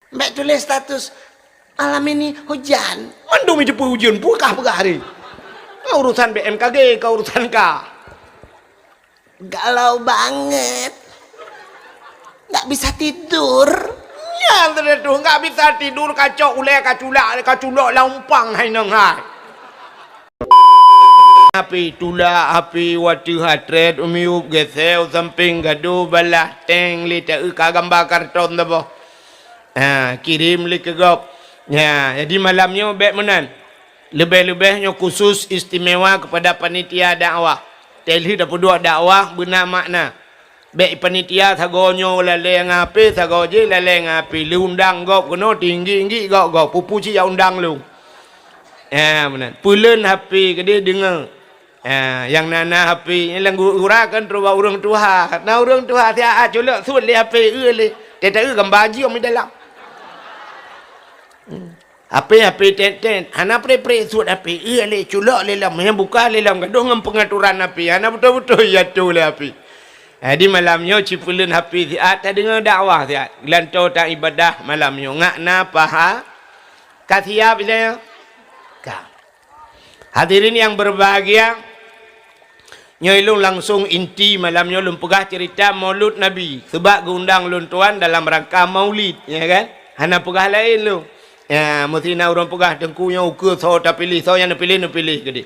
Mbak tulis status malam ini hujan. Mendung itu hujan pukah hari. Kau urusan BMKG, kau urusan kah? Galau banget. Nggak bisa tidur. Ya, itu nggak bisa tidur, kacau ulek, kaculak lampang hai nang hai. Api tula api wati hatret umiup geseu samping gaduh balah teng li ta ka gambar karton dah boh. Kirim li ke gop. Ya, jadi malamnya baik menan. Lebih-lebihnya khusus istimewa kepada panitia dakwah. Telhi dapat dua dakwah benar makna. Baik panitia sagonyo lale ngapi sagoje lale ngapi undang gop kena tinggi gop pupu ci ya undang lu. Benar. Pulen hapi ke dia dengar. Yang nana hapi yang gurakan terus orang tua. Nah orang tua dia culak suat le hapi le. Teta gambar ji om dalam. Hapi tenten. Hana pre suat hapi le culak le lam yang buka le lam gaduh ngam pengaturan hapi. Hana betul-betul ya tu le hapi. Di malamnya cipulen hapi siat tak dengar dakwah siat. Gelanto tak ibadah malamnya ngakna paha. Kasiap dia. Hadirin yang berbahagia, nyoilung langsung inti malamnya lum pegah cerita Maulud Nabi sebab gundang lun tuan dalam rangka Maulid, ya kan? Hana pegah lain lu. Ya, mesti na orang pegah dengkunya ukur so tak pilih, so yang nak pilih ke dia.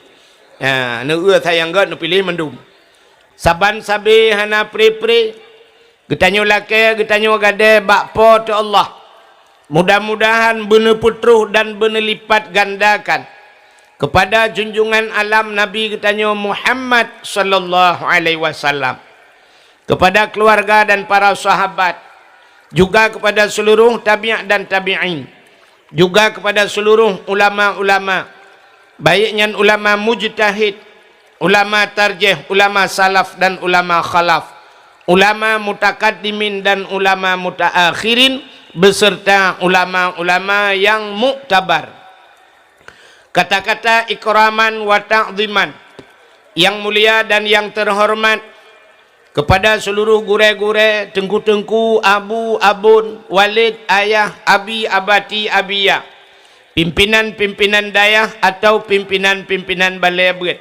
Ya, nu sayang god nu pilih mendum. Saban sabi hana pri getanyo lake getanyo gade bakpo tu Allah. Mudah-mudahan bener putruh dan bener lipat gandakan kepada junjungan alam Nabi kita Muhammad sallallahu alaihi wasallam, kepada keluarga dan para sahabat, juga kepada seluruh tabi'in dan tabi'in, juga kepada seluruh ulama-ulama, baiknya ulama mujtahid, ulama tarjih, ulama salaf dan ulama khalaf, ulama mutakaddimin dan ulama mutaakhirin, beserta ulama-ulama yang muktabar. Kata-kata ikraman wa ta'ziman yang mulia dan yang terhormat kepada seluruh gure-gure, tengku-tengku, abu, abun, walid, ayah, abi, abati, abiyah, pimpinan-pimpinan dayah atau pimpinan-pimpinan balai abad.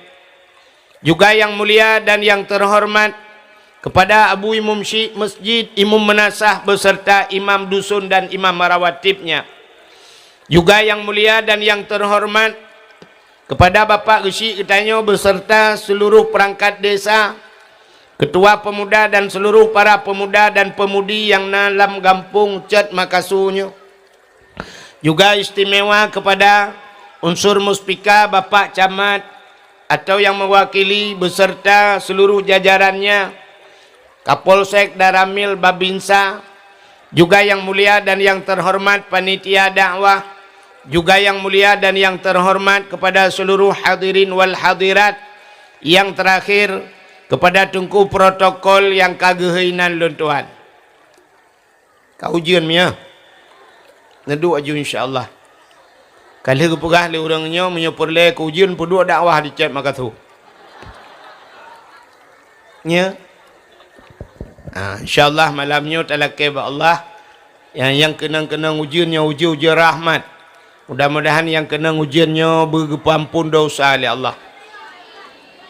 Juga yang mulia dan yang terhormat kepada abu imam masjid, imam menasah beserta imam dusun dan imam marawatibnya. Juga yang mulia dan yang terhormat kepada Bapak Gesi Ketanyo beserta seluruh perangkat desa, ketua pemuda dan seluruh para pemuda dan pemudi yang dalam kampung Cet Makasunya. Juga istimewa kepada unsur muspika Bapak Camat atau yang mewakili beserta seluruh jajarannya, Kapolsek Daramil Babinsa. Juga yang mulia dan yang terhormat panitia dakwah, juga yang mulia dan yang terhormat kepada seluruh hadirin wal hadirat. Yang terakhir kepada tungku protokol yang kagehinan lun tuan. Kau ujian mia neduk aju insyaallah. Kali kepegah le orangnya menyopor le ke ujian puduk dakwah di Cet Makatu. Nya insyaallah malamnya talakai ba Allah yang kenang-kenang ujiannya uji-uji rahmat. Mudah-mudahan yang kena ujiannya berpampun dosa oleh Allah.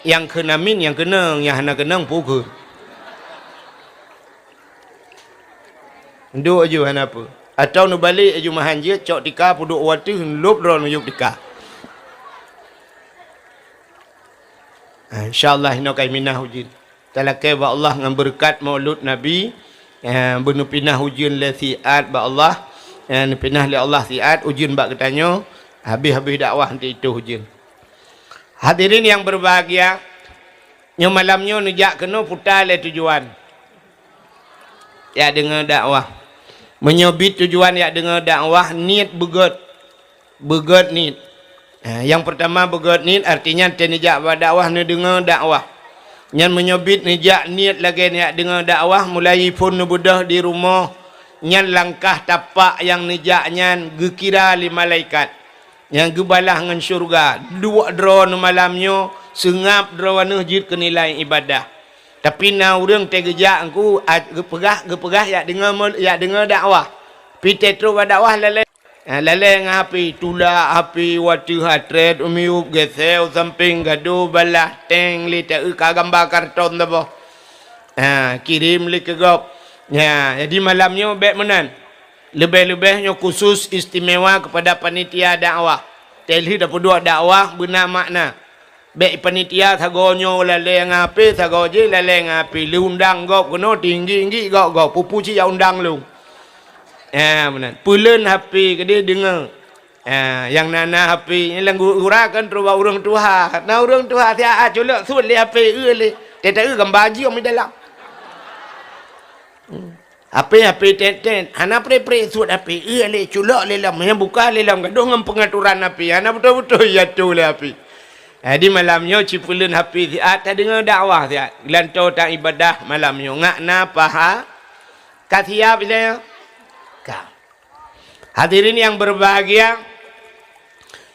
Yang kena min, yang kenang, yang hana kenang pukul. Nduk aja hana apa. Atau nu balik aja mahan je, cok tika puduk wati lup ron yuk tika. InsyaAllah hina kai minah ujian. Talakai ba Allah dengan berkat Maulud Nabi, benu pinah ujian le siat ba Allah. Yang pinah oleh Allah siat ujian bak ketanya habis-habis dakwah nanti itu ujian. Hadirin yang berbahagia, yang malamnya nejak kena putar le tujuan ya dengar dakwah, menyobit tujuan ya dengar dakwah, niat begot niat. Yang pertama begot niat artinya tenijak dakwah ne dengar dakwah. Yang menyobit nejak niat lagi niat dengar dakwah, mulai pun nubudah di rumah. Nyan langkah tapak yang nijaknya gekira li malaikat yang gebalah dengan syurga dua drone malamnya sengap drone jid ke nilai ibadah. Tapi na urang tegejak aku gepegah ya dengar dakwah Pite terus dakwah lalai. Lalai dengan api tula api wati hatret umiup geseu samping gaduh balah teng li tak gambar karton tu boh. Kirim li ke gop. Jadi malamnya baik menan. Lebih-lebihnya khusus istimewa kepada panitia dakwah. Telhi dapat dua dakwah benar makna. Baik panitia sagonyo lalai dengan api sagoje lalai dengan api. Li undang gop kena tinggi-tinggi gop pupu ci undang lu. Benar. Pulen HP ke dia dengar. Yang nana HP ni lang gurakan terus orang tua. Nah orang tua dia culak sulit le HP le. Dia tak gambar ji om dalam. HP teten. Ana pre suat HP le culak le lam yang buka le lam gaduh ngam pengaturan HP. Ana betul-betul ya tu le HP. Di malamnya cipulen HP dia tak dengar dakwah dia. Gelantau tak ibadah malamnya ngakna paha. Kasiap dia. Hadirin yang berbahagia,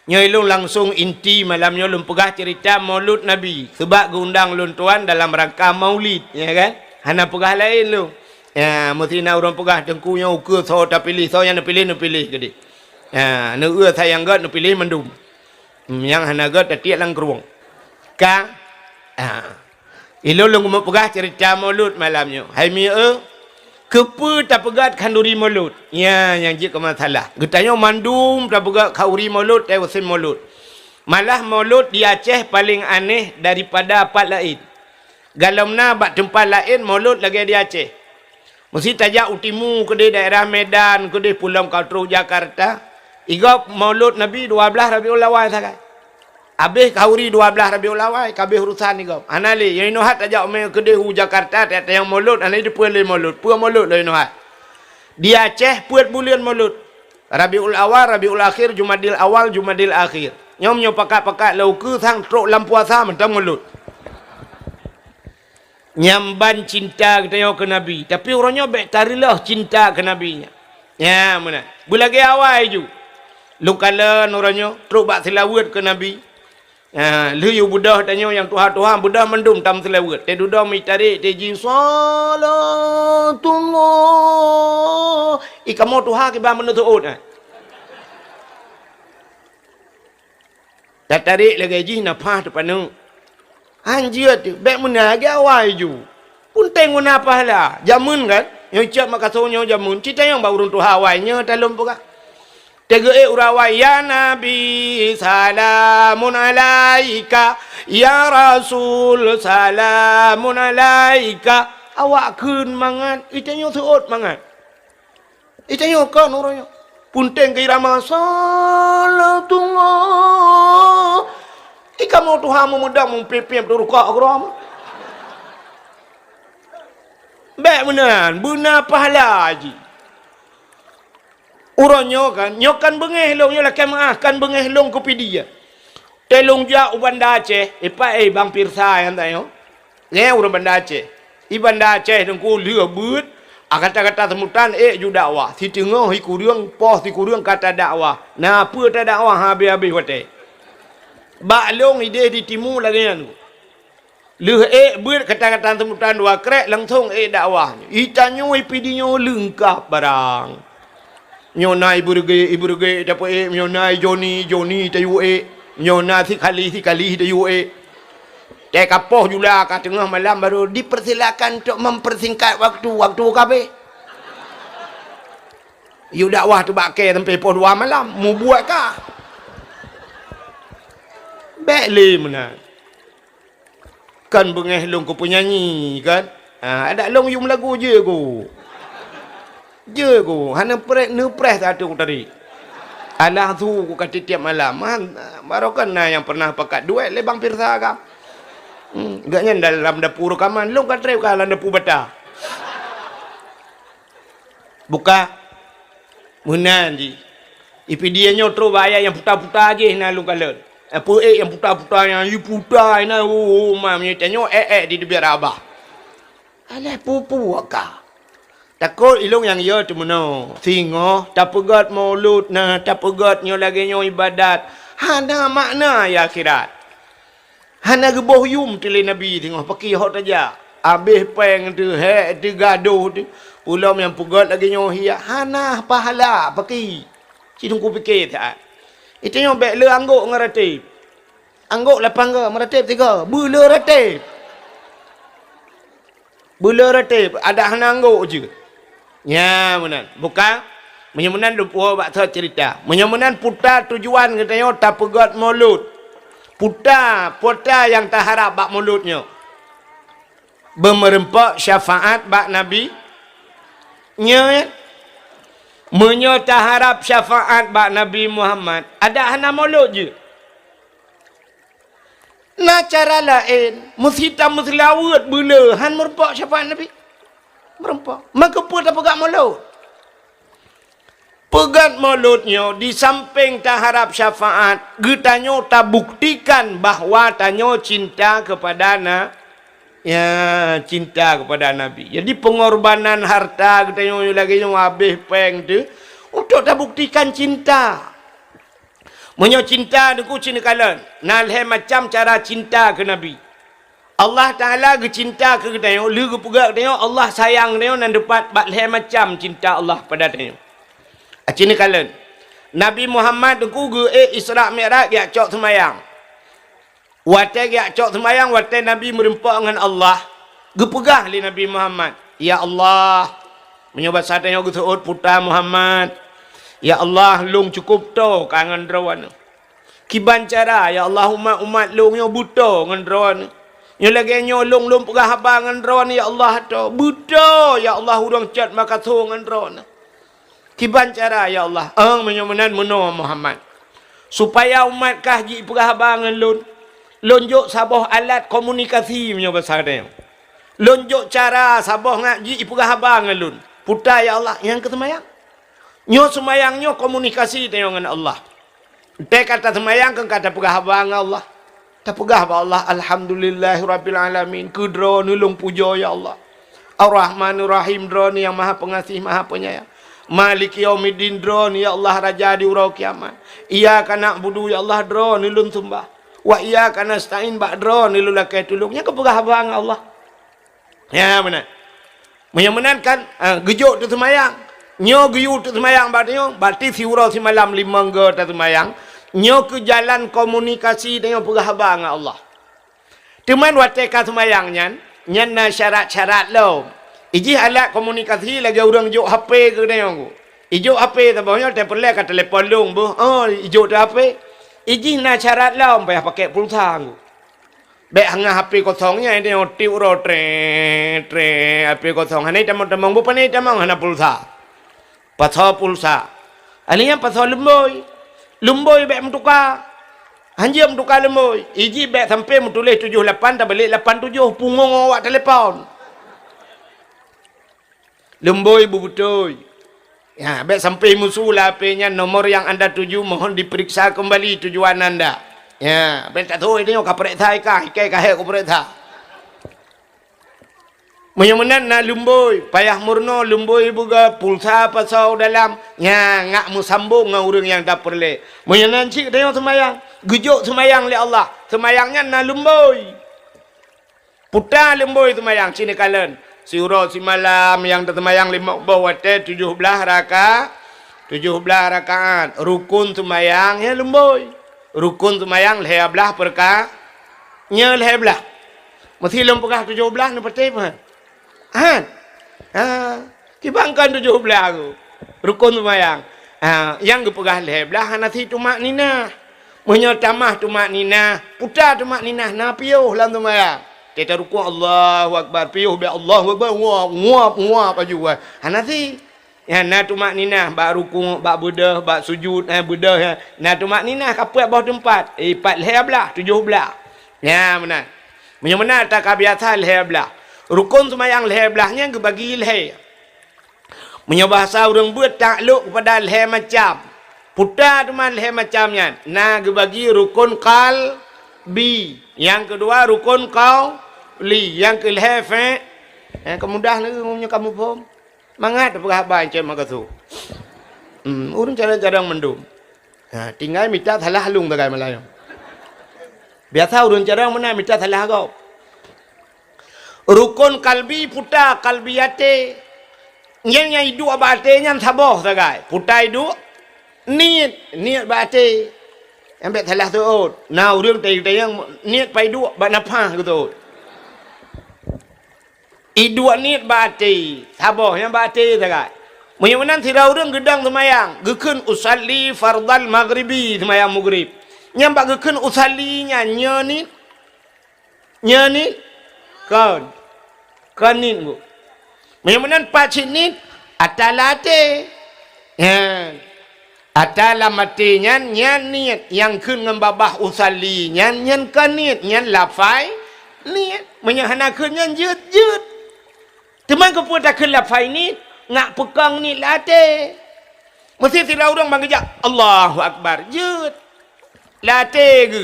Nyoilung langsung inti malamnya lum pegah cerita Maulud Nabi sebab diundang lun tuan dalam rangka Maulid, ya kan? Hana pegah lain lu. Ya, mesti nak orang pegah dengkunya ukur so tak pilih, so yang nak pilih gede. Nu sayang gad nu pilih mendum. Yang hana gad tatiak lang keruang. Ilung lung pegah cerita Maulud malamnya. Hai mi kepa tak pegat kanduri maulud. Ya, yang jika masalah. Getanya mandum tak pegat kanduri maulud, tewasin maulud. Malah maulud di Aceh paling aneh daripada apa lain. Galamna bak tempat lain maulud lagi di Aceh. Mesti tajak utimu ke di daerah Medan, ke di Pulau Kaltru Jakarta. Igap maulud Nabi 12 Rabiul Awal sakai. Habis kahuri 12 Rabiul Awal, kabeh urusan ni gap. Anali yang inohat ajak me ke di Jakarta tak yang maulud, anali di puan maulud. Puan maulud lah inohat. Di Aceh puan bulan maulud. Rabiul Awal, Rabiul Akhir, Jumadil Awal, Jumadil Akhir. Nyom pakat-pakat lau ke sang truk lam puasa mentang maulud. Nyamban cinta kita ke Nabi, tapi orangnya baik tarilah cinta ke Nabi-nya. Ya, mana? Bulagi awal ju. Lukalan orangnya truk bak selawat ke Nabi. Liu Buddha tanya yang Tuhan Buddha mendum tam selawat. Te duda mi tarik teji salatullah. Ikamo Tuhan ke ba menutuut. Tak tarik lagi ji napa tu panu. Anjir tu baik menaga awal ju. Pun tengok napa lah. Jamun kan? Yang cak makasonyo jamun. Cita yang baurun Tuhan awalnya dalam pokok. Tega urawai ya Nabi salamun alaika ya Rasul salamun alaika. Awak kun mangan itanya seot mangan. Itanya kan orangnya. Punteng ke irama salatullah. Ika mau Tuhan mudah mempepem turukak geram. Baik benar pahala haji. Orang nyokan bengeh long nyolah kemaahkan bengeh long kopi dia. Telong ja ubanda Aceh, bang Pirsa yang tayo. Orang banda Aceh. Ibanda Aceh dengku liu beut, kata-kata semutan ju dakwah. Si tengah hiku riang pos hiku riang kata dakwah. Nah, apa ta dakwah habis-habis wate. Bak long ide di timu lagi kan. Liu beut kata-kata semutan dua krek langsung dakwah. Itanyo ipidinyo lengkap barang. Nyona ibu rege dapat nyona Joni tayu nyona si kali tayu Tek kapoh juga kat tengah malam baru dipersilakan untuk mempersingkat waktu kabe. You dakwah tu bakai sampai pukul 2 malam mau buat kah? Baiklah mana? Kan bengeh long ku penyanyi kan? Ada long you lagu je ku. Hana nepres satu tadi. Alah tu ku kata tiap malam. Baru kan yang pernah pakat duet le bang Pirsa kah? Agaknya dalam dapur rekaman lu kan trip dalam dapur bata. Buka munan ji. Ipi dia nyotro bayar yang putar-putar je na lu kalon. Apa yang putar-putar yang you putar na mam ni tanyo di biar abah. Alah pupu kah? Takut ilung yang ya tu mana. Singo tak pegat maulud na tak pegat nyo lagi nyo ibadat. Hana makna ya akhirat. Hana geboh yum tili Nabi tengok pakai hot aja. Habis peng tu tu gaduh tu. Pulau yang pugot lagi nyohia. Hana pahala pakai. Cidung ku fikir tak. Itu yang baik le angguk ngeratip. Angguk 8 ke, meratip 3. Bula ratip. Bula ratip. Ada hana angguk je. Ya, menan. Bukan. Menyemenan lupa baksa cerita. Menyemenan putar tujuan katanya tak pegat mulut. Putar yang tak harap bak mulutnya. Bermerempak syafaat bak Nabi. Nya menyata harap syafaat bak Nabi Muhammad. Ada hana mulut je. Nah cara lain. Musita muslawat bela. Han merempak syafaat Nabi. Merempak. Maka pun tak pegat mulut. Pegat mulutnya di samping tak harap syafaat. Getanya tak buktikan bahawa tanya cinta kepada cinta kepada Nabi. Jadi pengorbanan harta katanya lagi yang habis peng tu untuk tak buktikan cinta. Menyo cinta deku cinta kalan. Nalhe macam cara cinta ke Nabi. Allah Taala ke cinta ke katanya, lu ke pegak katanya Allah sayang katanya nan dapat batle macam cinta Allah pada katanya. Cinta kalan. Nabi Muhammad deku ge Isra Mi'raj ya cok semayang. Wate ya cok semayang wate Nabi merempak dengan Allah. Gepegah li Nabi Muhammad. Ya Allah. Menyobat satanya ke seut putra Muhammad. Ya Allah long cukup to kangen rawan. Kiban cara ya Allah umat long yo buta ngan rawan. Yo lagi nyolong long pegah haba ngan rawan ya Allah to. Buta ya Allah urang cat maka to ngan rawan. Kiban cara ya Allah. Menyomenan meno Muhammad. Supaya umat kah ji pegah haba ngan lon. Lonjok sabah alat komunikasi menyo bahasa dia. Lonjok cara sabah ngaji pegah haba ngan lon. Putra ya Allah yang ketemayang. Nyo semayangnya komunikasi dengan Allah. Te kata semayang kan kata pegah abang Allah. Tak pegah Allah. Alhamdulillahirabbil alamin. Kudro nulung puja ya Allah. Ar-Rahmanir Rahim droni yang maha pengasih maha penyayang. Maliki yaumiddin droni ya Allah raja di urau kiamat. Iyyaka na'budu ya Allah droni nulung sembah. Wa iyyaka nasta'in ba droni nulung lakai tulungnya ke pegah abang Allah. Ya benar. Menyamenan kan gejuk tu semayang. Nyo giyu tu semayang berarti si urau si malam 5 ke tu semayang. Nyo ke jalan komunikasi dengan pegah dengan Allah. Teman wateka semayangnya, nyan na syarat-syarat lo. Iji alat komunikasi lagi orang juk HP ke dia aku. Ijuk HP tabahnya telefon kat telefon long bu. Ijuk tu HP. Iji na syarat lo payah pakai pulsa aku. Baik hanga HP kosongnya ini yang tiu ro tre HP kosong. Hanai tamang bu panai tamang hana pulsa. Pasal pulsa. Alihnya pasal lemboy. Lemboy baik mentukar. Hanjir mentukar lemboy. Iji baik sampai menulis 78 tak balik 87 punggung awak telefon. Lemboy bebutoy. Ya, baik sampai musuh lah HP-nya nomor yang anda tuju mohon diperiksa kembali tujuan anda. Ya, baik tak tahu ini kapret thai kah, ikai kah kapret thai. Menyemenan na lumboy, payah murno lumboy buga pulsa pasau dalam nya ngak musambung ngau urang yang tak perle. Menyenan cik tengok semayang, gejuk semayang li Allah. Semayangnya na lumboy. Putar lumboy semayang sini kalen. Si uro si malam yang tersemayang 5 bawate 17 rakaat. 17 rakaat. Rukun semayang ya lumboy. Rukun semayang leh belah perka. Nya leh belah. Mesti lempegah 17 ni peti apa? Kibangkan 17 aku. Rukun semayang. Yang kepegah lebelah nasi tumak nina. Menyotamah tumak nina. Putar tumak nina. Na piuh dalam semayang. Kita rukun Allahu Akbar. Piuh biar Allahu Akbar. Nguap aja. Nasi. Na tumak nina. Bak rukun. Bak bedah. Bak sujud. Bedah. Na tumak nina. Kapat bawah tempat. 4 lebelah. 17. Ya benar. Menyemana tak kebiasaan lebelah. Rukun semayang leher belahnya ke bagi leher. Menyebahasa orang buat takluk kepada leher macam. Putar teman leher macamnya. Nah ke bagi rukun qalbi. Yang kedua rukun qauli. Yang ke leher fa'. Kemudah ni ngomongnya kamu faham. Mangat apa khabar macam makatu. Urang cara-cara mendum. Tinggal minta salah halung tagai Melayu. Biasa urang cara mana minta salah kau. Rukun kalbi putar kalbiyate Nya hidu abate nya saboh sagai. Putai du niat bate. Ambek salah tu ot. Nah urang tai yang niat pai du ba napa gitu. Idu niat bate. Saboh yang bate sagai. Menyemenan tidak urang gedang semayang. Gekeun usalli fardal maghribi semayang maghrib. Nya ba gekeun usallinya nya ni kon. Kanin bu. Menyemenan pacin ni atalate. Ya. Atala mati nyan niat yang kun ngembabah usalli nyan kanit nyan lafai niat menyahana kun nyan jut. Teman ko pun tak kun lafai ni ngak pekang ni late. Mesti tidak orang bangajak Allahu akbar jut. Late ge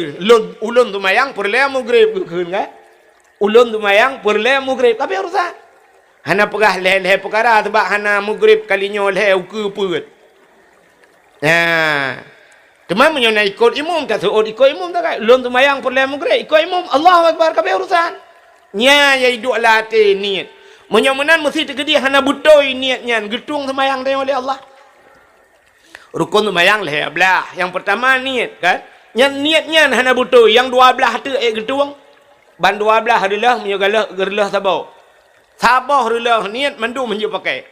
ulun tu mayang perle maghrib kun kan. Ulun tu mayang perle maghrib tapi urusan. Hana pegah leh perkara sebab hana maghrib kalinya leh uku put. Nah, teman menyona ikut imam kata ikut imam tak kai. Ulun tu mayang perle maghrib ikut imam Allahu akbar kabeh urusan. Nya ya hidup latih niat. Menyomenan mesti tegedi hana butoi niatnya getung semayang tanya oleh Allah. Rukun semayang leh belah. Yang pertama niat kan. Yang niatnya hana butoi, yang dua belah tu getung. Ban dua belah adalah menyogalah gerlah sabar. Sabar adalah niat mandu menju pakai.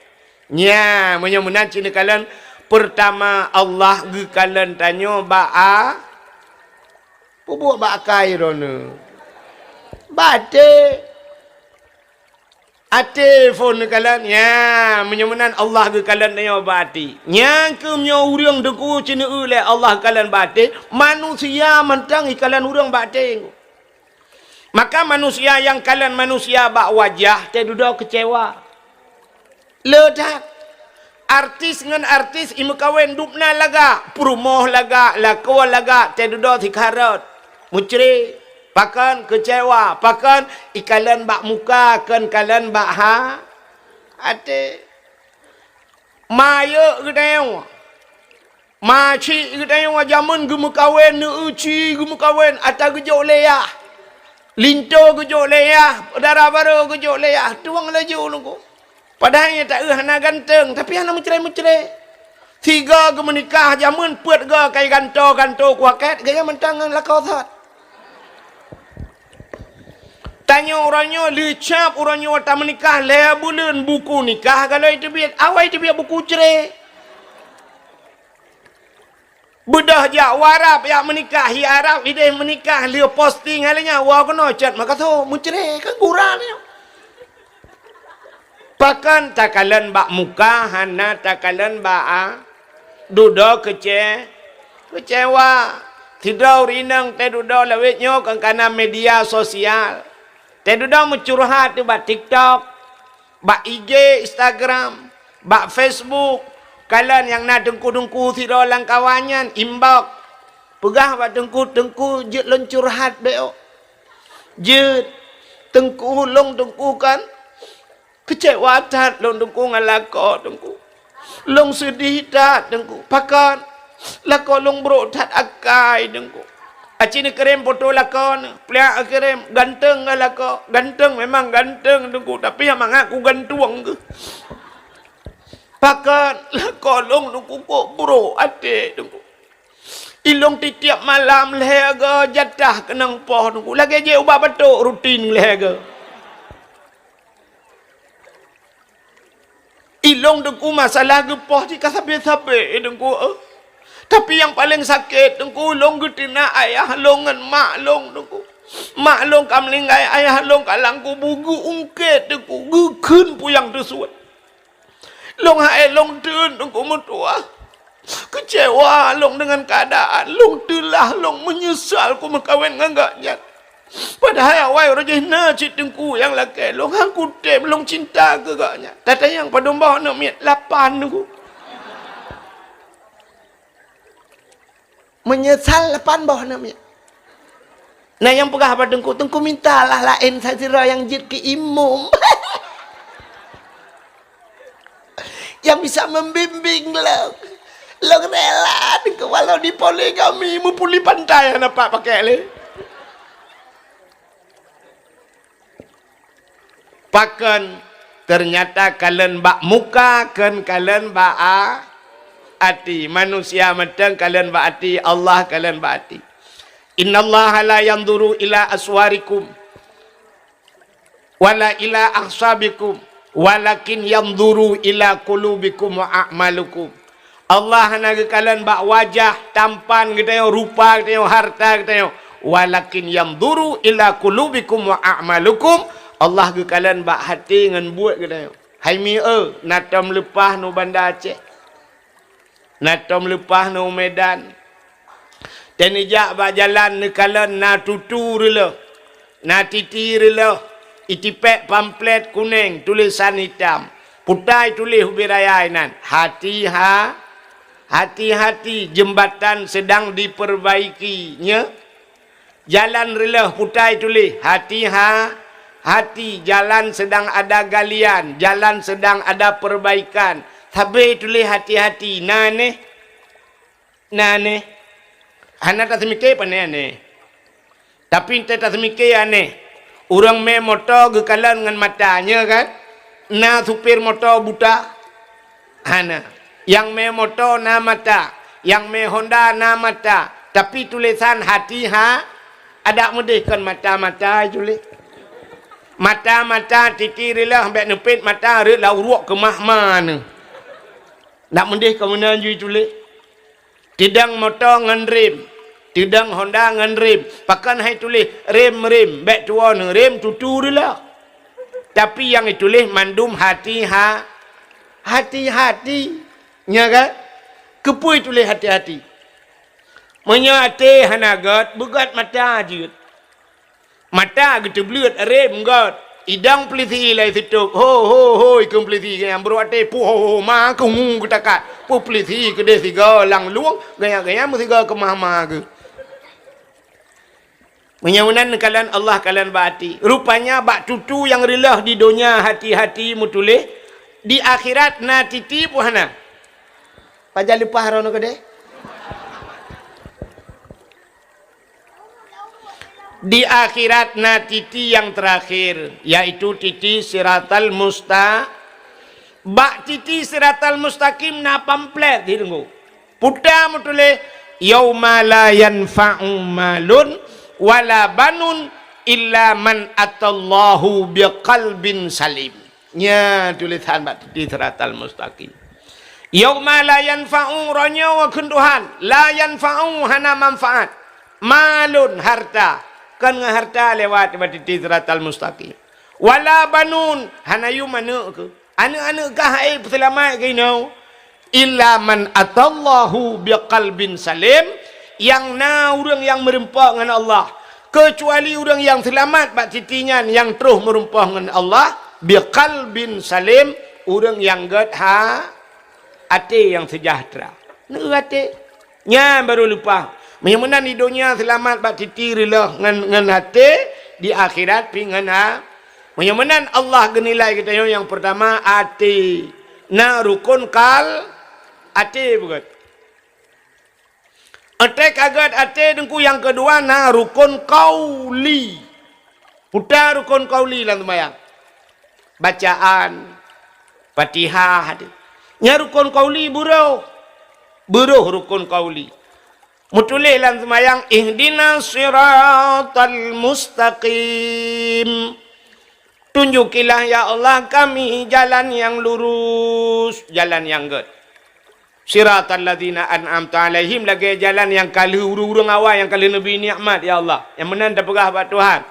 Nya menyomenan cina kalian pertama Allah gekalan tanya ba'a buat bakai rona bate ate phone kalan ya menyemenan Allah gekalan tanya bati nyang ke myo urang deku cina ule Allah kalan bate manusia mentang ikalan urang bate maka manusia yang kalan manusia bak wajah teh duda kecewa ledak artis dengan artis imu kawen dupna laga perumoh laga lakwa laga tedudo thikarat mucri pakan kecewa pakan ikalan bak muka kan kalan bak ha ate maya gedeng maci gedeng jaman gemu kawen nu uci gemu kawen ata gejok leah linto gejok leah darah baru gejok leah tuang laju nunggu. Padahal tak hana ganteng tapi hana mencerai. Tiga ke menikah jaman puat ke kai ganto kuaket gaya mentangan lakau sat. Tanya orangnya lecap orangnya tak menikah le bulan buku nikah kalau itu biar awal itu biar buku cerai. Bedah jak warap yang menikah hi Arab ide menikah dia posting halnya wah kena chat maka tu mencerai kan kurang ni. Pakan takalan bak muka hana takalan bak dudo kecewa tidak rinang teh dudo lewetnya karena media sosial teh dudo mencurhat tu bak TikTok bak IG Instagram bak Facebook kalian yang nak dengku tidak langkawannya imbak pegah bak dengku jut lencurhat beo jut tengku long dengku kan kecewa tak long dengku ngalako dengku long sedih tak dengku pakan lako long bro tak akai dengku acini kerem foto lakon pelak kerem ganteng ngalako ganteng memang ganteng dengku tapi yang mengaku gantuang ke pakan lako long dengku kok bro ate dengku ilong tiap malam lehega jatah kenang poh dengku lagi je ubah betul rutin lehega ilong dengku masalah gepoh di kasabe-sabe dengku tapi yang paling sakit dengku long getina ayah longan mak long dengku mak long kamlingai ayah long kalangku bugu ungket dengku gekeun puyang tesuat long hae long teun dengku mutua kecewa long dengan keadaan long telah long menyesal ku mengkawin ngagaknya padahal awai rajina cik dengku yang laki long hangku tem long cinta ke gaknya tata yang pada mbah nak miat 8 dengku menyesal 8 mbah nak miat nah yang pegah pada dengku mintalah lain sazira yang jid ke imum yang bisa membimbing long rela dengku walau di poligami mupuli pantai nampak pakai le pakan Ternyata kalian bak muka kan kalian bak hati. Manusia matang kalian bak hati, Allah kalian bak hati. Innallaha la yanzuru ila aswarikum wala ila ahsabikum walakin yanzuru ila qulubikum wa a'malukum. Allah nak kalian bak wajah, tampan kita rupa kita harta kita. Walakin yanzuru ila qulubikum wa a'malukum. Allah ke kalian bak hati dengan buat kita. Hai mi natom lepas no Banda Aceh. Natom lepas no Medan. Dan ijak bak jalan ni kalian na tutu rela. Na titi rela. Itipek pamflet kuning tulisan hitam. Putai tulis ubirayainan. Hati-hati jembatan sedang diperbaikinya. Jalan rela putai tulis hati jalan sedang ada galian, jalan sedang ada perbaikan. Tapi tulis hati-hati. Nane Hana tak semikir apa ni? Tapi tak semikir aneh. Orang main motor gekalan dengan matanya kan? Na supir motor buta. Hana. Yang main motor na mata. Yang main Honda na mata. Tapi tulisan hati ada mudih kan mata-mata tulis. Mata-mata titirilah sampai nepit mata rela uruak ke mahmana. Nak mendih ke mana je tulis. Tidang motor ngan rem. Tidang Honda ngan rem. Pakan hai tulis rem. Bek tua ni rem tutu rela. Tapi yang ditulis mandum hati-hati. Nya kan? Kepui tulis hati-hati. Menyate hanagat begat mata je. Mata gitu belut rem gat. Idang peliti lai situ. Ho ikum peliti yang berwate pu ma ku kutakat. Pu peliti ke de siga lang luang gaya mesti ga ke mama ke. Menyaunan kalian Allah kalian baati. Rupanya bak tutu yang relah di dunia hati-hati mutulih. Di akhirat na titi puhana. Pajal lupa harono ke de. Di akhirat na titi yang terakhir, yaitu titi siratal bak titi siratal mustaqim na pamflet ditunggu. Puta mutule yauma la yanfa'u malun wala banun illa man atallahu biqalbin salim. Nya tulisan bak titi siratal mustaqim. Yauma la yanfa'u ronya wa kunduhan, la yanfa'u hana manfaat. Malun harta. Kan harta lewat di siratal mustaqim. Wala banun hanayu mana ke? Anak-anak kah ai selamat ke no? Illa man atallahu biqalbin salim, yang orang yang merempah dengan Allah. Kecuali orang yang selamat bak titinya yang terus merempah dengan Allah biqalbin salim, orang yang gad hati yang sejahtera. Nak hati nya baru lupa. Menyamanan di dunia selamat bak titi rela ngan hati, di akhirat pingan menyamanan Allah genilai kita yang pertama hati. Na rukun kal hati bukan. Atek agat hati dengku yang kedua na rukun qauli. Putar rukun qauli lah sembahyang. Bacaan Fatihah hati. Nya rukun qauli buruh rukun qauli. Mutulih lan semayang ihdina siratal mustaqim. Tunjukilah ya Allah kami jalan yang lurus, jalan yang good. Siratal ladzina an'amta alaihim, lagi jalan yang kali urung awal yang kali Nabi nikmat ya Allah. Yang menan tak pegah buat Tuhan.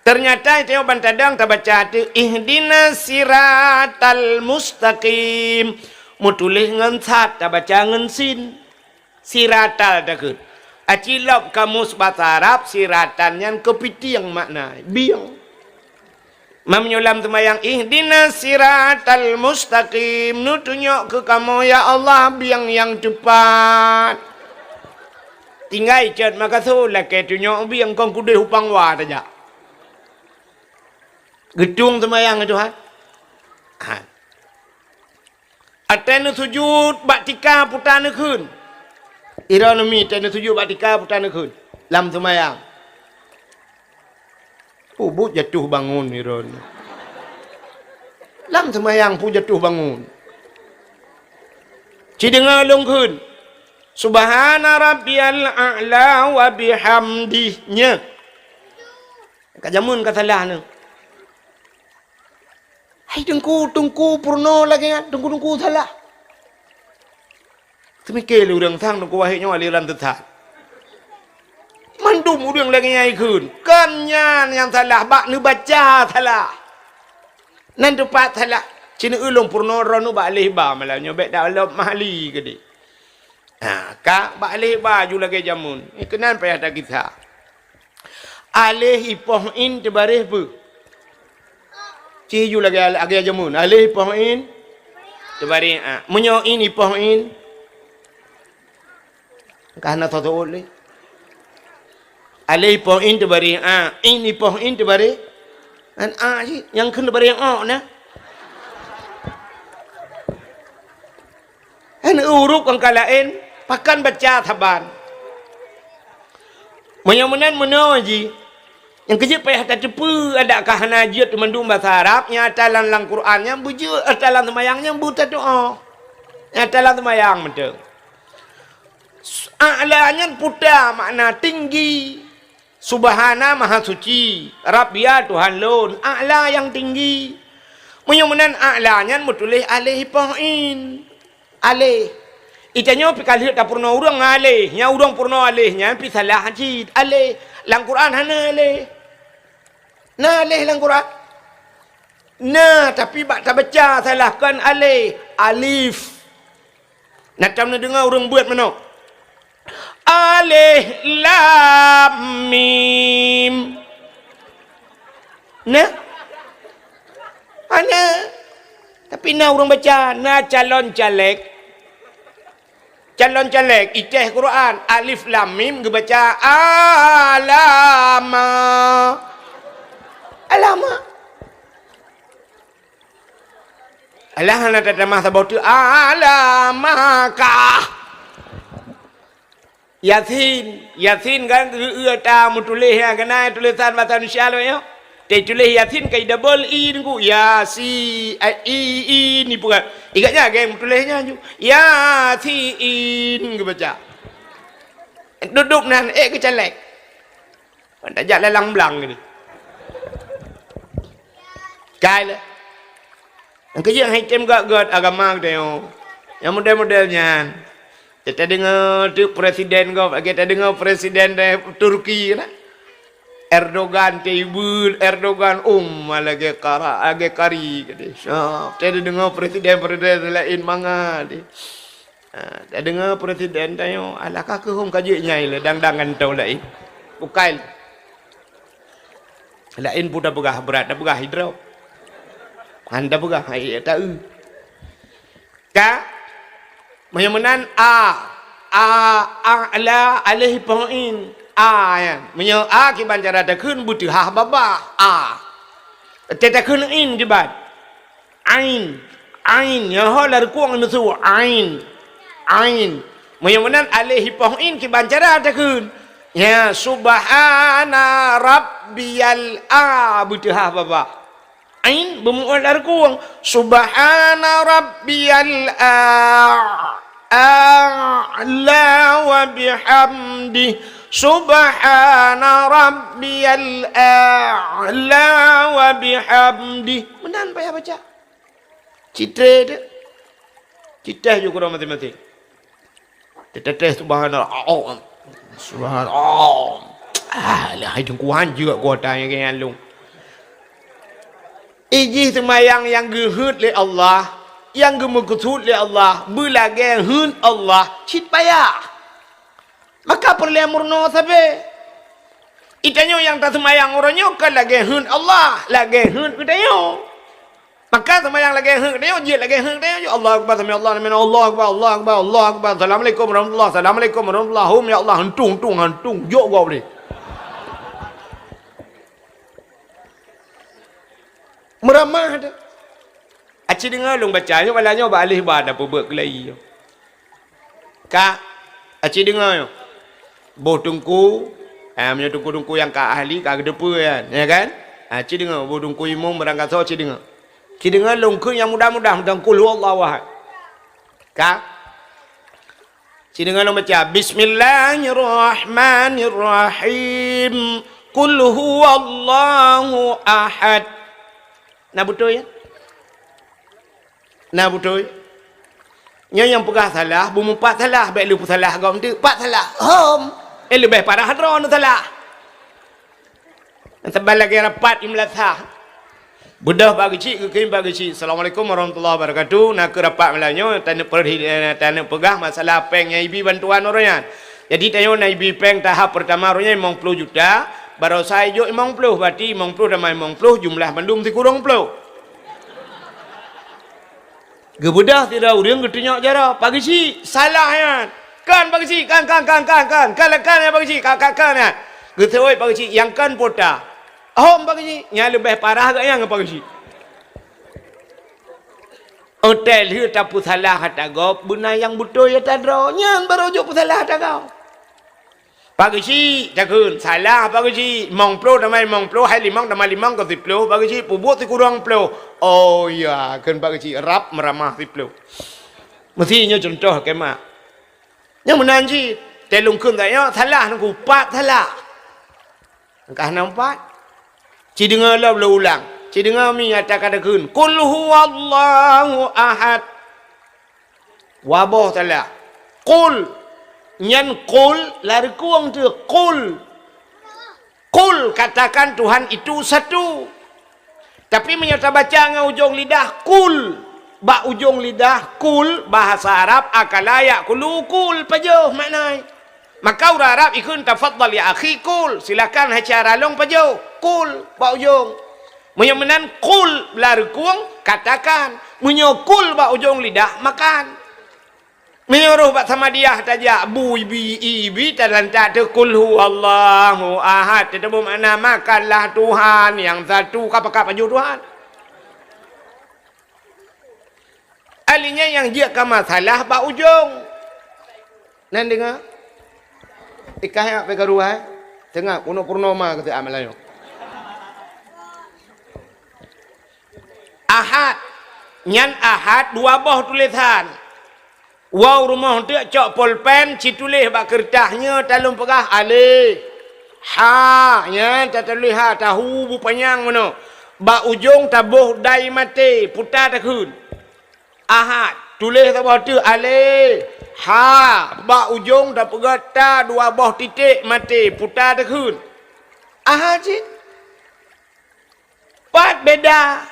Ternyata itu bantadang tak baca hati ihdina siratal mustaqim. Mutulih ngan sat tak baca ngan sin. Siratal takut. Acilap kamus bahasa Arab siratan yang kepiti yang makna biang. Menyulam semayang ihdina siratal mustaqim, nutunjuk ke kamu ya Allah biang yang cepat. Tinggal cat maka sulah ke tunjuk biang kong kude hupang wa saja. Gedung semayang Tuhan. Atenu sujud baktika putana kun. Irau nami tena tujuh batika putana kun. Lam semayang. But jatuh bangun irau. Lam sembahyang pun jatuh bangun. Ci dengar longkun. Subhana rabbiyal a'la wa bihamdihnya. Kat jamun kat salah ni. Hai tungku purno lagi kan. Tungku salah. Semikir lu orang sang tungku wahidnya aliran tetap. Mandum orang lagi nyai kun. Kanyan yang salah. Bak ni baca salah. Nan tepat salah. Cina ulung purno ronu bak alih ba malah. Nyobek dah alap mahali ke dia. Kak bak alih ba ju lagi jamun. Kenan payah tak kita. Alih ipohin terbaris pu. Ciju lagi jamun. Alih ipohin terbaris. Menyoin ipohin. Karena satu oleh. Alih ipohin terbaris. Ini ipohin terbaris. Dan sih. Yang kena terbaris yang na. Ini uruk ang kalain. Pakan baca taban. Menyamunan menaji. Yang kerja payah tak cepu. Adakah najat mendung bahasa Arab. Yang dalam Al-Quran. Yang bujur. Dalam semayang. Yang buta doa. Yang dalam semayang. Betul. A'lanya putar makna tinggi. Subhana maha suci. Rabbia Tuhan lun. A'la yang tinggi. Menyamunan a'lanya mutulis alih poin. Alih. Itanya pikal tak purna urang alih. Nya urang purna alihnya pi salah hajid. Alih. Lang Quran hana alih. Nah alih lang Quran. Nah tapi bak tak baca salahkan alih. Alif. Nak tam nak dengar orang buat mana? Alif lam mim. Nah. Mana? Tapi nah orang baca. Nah calon caleg. Calon caleg. Ijeh Quran. Alif lam mim. Dia baca. Alama. Alama. Alah nak tak mah sebab tu. Alamakah. Yasin kan ta mutulis yang kena tulisan bahasa Indonesia lo ya. Dia tulis Yasin kai double i ku. I ni bukan. Ingatnya geng tulisnya ju. Yasin ke baca. Duduk nan ke celek. Tak jalan lang belang ni. Kai lah. Yang kerja yang hitam gak agama kita. Yang model-modelnya. Kita dengar tu presiden kau, kita dengar presiden dari Turki lah. Erdogan tebul, Erdogan lagi kari kata. Kita dengar presiden lain manga di. Kita dengar presiden tayo, alakah ke hong kaji nyai le dang-dangan tau lain. Bukai. Lain pun dah begah berat, dah begah hidrau. Anda begah ai tahu. Ka menyemenan a'la alih poin ya menyo ki banjara ta khun buti ha baba te ta khun in di bat ain ya holar kuang nu su ain menyemenan alih poin ki banjara ta khun ya subhana rabbiyal buti ha baba ain bumual arkuang subhana rabbiyal a'la wa bihamdi subhana rabbiyal a'la wa bihamdi. Menan payah baca. Citra dia. Citra juga orang matematik. Tetes subhanallah. Subhanallah. Lah hidung kuan juga kuota yang kayak long. Iji semayang yang gehut le Allah, yang gemukutut le Allah, belage hun Allah, cit payah. Maka perlu murno sabe. Itanyo yang tak semayang orangnya kan lagi hun Allah, lagi hun itanyo. Maka semayang lagi hun itanyo, jit lagi hun itanyo. Allah akbar, sami Allah, amin Allah akbar, Allah akbar, Allah akbar. Assalamualaikum warahmatullahi, assalamualaikum warahmatullahi. Ya Allah, hantung, jok gua boleh. Meramah dah. Aci dengar long baca ni walanya ba alih ba dah pebek kelai. Ka aci dengar yo. Boh tungku, punya tungku yang ka ahli ka gedepa kan. Ya kan? Aci dengar boh tungku imam berangkat so aci dengar. Ci dengar lungkung yang mudah-mudah tentang qul huwallahu ahad. Ka? Ci dengar lo baca Bismillahirrahmanirrahim. Qul huwallahu ahad. Nah betul ya? Nah betul. Yang pegah salah, bumi 4 salah, baik lu salah kau nanti 4 salah. Lebih parah hadron salah. Sebab lagi rapat imlatha. Budah bagi cik ke bagi cik. Assalamualaikum warahmatullahi wabarakatuh. Nak ke rapat melanyo tanah pegah masalah peng yang ibi bantuan orangnya. Jadi tayo na ibi peng tahap pertama orangnya 50 juta, baru saya jo 50 berarti 50 tambah 50 jumlah bandum ti kurang 10. Gebudah tidak urang getinyak jara pagi cik salah ya. Kan bagi cik kan ya bagi cik kan ya. Getoi bagi cik yang kan pota. Bagi cik nya lebih parah gak yang bagi cik. Hotel hu tapu salah kata gop buna yang betul ya tadro nyan baru jo salah kata kau. Bagi cik takun salah bagi cik mong pro damai mong pro hai limang damai limang ko 10 bagi cik pubut ti kurang pro. Oh ya kan bagi cik rap meramah 10. Mestinya contoh kemak. Yang menanji telung kun tanya salah nang kupat salah. Angkah nampak. Ci dengar lah ulang. Ci dengar mi kata kun. Qul huwallahu ahad. Wabah salah. Qul nyan qul lari kuang tu qul. Qul katakan Tuhan itu satu. Tapi menyata baca dengan ujung lidah qul. Ba ujung lidah kul bahasa Arab akalaya kulu kul pajo maknai. Maka orang Arab ikun tafaddal ya akhi kul. Silakan hacara long pajo kul ba ujung. Menyemenan kul belar kuang katakan. Menyokul ba ujung lidah makan. Menyuruh ba sama dia taja bu ibi tadan tak kul huwallahu ahad. Tidak bermakna makanlah Tuhan yang satu kapa-kapa pajo Tuhan. Alinya yang dia ke masalah pak ujung. Nan dengar? Ikah ya pegaruah. Tengah kuno purnama kata amalanyo. Ahad. Nyan ahad dua boh tulisan. Wow rumah tu cok pulpen ci tulis bak kertasnya talung pegah alif. Ha nya tak tulis ha tahu bu panjang mana. Bak ujung tabuh dai mati putar takun. Ahad tulis bawah tu alif ha ba ujung dah pegata dua boh titik mati putar tekun ahad cik pat beda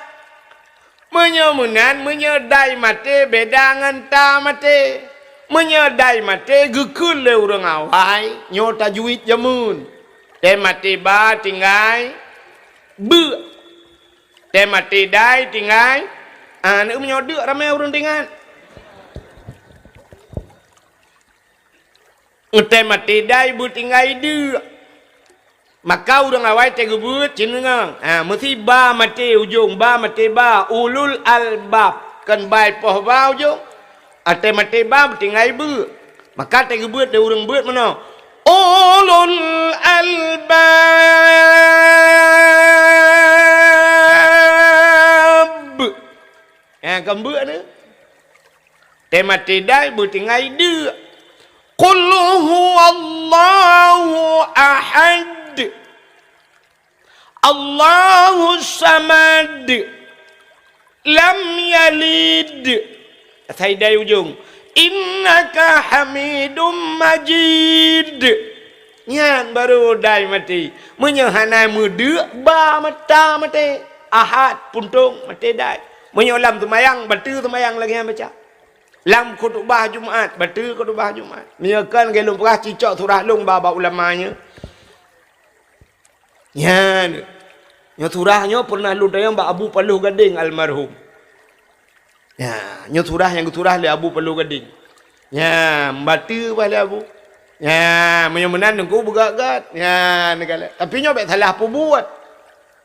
menyemunan menyedai mati beda dengan ta mati menyedai mati gekul le urang awai nyo tajwid jamun te mati ba tinggai be te mati dai tinggai nak menyodok ramai orang dengan. Utai mati dai bu tinggai dia. Maka orang awai tegebut cenengang. Mesti ba mati ujung ba mati ba ulul albab kan bai poh ba ujung. Utai mati ba tinggai bu. Maka tegebut dia orang buat mana? Ulul albab. Kembuk ni. Tema tidak bertinggai dia. Qul huwallahu ahad. Allahu samad. Lam yalid. Saya dari ujung. Innaka hamidum majid. Nyan baru dai mati. Menyahanai muda ba mata mati. Ahad puntung mati dai. Menyolam semayang, batu semayang lagi yang baca. Lam khutbah Jumaat, batu khutbah Jumaat. Menyakan gelung perah cicak surah long baba ulamanya. Ya, nya surahnya pernah lu tayang ba Abu Paluh Gading almarhum. Ya, nya surah yang surah le Abu Paluh Gading. Ya, batu bale Abu. Ya, menyemenan nunggu begagat. Ya, negala. Tapi nya bet salah apa buat.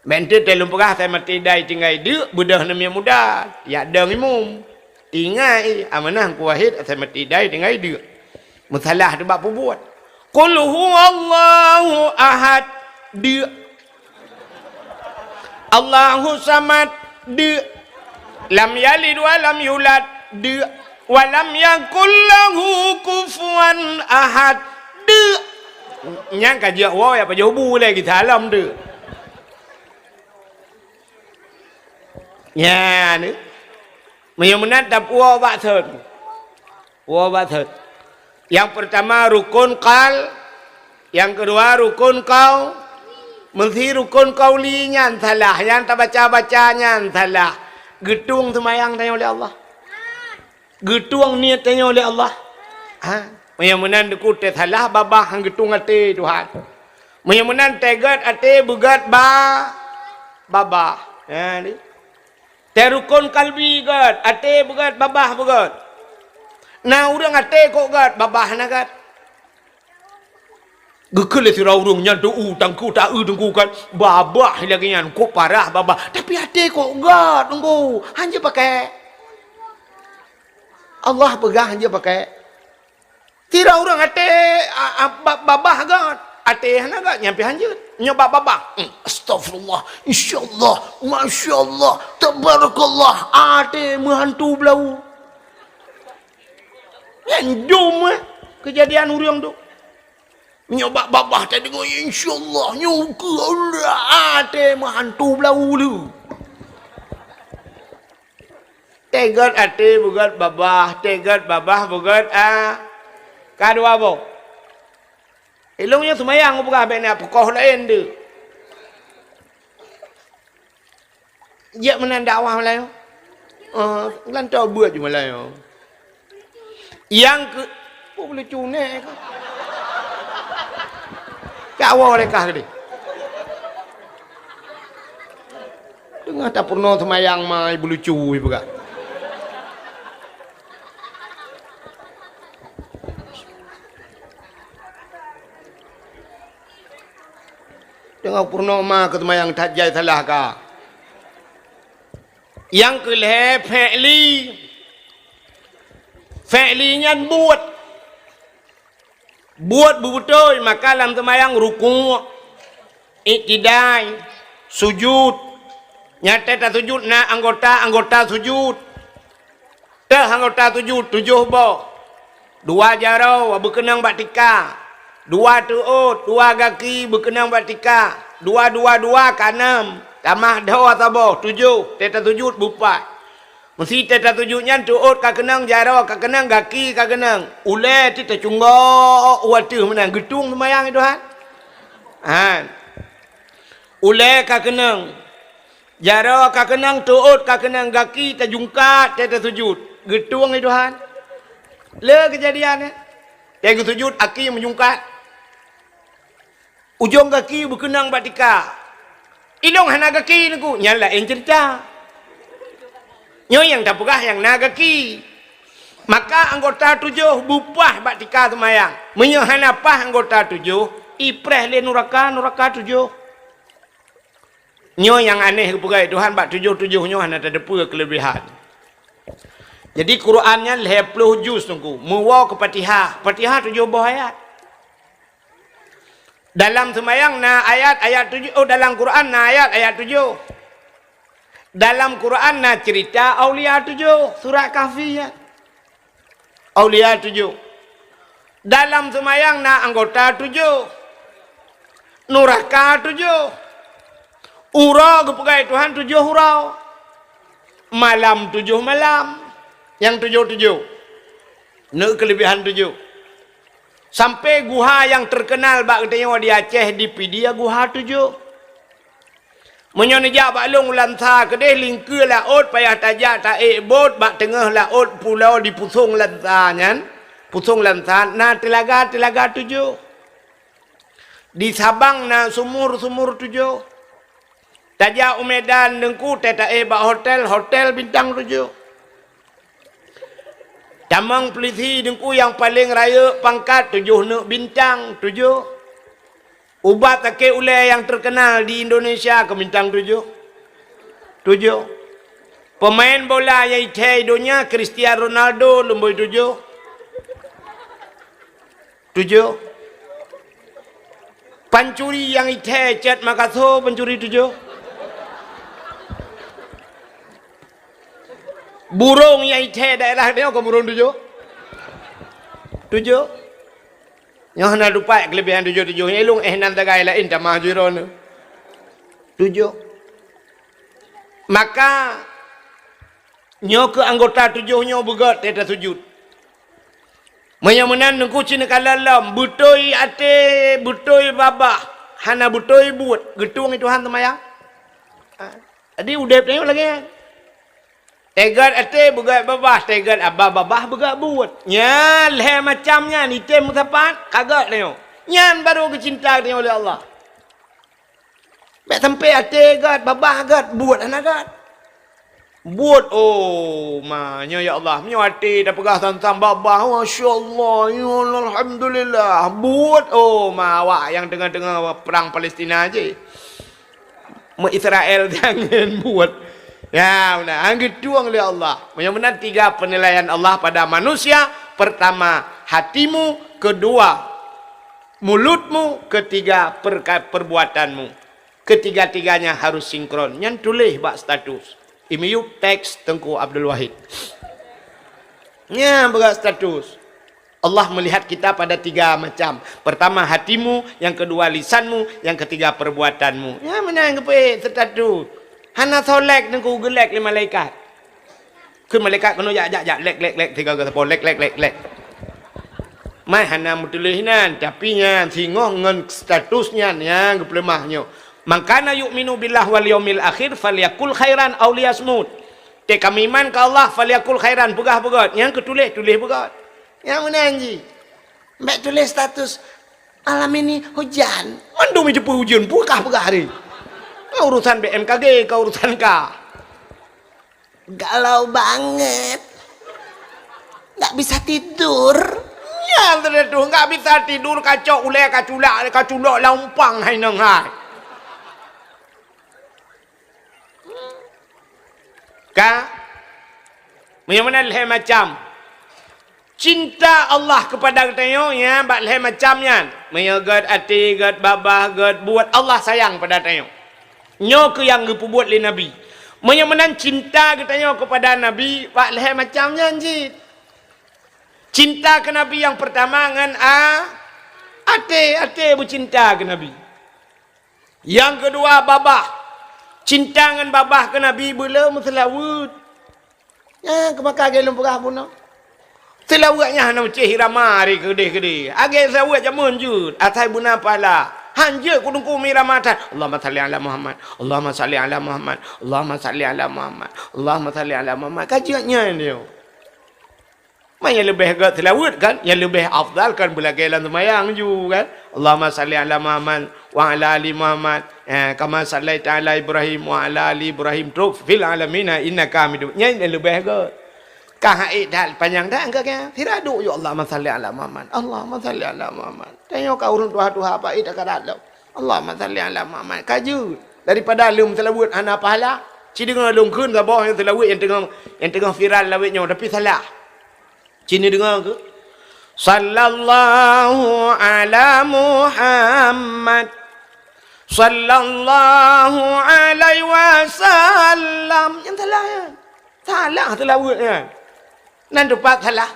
Bentuk telung perah saya mati dai tinggal dia budah namanya muda ya dang imum tinggal amanah ku wahid saya mati dai tinggal dia masalah tu apa buat qul huwallahu ahad dia Allahu samad dia lam yalid wa lam yulad wa lam yakul lahu kufuwan ahad nhang cả giờ wo ya pa jo bu le ki tha lam de nhà nữa menyumunat dap wa ba'thun yang pertama rukun qal, yang kedua rukun qaul. Mesti rukun qaulinya salah, yang tak baca-bacanya salah. Gedung semayang tanya oleh Allah, gedung niat tanya oleh Allah. Menyumunat dekut salah babah hang gedung ate Tuhan. Menyumunat tegat ate bugat babah. Ni terukun kalbi gat, ate bugat babah bugat. Nah urang ate kok gat, babah na gat. Gekele si urang nya doa tangku tak tengku kan babah lagi nyan kok parah babah. Tapi ate kok gat tunggu. Hanya pakai Allah pegang hanya pakai. Tira urang ate babah gat. Ate hana gat nyampe hanya nyoba babah. Astagfirullah, insyaallah, masyaallah, tabarakallah. Ate menghantu belau. Yang jom kejadian urang tu. Nyoba babah tadi dengar insyaallah nyuka Allah ate menghantu belau lu. Tegat ate bugat babah, tegat babah bugat kadua bo. Elongnya semayang bukan habis nak pekoh lain tu. Dia menanda awal Melayu. Lantau buat je Melayu. Yang ke boleh cunek ke? Kawal lekah ke dia? Dengar tak pernah semayang mai bulu cuy bukan. Dengar purnama ke semayang tak jai salah ka. Yang kelih fi'linya buat betul maka dalam semayang ruku' iktidai sujud nyata tak sujud na anggota sujud teh anggota sujud 7 bo 2 jarau berkenang batika 2 tuut 2 kaki berkenang batika 2 kanan tamah dah atau 7 teta sujud bupat mesti teta sujudnya tuut ka kenang jarau ka kenang kaki ka kenang ule ti tercunggok watu menang gedung semayang itu ule ka kenang jarau ka kenang tuut ka kenang kaki terjungkat teta sujud gedung itu le kejadiannya tega sujud aki menjungkat ujung kaki berkenang batika ilong hana kaki niku nyala yang cerita nyo yang tak pegah yang na kaki maka anggota 7 bupah batika semayang menyahana pah anggota 7 ipreh le nuraka 7 nyo yang aneh pegai Tuhan bak 7 nyo hana ada kelebihan. Jadi Qurannya 50 juz tunggu muwa ke Fatihah 7 buah ayat. Dalam semayang na ayat 7 dalam Quran na ayat 7. Dalam Quran na cerita aulia 7 surah Kahfi ya. Aulia 7. Dalam semayang na anggota 7. Nuraka 7. Urau kepegai Tuhan 7 urau. Malam 7 malam. Yang 7. Nak kelebihan 7. Sampai guha yang terkenal bak katanya di Aceh di Pidia guha 7. Menyonejak bak long lansa kedeh lingke laut payah tajak tak bot bak tengah laut pulau di pusung lansanya. Pusung lansa na telaga 7. Di Sabang na sumur 7. Tajak Umedan dengku tak bak hotel bintang 7. Tamang Pelisi dengku yang paling raya pangkat 7 nak bintang 7. Ubat take ulai yang terkenal di Indonesia ke bintang 7. Pemain bola yang ithai dunia Cristiano Ronaldo lemboi 7. Pancuri yang ithai Chat Makassar pencuri 7. Burung yang ite daerah dia kau burung 7. 7. Yang hendak lupa kelebihan 7 nya ilung nan tagai lain tak majuron. 7. Maka nyo ke anggota 7 nyo begat dia sujud. Menyamanan nengku cina kalalam butoi ate butoi babah hana butoi buat getung itu han temaya. Adi udah tengok lagi. Tegat ate begat babah, tegat abah babah begat buat. Nyan leh macamnya ni tem mutapat kagak tengok. Nyan baru kecinta tengok oleh Allah. Mek sampai ate gat babah gat buat anak gat. Buat oh manya ya Allah, menyo ate dah pegah tentang babah. Masya-Allah, ya Allah, alhamdulillah. Buat oh awak yang tengah-tengah perang Palestina aje. Israel jangan buat. Ya, benar. Angkat tuang oleh Allah. Benar-benar 3 penilaian Allah pada manusia. Pertama, hatimu. Kedua, mulutmu. Ketiga, perbuatanmu. Ketiga-tiganya harus sinkron. Yang tulis bak status. Imiu teks Tengku Abdul Wahid. Ya, berat status. Allah melihat kita pada 3 macam. Pertama, hatimu. Yang kedua, lisanmu. Yang ketiga, perbuatanmu. Ya, benar. Angkat status. Hana solek nengku gelek le malaikat. Ke malaikat kena jak lek 3 kata lek. Mai hana mutulihinan tapi nya singoh ngen statusnya yang geplemahnya. Mangkana yu'minu billah wal yaumil akhir falyakul khairan aw liyasmut. Te kami iman ke Allah falyakul khairan pegah-pegat. Yang ketulis pegat. Yang mana anji? Mbak tulis status alam ini hujan. Mandum je hujan pegah hari. Urusan BMKG, kau urusan kah? Galau banget. Nggak bisa tidur. Ya, terus nggak bisa tidur kacau ulek kaculak lampang hai nang hai. Ka? Mana leh macam? Cinta Allah kepada kita ya, bak leh macamnya. Meyagat hati, gat babah, gat buat Allah sayang pada kita. Nyo ke yang gepubuat li Nabi. Menyamanan cinta katanya kepada Nabi, pak leh macamnya anjit. Cinta ke Nabi yang pertama dengan ate bercinta ke Nabi. Yang kedua babah. Cinta dengan babah ke Nabi belum selawut. Ya, kemakar gelum pegah pun. Selawatnya hana ucih hiramari kedih-kedih. Agak selawat jamun jud. Atai buna pala. Hanja kudungku miramatan. Allahumma salli ala Muhammad. Allahumma salli ala Muhammad. Allahumma salli ala Muhammad. Allahumma salli ala Muhammad. Kajiannya ni. Yang lebih agak tilawat kan? Yang lebih afdal kan bila gelan semayang juga kan? Allahumma salli ala Muhammad wa ala ali Muhammad. Kama sallaita ala Ibrahim wa ala ali Ibrahim. Fil alamina innaka hamidum. Yang lebih agak. Kahai dah panjang dah enggak kan? Tidak ada ya Allah salli ala Muhammad. Allahumma salli ala Muhammad. Tengok kau urun tuha-tuha apa itu kada ada. Allahumma salli ala Muhammad. Kaju daripada lum selawat ana pahala. Ci dengar lum kun ke bawah yang selawat yang tengah viral lawatnya tapi salah. Cini dengar ke? Sallallahu ala Muhammad. Sallallahu alaihi wasallam. Yang salah ya. Salah selawatnya. Nan dapat salah.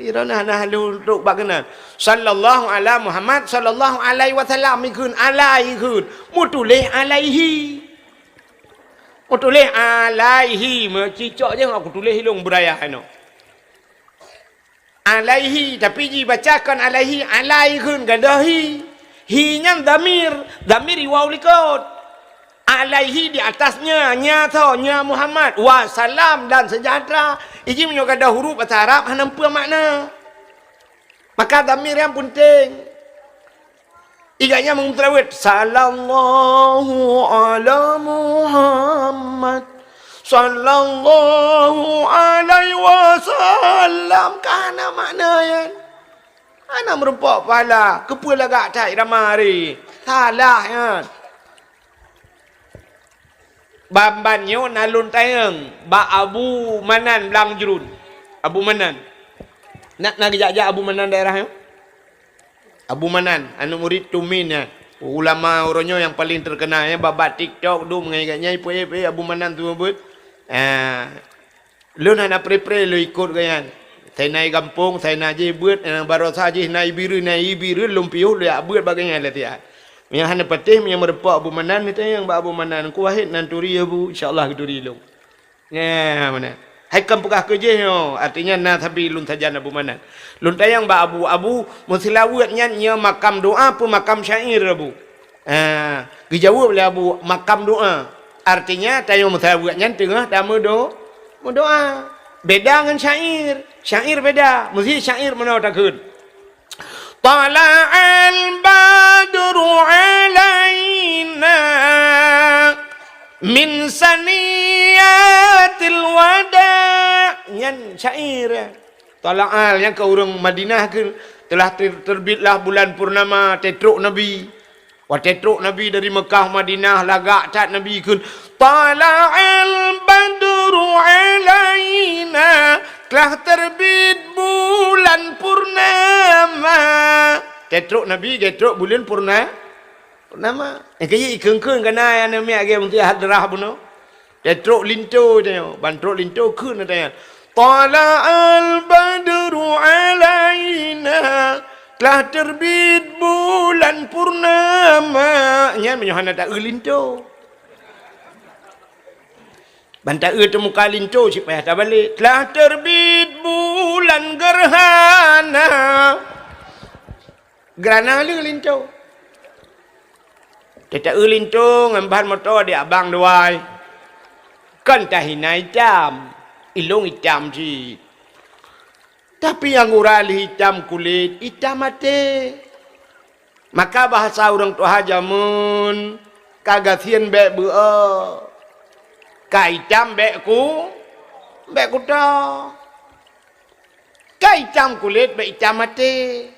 Irana nah lu duk bagana. Sallallahu ala Muhammad sallallahu alaihi wasallam ikun alaihi kun. Mutulih alaihi. Mutulih alaihi cicok je aku tulis hilung budaya ano. Alaihi tapi ji bacakan alaihi kun gadahi. Hi nya damir waw likot. Alaihi di atasnya nya Muhammad wa salam dan sejahtera. Iji menyoga ada huruf bahasa Arab hanampu makna. Maka damir yang penting. Iganya mengutrawit sallallahu ala Muhammad sallallahu alaihi wasallam kana maknanya. Ana merempak pala kepala gak tai ramari. Salah ya. Bambanyo nalun tayang ba Abu Manan Blang Jerun. Abu Manan. Nak jajak Abu Manan daerahnya? Abu Manan, anu murid Tumin ya. Ulama orangnya yang paling terkenal ya babat TikTok du mengagaknya ipu Abu Manan tu buat. Lu nak pre-pre lu ikut kan. Saya naik kampung, saya nak je buat baru saja naik biru lumpiu lu buat bagainya lah dia. Yang hana patih yang merepak Abu Manan kita yang Abu Manan ku wahid nan turi Abu insyaallah turi lu. Ya mana. Hai kam pekah kerja yo artinya na tapi lun sajan Abu Manan. Lun tayang Abu musilawatnya nya makam doa pun makam syair Abu. Dijawab oleh Abu makam doa. Artinya tayang musilawatnya tengah tamu doa. Beda dengan syair. Syair beda. Mesti syair mana takun. Tala'al badru alaina min saniyatil wada' yang syair. Tala'al yang ke orang Madinah ke telah terbitlah bulan purnama tetruk Nabi. Wah tetruk Nabi dari Mekah Madinah lagak cat Nabi ke Tala'al badru alaina telah terbit bulan purnama. Tetruk Nabi tetruk bulan purnama. Kaya ikeng-keng kana yang namanya age mesti hadrah buno. Tetruk linto dia, bantruk linto kun dia. Tala'al badru alaina telah terbit bulan purnama. Nya menyohana tak linto. Bantai tu muka linto supaya tak balik. Telah terbit bulan gerhana. Gerhana lu linto. Kita linto ngamban motor dia abang duai. Kan tahina hitam. Ilung hitam si. Tapi yang urali hitam kulit, hitam mati. Maka bahasa orang tua jamun kagasian bek buah. Kaitam bekku dah. Kaitam kulit bek hitam mati.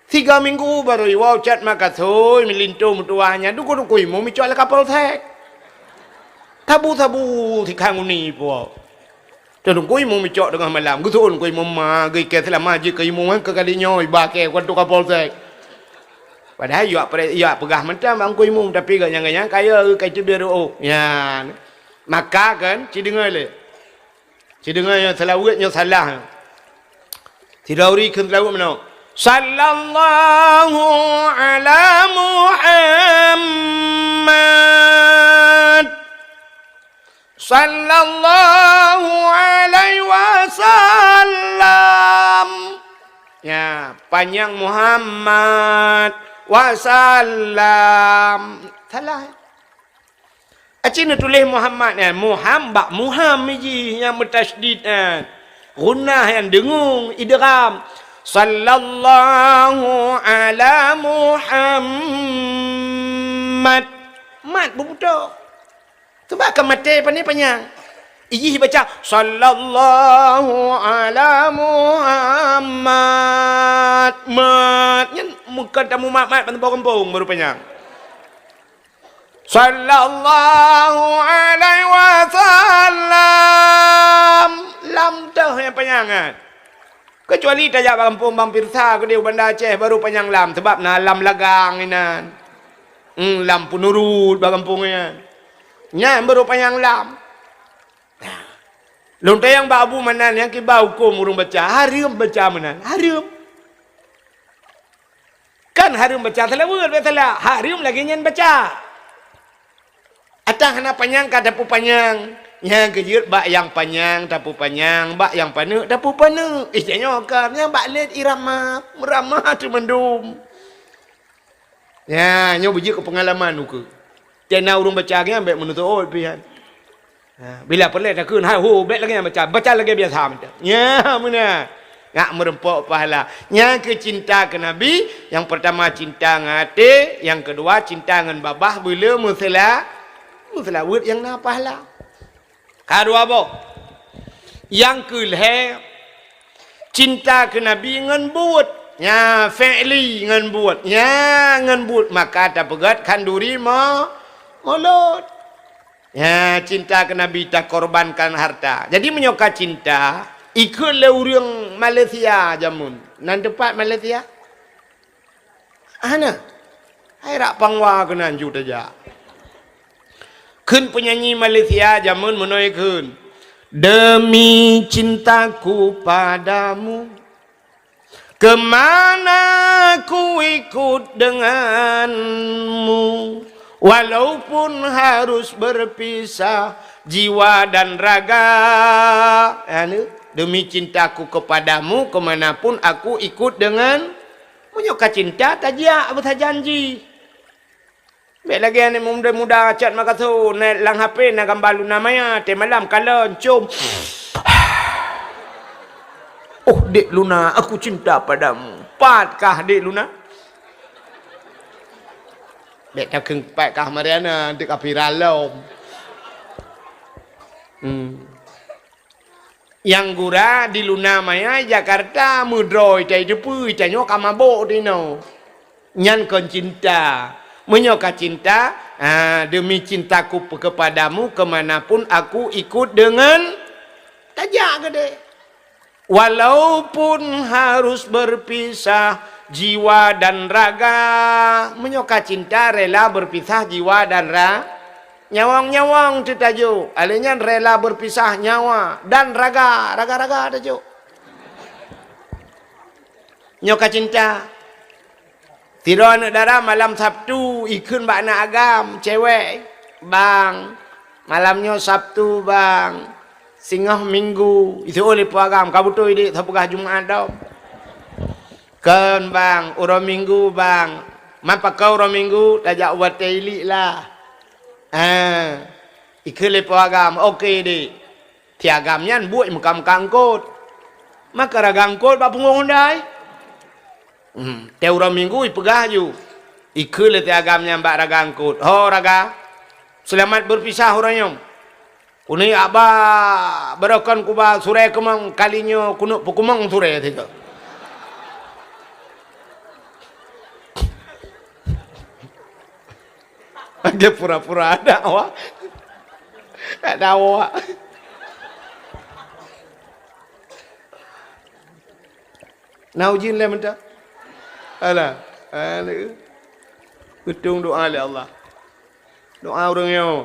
3 minggu baru iwau cat makasoi melintu mutuanya. Duku imu micual kapal tek. Tabu tikang uni po. Tadung imu micok dengan malam. Gusun imu ma gay ke selama je ke imu ke kalinya iba ke kuantu kapal tek. Padahal ya pegah mentah bang imu tapi gak kaya kai biru. Ya. Maka kan, cidengar le. Cidengar yang selawatnya salah. Tirauri kan selawat mana? Sallallahu ala Muhammad. Sallallahu alaihi wasallam. Ya, panjang Muhammad wasallam. Salah. Acina tulis Muhammad kan. Muhammad ji yang bertasydid kan. Gunnah yang dengung idgham. Sallallahu ala Muhammad. Mat berputar. Sebab akan mati apa ni panjang. Iji baca sallallahu ala Muhammad. Mat. Muka tamu mat kampung baru panjang. Sallallahu alaihi wasallam. Lam dah yang panjangan. Kecuali tajak kampung Bang Pirsa ke dia Bandar Aceh baru panjang lam. Sebab na lam lagang inan. Lam punurut kampungnya. Nya baru panjang lam. Lontai yang Abu Manan yang kibau hukum urung baca. Harum baca Manan. Harum. Kan harum baca selawat betul. Harum lagi nyen baca. Atang hana panjang ka dapu panjang. Yang kejut bak yang panjang dapu panjang, bak yang pane dapu pane. Istilahnya kan yang bak let irama, merama tu mendum. Ya, nyo biji ke pengalaman uku. Tena urung baca ke ambek menutu oh pian. Bila pelet dah kun ha ho bet lagi baca lagi biasa macam. Ya, mana? Ngak merempok pahala. Yang kecinta ke Nabi, yang pertama cinta ngate, yang kedua cinta ngan babah bila muselawat yang na pahala. Kedua apa? Yang kelih cinta ke Nabi ngan buat. Ya, fi'li ngan buat. Ya, ngan buat maka tak pegat kanduri mulut. Ya, cinta ke Nabi tak korbankan harta. Jadi menyoka cinta ikut le urang Malaysia jamun. Nan tempat Malaysia. Ana. Hai rak pangwa kenan ju taja. Kun penyanyi Malaysia zaman menoi kun. Demi cintaku padamu, kemana ku ikut denganmu, walaupun harus berpisah jiwa dan raga. Demi cintaku kepadamu, kemanapun aku ikut dengan menyoka cinta tajak apa janji. Baik lagi ni muda-muda cat maka tu naik lang HP nak gambar Luna Maya te malam kalau cium. Oh Dek Luna, aku cinta padamu. Patkah Dek Luna? Dek tak keng patkah Mariana dek viral lom. Yang gura di Luna Maya Jakarta mudroi tai depu tai nyok kamabok dino. Nyan kon cinta. Menyoka cinta, demi cintaku kepadamu, kemanapun aku ikut dengan tajak gede. Walaupun harus berpisah jiwa dan raga, menyoka cinta rela berpisah jiwa dan raga. Nyawang-nyawang tu tajuk. Alanya rela berpisah nyawa dan raga, raga-raga tajuk. Nyoka cinta. Tidur anak darah malam Sabtu ikut bak nak agam cewek bang malamnya Sabtu bang singah minggu itu oleh puagam kabutu ini tapugah Jumaat dah kan bang orang minggu bang mapa kau orang minggu tajak buat teli lah ikut le puagam okey di tiagamnya buat mukam kangkut maka ragangkut bak punggung dai. Teura minggu ipegah ju. Ikut le agamnya mbak raga angkut. Ho raga. Selamat berpisah orangnya. Kuni abah berakan kuba sure kemang kalinya kuno pukumang sure itu. Dia pura-pura ada awak. Ada awak. Naujin le mentah. Alah, betung doa oleh Allah. Doa orangnya.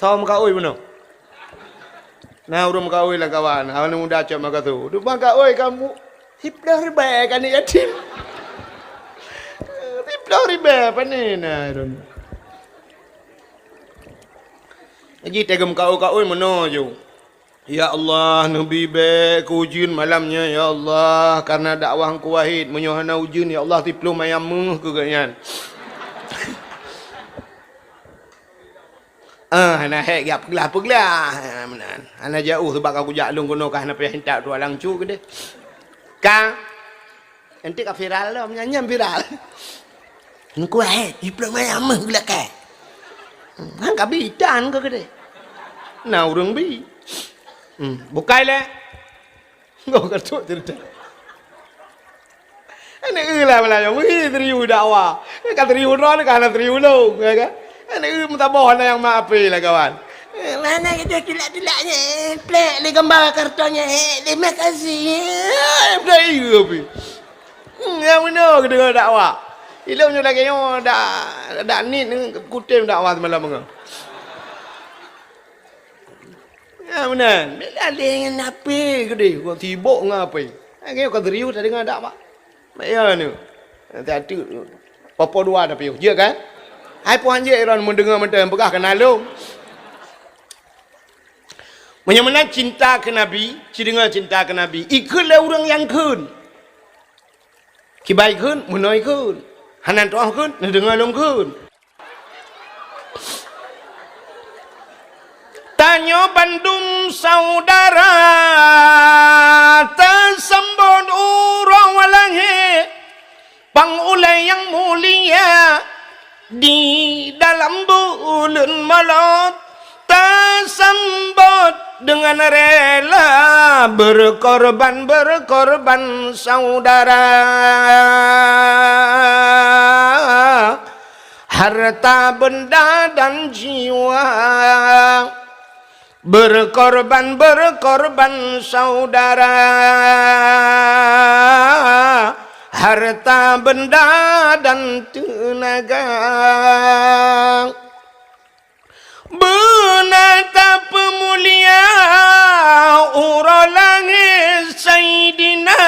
Tahu muka oi benar. Nah orang muka oi lah kawan. Awan muda cak maka tu. Tu muka oi kamu. Hipdah riba kan ni yatim. Hipdah riba apa ni nah ron. Jadi tegam kau oi mana jo. Ya Allah, Nabi baik ujian malamnya, Ya Allah, karena dakwah ku wahid, menyohana ujian, Ya Allah, tiplu mayamuh ke ganyan. Hana hek gap peglah. Menan. Hana jauh sebab aku jaklung kono kah hana payah hentak tu alang cu ke deh. Ka enti ka viral dah, menyanyam viral. Ku wahid, tiplu mayamuh ke belakang. Hang ka bidan ke deh. Nah, urang bi. Bukai le. Ngau kertuk cerita. Ana lah malah wih teriu dakwah. Kan teriu ron kan teriu lo, ya kan? Ana mutabah yang maafi lah kawan. Mana kita tilak-tilaknya? Plek le gambar kartonnya. Terima kasih. Plek api. Yang mana kita dengar dakwah? Ilmunya lagi yo dak ni kutim dakwah semalam ngau. Ya benar. Bila dengan apa ke dia? Kau tibuk dengan apa? Kau kau teriu tak dengar tak pak? Maya ni. Tak ada. Papa dua tapi je kan? Hai puan je orang mendengar mentang pegah kenal lu. Menyamana cinta ke Nabi, cidengar cinta ke Nabi. Ikutlah orang yang kun. Kibai kun, menoi kun. Hanan toh kun, dengar long kun. Tanyo Bandung saudara tersembun urang walangi pangulai yang mulia di dalam bulan malam tersembut dengan rela berkorban saudara harta benda dan jiwa berkorban saudara harta benda dan tenaga menatap pemulia ura langit Sayyidina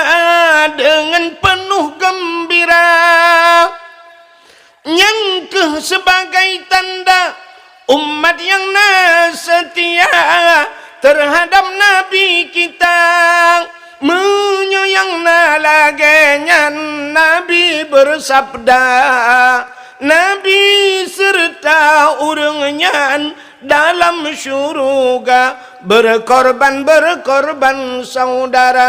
dengan penuh gembira, nyangkeh sebagai tanda umat yang setia terhadap Nabi kita. Menyayang laganya Nabi bersabda, Nabi serta urangnya dalam syurga berkorban saudara,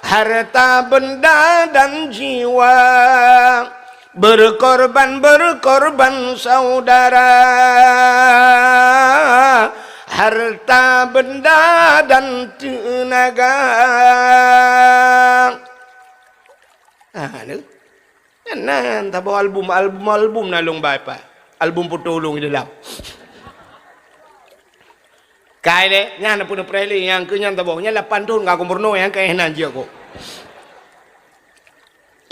harta benda dan jiwa berkorban saudara, harta benda dan tenaga. Nah, tak bawa album nalung bapa. Album putulung di dalam. Kai le, nyana pun preli yang kenyan tak bawa. Nyala pantun ngaku murno yang kaya nanti aku.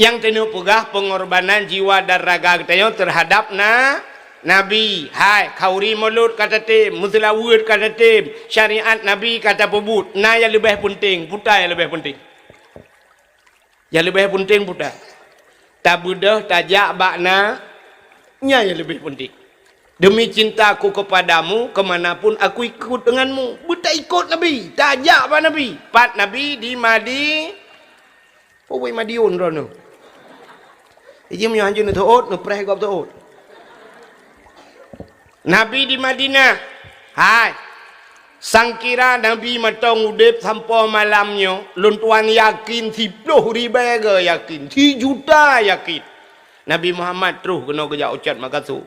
Yang tenu pegah pengorbanan jiwa dan raga kita terhadap Nabi. Hai, kauri mulut kata tim, mutlawud kata tim, syariat Nabi kata pebut. Nah yang lebih penting, putar yang lebih penting. Yang lebih penting putar. Tak budah, tajak bakna, nya yang lebih penting. Demi cintaku kepadamu, kemanapun aku ikut denganmu. Buta ikut Nabi, tajak pak Nabi. Pat Nabi di Madi, pawai Madiun rono. Ijim yang anjun itu ot, nupreh kau tu ot. Nabi di Madinah, hai, sangkira Nabi matang udip sampai malamnya, luntuan yakin 10,000 yakin, 3 juta yakin. Nabi Muhammad terus kena gejak ucat makasuh.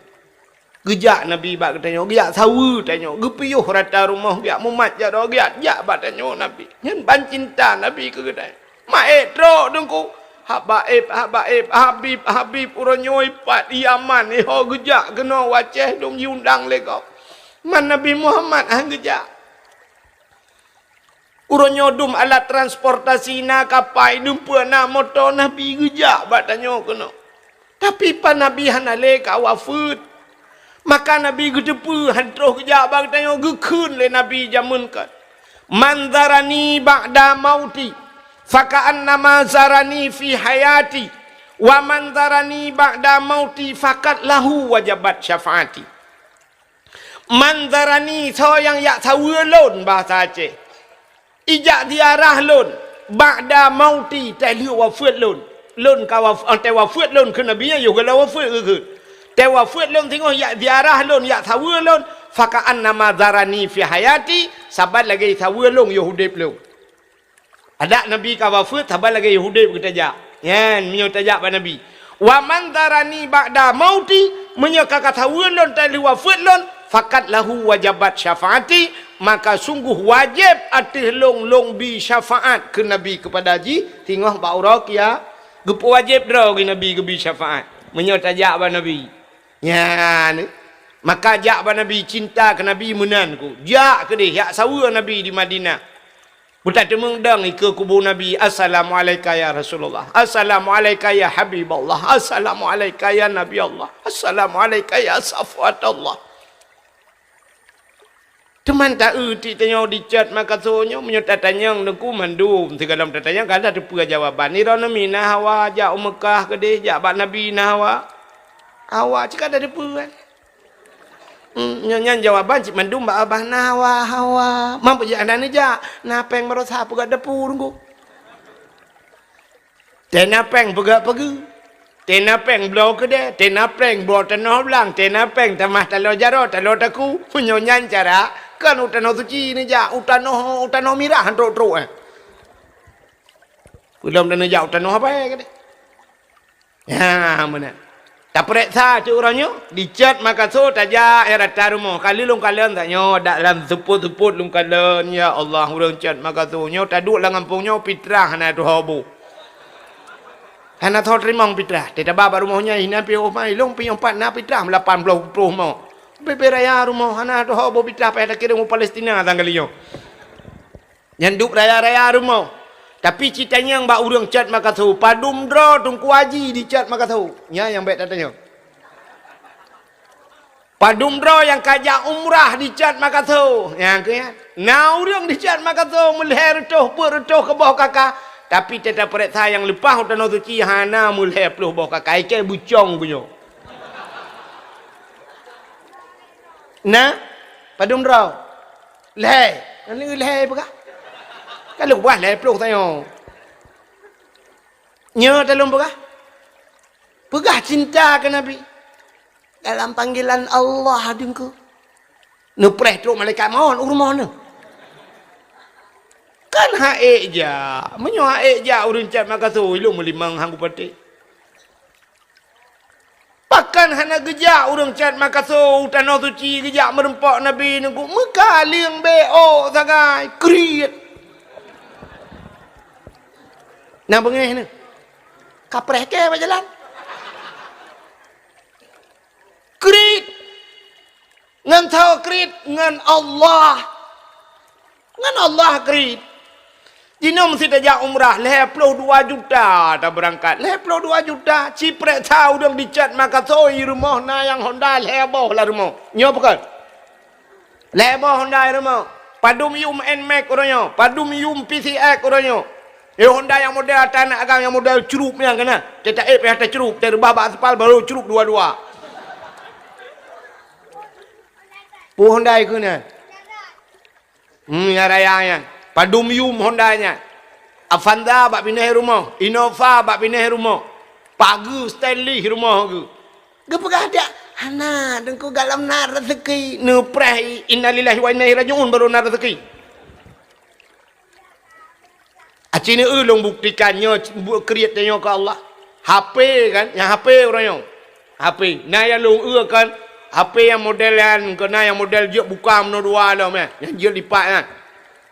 Gejak Nabi bak tanya, gejak sawu tanya, gepiyuh rata rumah gejak mumat jado gejak bak tanya Nabi. Nyen ban cinta Nabi ke gedai. Maestro dengku. Habib uranyoi pat Yaman ho gejak kena waceh dong diundang lego. Man Nabi Muhammad gejak. Uranyodum alat transportasi na kapai dumpa na motor Nabi gejak bak tanya kena. Tapi pa Nabi hanale ka wafud. Maka Nabi gedepu hantroh gejak bak tanya gekun le Nabi jamunkan. Manzarani ba'da mauti. Faka'annama zarani fi hayati wa man zarani ba'da mauti fakat lahu wajabat syafaati. Man zarani so yang yak sawa lon bahasa Aceh. Ijak diarah lon ba'da mauti tali wafat lon. Lon ka wafat lon ke Nabi yo ke wafat ke. Te wafat lon tengok yak diarah lon yak sawa lon faka'annama zarani fi hayati sabat lagi sawa lon yo hudip lon. Ada Nabi ka wafat sabar lagi Yahudi kita jak. Yan menyo tajak ba Nabi. Wa man darani ba'da mauti menyo kata lon tali wafat lon fakat lahu wajabat syafaati, maka sungguh wajib atih long bi syafaat ke Nabi kepada haji tengok ba urak ya gepo wajib dra ke Nabi ke bi syafaat. Menyo tajak ba Nabi. Yan maka jak ba Nabi cinta ke Nabi menanku. Jak ke dia yak sawa Nabi di Madinah. Buta temengdang ke kubur Nabi. Assalamualaikum ya Rasulullah. Assalamualaikum ya Habibullah. Assalamualaikum ya Nabi Allah. Assalamualaikum ya Safwat Allah. Teman tak erti tanya dicat maka sonyo menyutat tanya nengku mandum. Tiga dalam tanya kan ada pula jawaban. Ni rana mina hawa jak Mekah ke dia jak bak Nabi na hawa. Hawa cakap ada pula. Nyanyi jawaban cik mandum ba abah hawa mampu je anda ni ja napeng merosa puga depu tunggu tenapeng puga pegu tenapeng blow ke de tenapeng blow tanoh blang tenapeng tamah talo jaro talo taku punyo nyan cara kan utano suci ni ja utano mirah tro belum dan ja utano apa ya ke ya mana. Tak periksa tu orangnya dicat maka so taja era tarumo kali lung kalian tak nyo dalam seput lung kalian ya Allah urang cat maka so nyo taduk lang kampungnya pitrah na tu hobo hana thot rimong pitrah te tababa rumahnya hina pi omai long pi 4 na pitrah 80 mo bebe raya rumah hana tu hobo pitrah pa kira mu Palestina tanggalio nyanduk raya rumah. Tapi citanya yang bak urang cat maka tahu padum dro tungku haji di cat maka tahu nya yang baik tanya Padumdro yang kajak umrah di cat Makassar. Yang ke ya. Nau orang di cat Makassar mulai retuh ke bawah kakak. Tapi tetap periksa yang lepas tanah suci hana mulai peluh bawah kakak. Ikan bucong punya. Nah, padumdro. Leh, ini leh apa kah? Kalau buat leh peluh tanya. Nya dalam apa kah? Pegah cinta ke Nabi. Dalam panggilan Allah adengku. Nupreh tu malaikat mohon rumah ni. Kan haik je. Menyo haik je urang cat Makassar ilmu melimang hang bupati. Pakan hana gejak urang cat Makassar tanah suci gejak merempak Nabi ni ku Mekah liang beo sagai kriet. Nah bengeh ni. Kapreh ke berjalan. Krit ngan tahu krit ngan Allah krit jino mesti tajak umrah leh 2 juta dah berangkat leh 2 juta ciprek tahu dong dicat Makassar rumah na yang Honda leh boh lah rumah nyo bukan leh boh Honda rumah padum yum NMAX orangnya padum yum PCX orangnya Honda yang model tanah agam yang model cerup yang kena cetak atas cerup dari bawah aspal baru cerup dua-dua. Honda ke ni? Ya rayanya. Padum yum Hondanya. Avanza bak pindah rumah. Innova bak pindah rumah. Pagu Stanley rumah ke. Gepegah ada. Hana dengku galam nar rezeki. Nupreh innalillahi wa inna ilaihi rajiun baru nar rezeki. Acini ulung buktikannya kreatnya ke Allah. HP kan? Yang HP orangnya. HP. Nah yang lu kan HP yang model yang model je buka menodua dah meh. Yang je lipat kan.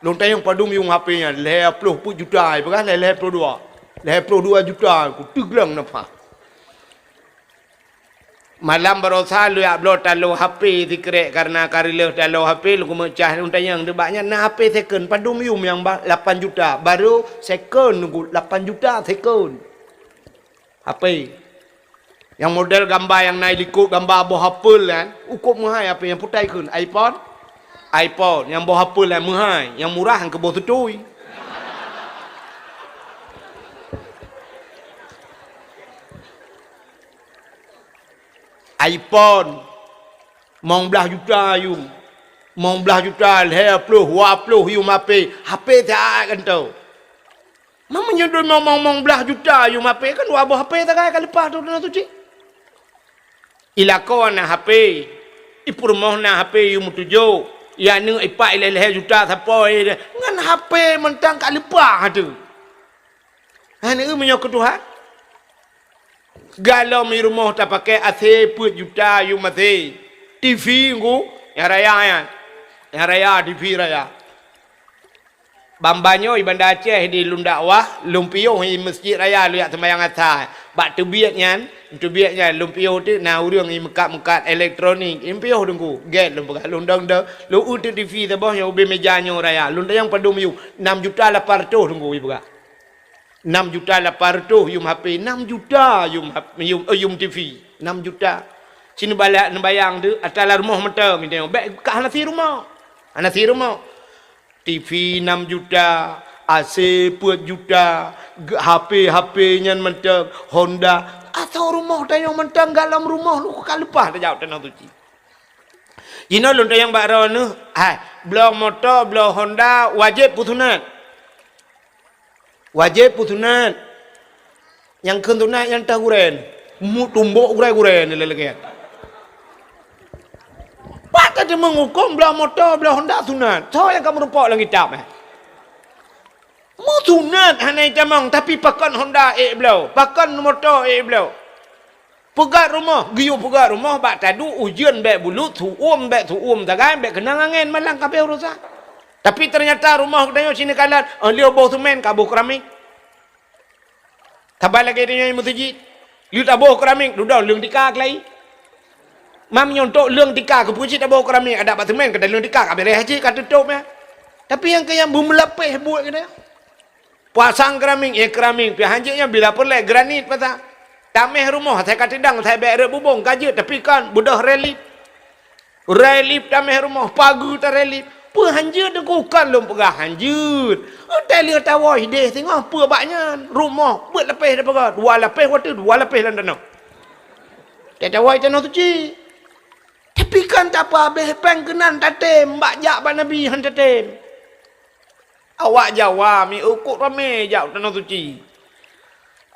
Long tayang padum yung HP nya 20 juta apa kan 22 juta ku teglang napa. Malam berosa lu ya upload talu HP dikrek karena karila talu HP lu mecah long tayang debaknya na HP second padum yung yang 8 juta baru second ku 8 juta second. HP yang model gambar yang naik likut gambar buah apel kan ukur mahal apa yang putai kun iPhone yang buah apel yang mahal yang murah yang ke bawah tutui iPhone mau belah juta yung mau belah juta leh puluh yung HP tak kan tau mamanya tu mau belah juta yung HP kan buah HP tak kan lepas tu na tu cik ilako na HP ipurmoh na HP yung mutujo ya ni ipak ileh juta siapa ngan HP mentang kat lepas tu ni menyok Tuhan galau mi rumah tak pakai AC put juta yung mati TV ku yang raya TV raya Bambanyo di Bandar Aceh di Lundakwah, Lumpio di Masjid Raya lu yak sembahyang asar. Bak tubiatnya Lumpio tu na urang i mekat-mekat elektronik. Lumpio dengku, get lumpah lundang dah. Lu ut TV tabah yang ubi mejanya raya. Lundang yang padum yu 6.800.000 dengku ibu kak. 6.800.000 yum HP, 6 juta yum TV, 6 juta. Sini balik nembayang tu atas rumah mentang kita tengok. Kat nasi rumah. TV 6 juta, AC 4 juta, HP-nya mentang, Honda. Asal rumah tayang mentang dalam rumah lu kau lepas dah jauh tanah suci. Jino lu tayang baru nu, blok motor, blok Honda wajib putunat. Yang kentunat yang tahuren, tumbuk gurai-gurai ni lelaki. Pak dia menghukum belah motor, belah Honda sunat. So yang kamu rupak lagi tak eh? Mau sunat hanai jamang tapi pakan Honda belau, pakan motor belau. Pegat rumah, pegat rumah bak tadu ujian bek bulu tuum tagai bek kenang angin malang kabeh urusan. Tapi ternyata rumah kita sini kalat, liu bau semen kabuh keramik. Tabal lagi dia masjid. Liu tabuh keramik, duduk leung tikak lagi. Mam nyontok leung tikar ke puji tak bawa keramik ada apartemen ke dalam tikar kabeh haji kat tutup ya. Tapi yang ke yang bumelapeh buat kita. Pasang keramik pi hanjiknya bila perle granit patah. Tameh rumah saya kat tindang saya bek bubung gaje tapi kan budah relit. Relip tameh rumah pagu tak relip. Apa hanjut dengku kan lom pegah hanjut. Hotel tawa hideh tengok apa baknya rumah buat lepih dah pegah. Dua lepih lan danau. Tak tawa tanah tu ci. Tapi kan tak apa habis peng kenan tatem mbak jak bak Nabi han tatem. Awak Jawa mi ukuk rame jak tanah tu ci.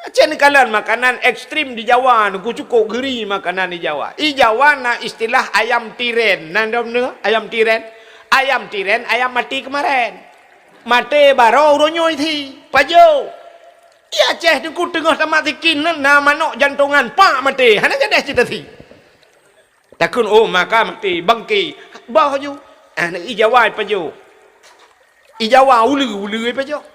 Macam ni kalian makanan ekstrim di Jawa, aku cukup geri makanan di Jawa. Di Jawa nak istilah ayam tiren. Nanda benar? Ayam tiren. Ayam tiren, ayam mati kemarin. Mati baru uronyoy thi. Pajo. Ya Aceh tu ku tengah tamat tikin na manok jantungan pak mati. Hana jadi cerita thi. Takun oh maka mati bangki. Bah ju. Nak i Jawa pajo. I Jawa ulu pajo.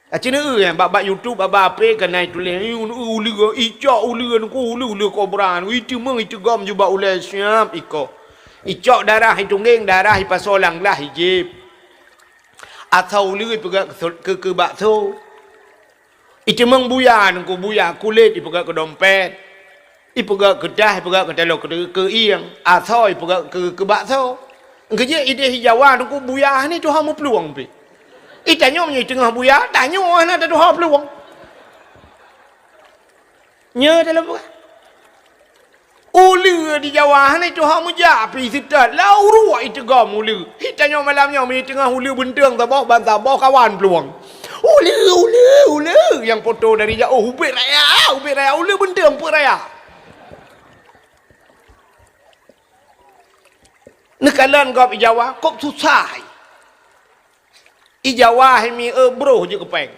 Cina bab YouTube bab apa kena tulis ulu icak ulu ku kobran itu meng itu gam juga ulai siap iko icak darah hitungeng darah pasolang lah hijib atau ulu ke bakso itu meng buyan ku buya kulit ipaga ke dompet ipaga ke dah ipaga ke telok ke iang atau ipaga ke bakso engke ide Jawa ku buya ni tu hamu peluang pe. Tanya punya tengah buya, tanya orang ada dua peluang. Nya dalam bukan. Ulu di Jawa ni tu hak mujak pi sitat. Lau ruak itu gam ulu. Tanya malamnya punya tengah ulu bentang tabah bantah bawah kawan peluang. Ulu yang foto dari jauh ubit raya ulu bentang pun raya. Nekalan kau di Jawa, kau susah. I Jawa mi bro je kepeng.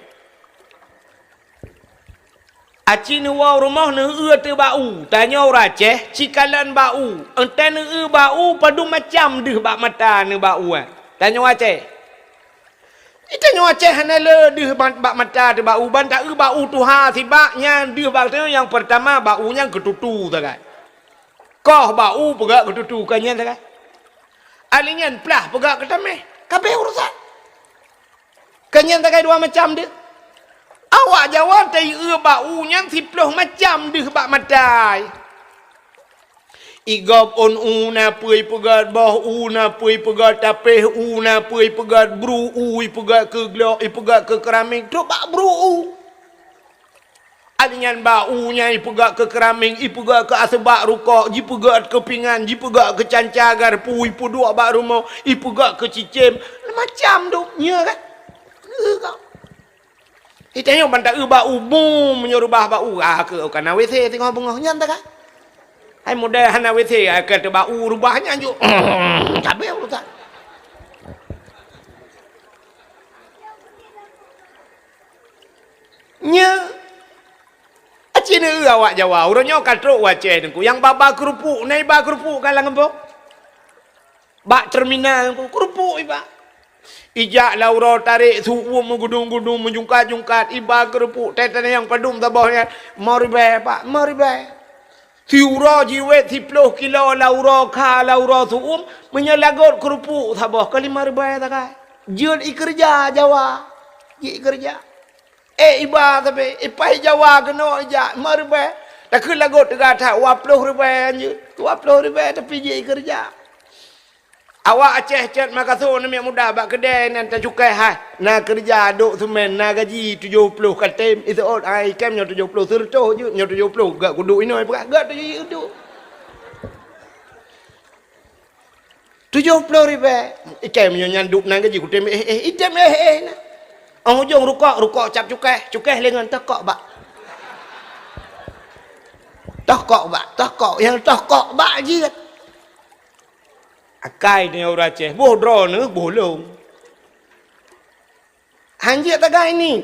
Aci ni wau rumah ni te bau. Tanya orang Aceh, cikalan bau. Ente ni bau padu macam deh bak mata ni bau. Tanya orang Aceh. Tanya orang Aceh hana le deh bak mata te bau. Ban tak bau tu ha sibaknya deh bak tu yang pertama baunya ketutu tak. Kau bau pegak ketutu kanyan tak. Alingan pelah pegak ketameh. Kabeh urusan. Kanyan tak dua macam dia. Awak jawab tai bau yang 10 macam dia bak matai. Igab on una pui pegat bah una pui pegat tapeh una pui pegat bru ui pegat ke glok pegat ke keramik tu bak bru. Alingan baunya pegat ke keramik pegat ke asbak rukok ji pegat ke pinggan ji pegat ke cancagar pui puduk bak rumah pegat ke cicim macam tu nya kan. Kau. Tanya bantak bau bum menyerubah bau ke kana WC tengok bengah nyan tak kan. Hai model hana WC ke bau rubahnya ju. Kabeh urusan. Nya. Acina awak Jawa urangnya katruk Aceh nengku yang baba kerupuk nai ba kerupuk kalang empo. Bak terminal nengku kerupuk iba. Ijak laura tarik suum menggudung-gudung menjungkat-jungkat iba kerupuk tetan yang padum tabahnya maribe pak maribe tiura jiwet 10 kilo laura kha laura suum menyelagot kerupuk tabah kali maribe tak kai jul ikerja Jawa ikerja iba tapi ipai Jawa kena ijak maribe tak lagot dekat 20 ribu anjut 20 ribu tapi je ikerja. Awak Aceh cat Makassar ni muda bak kedai nanti cukai hai nak kerja duk semen nak gaji 70 katem itu ai kem nyo 70 serto je nyo 70 gak kuduk ini apa gak tu 70 ribu ikem nyo nyanduk nak gaji kutem item na ujung rukok cap cukai lengan tekok bak tokok yang tokok bak je akai ni orang Aceh bodoh ni bolong hanjit tak gai ni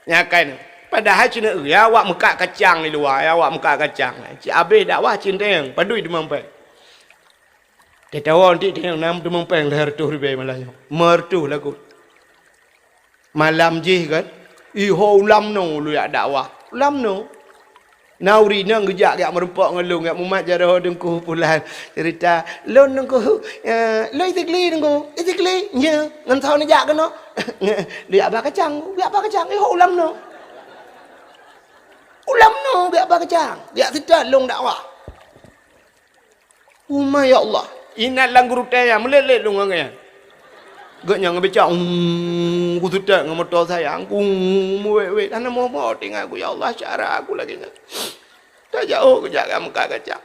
nyakai ni padahal cina awak muka kacang di luar awak muka kacang cik habis dakwah cinta yang padui demam peng ketawa nanti dia nam demam peng leher tu ribe malahnya mertu lagu malam je kan iho ulam no lu ya dakwah ulam no Nauri nang gejak gak merempak ngelung gak mumat jarah dengku pulan cerita lon dengku lo itikli dengku itikli nya ngan thau ni jak keno dia apa kacang ulam no dia apa kacang dia tidak long dakwah umma ya Allah Inat lang guru tanya melelet lu ngangnya. Gaknya ngebaca aku sudah ngemotor saya aku muwe ana mau tinggal aku ya Allah cara aku lagi nya. Tak jauh kejaga muka kaca.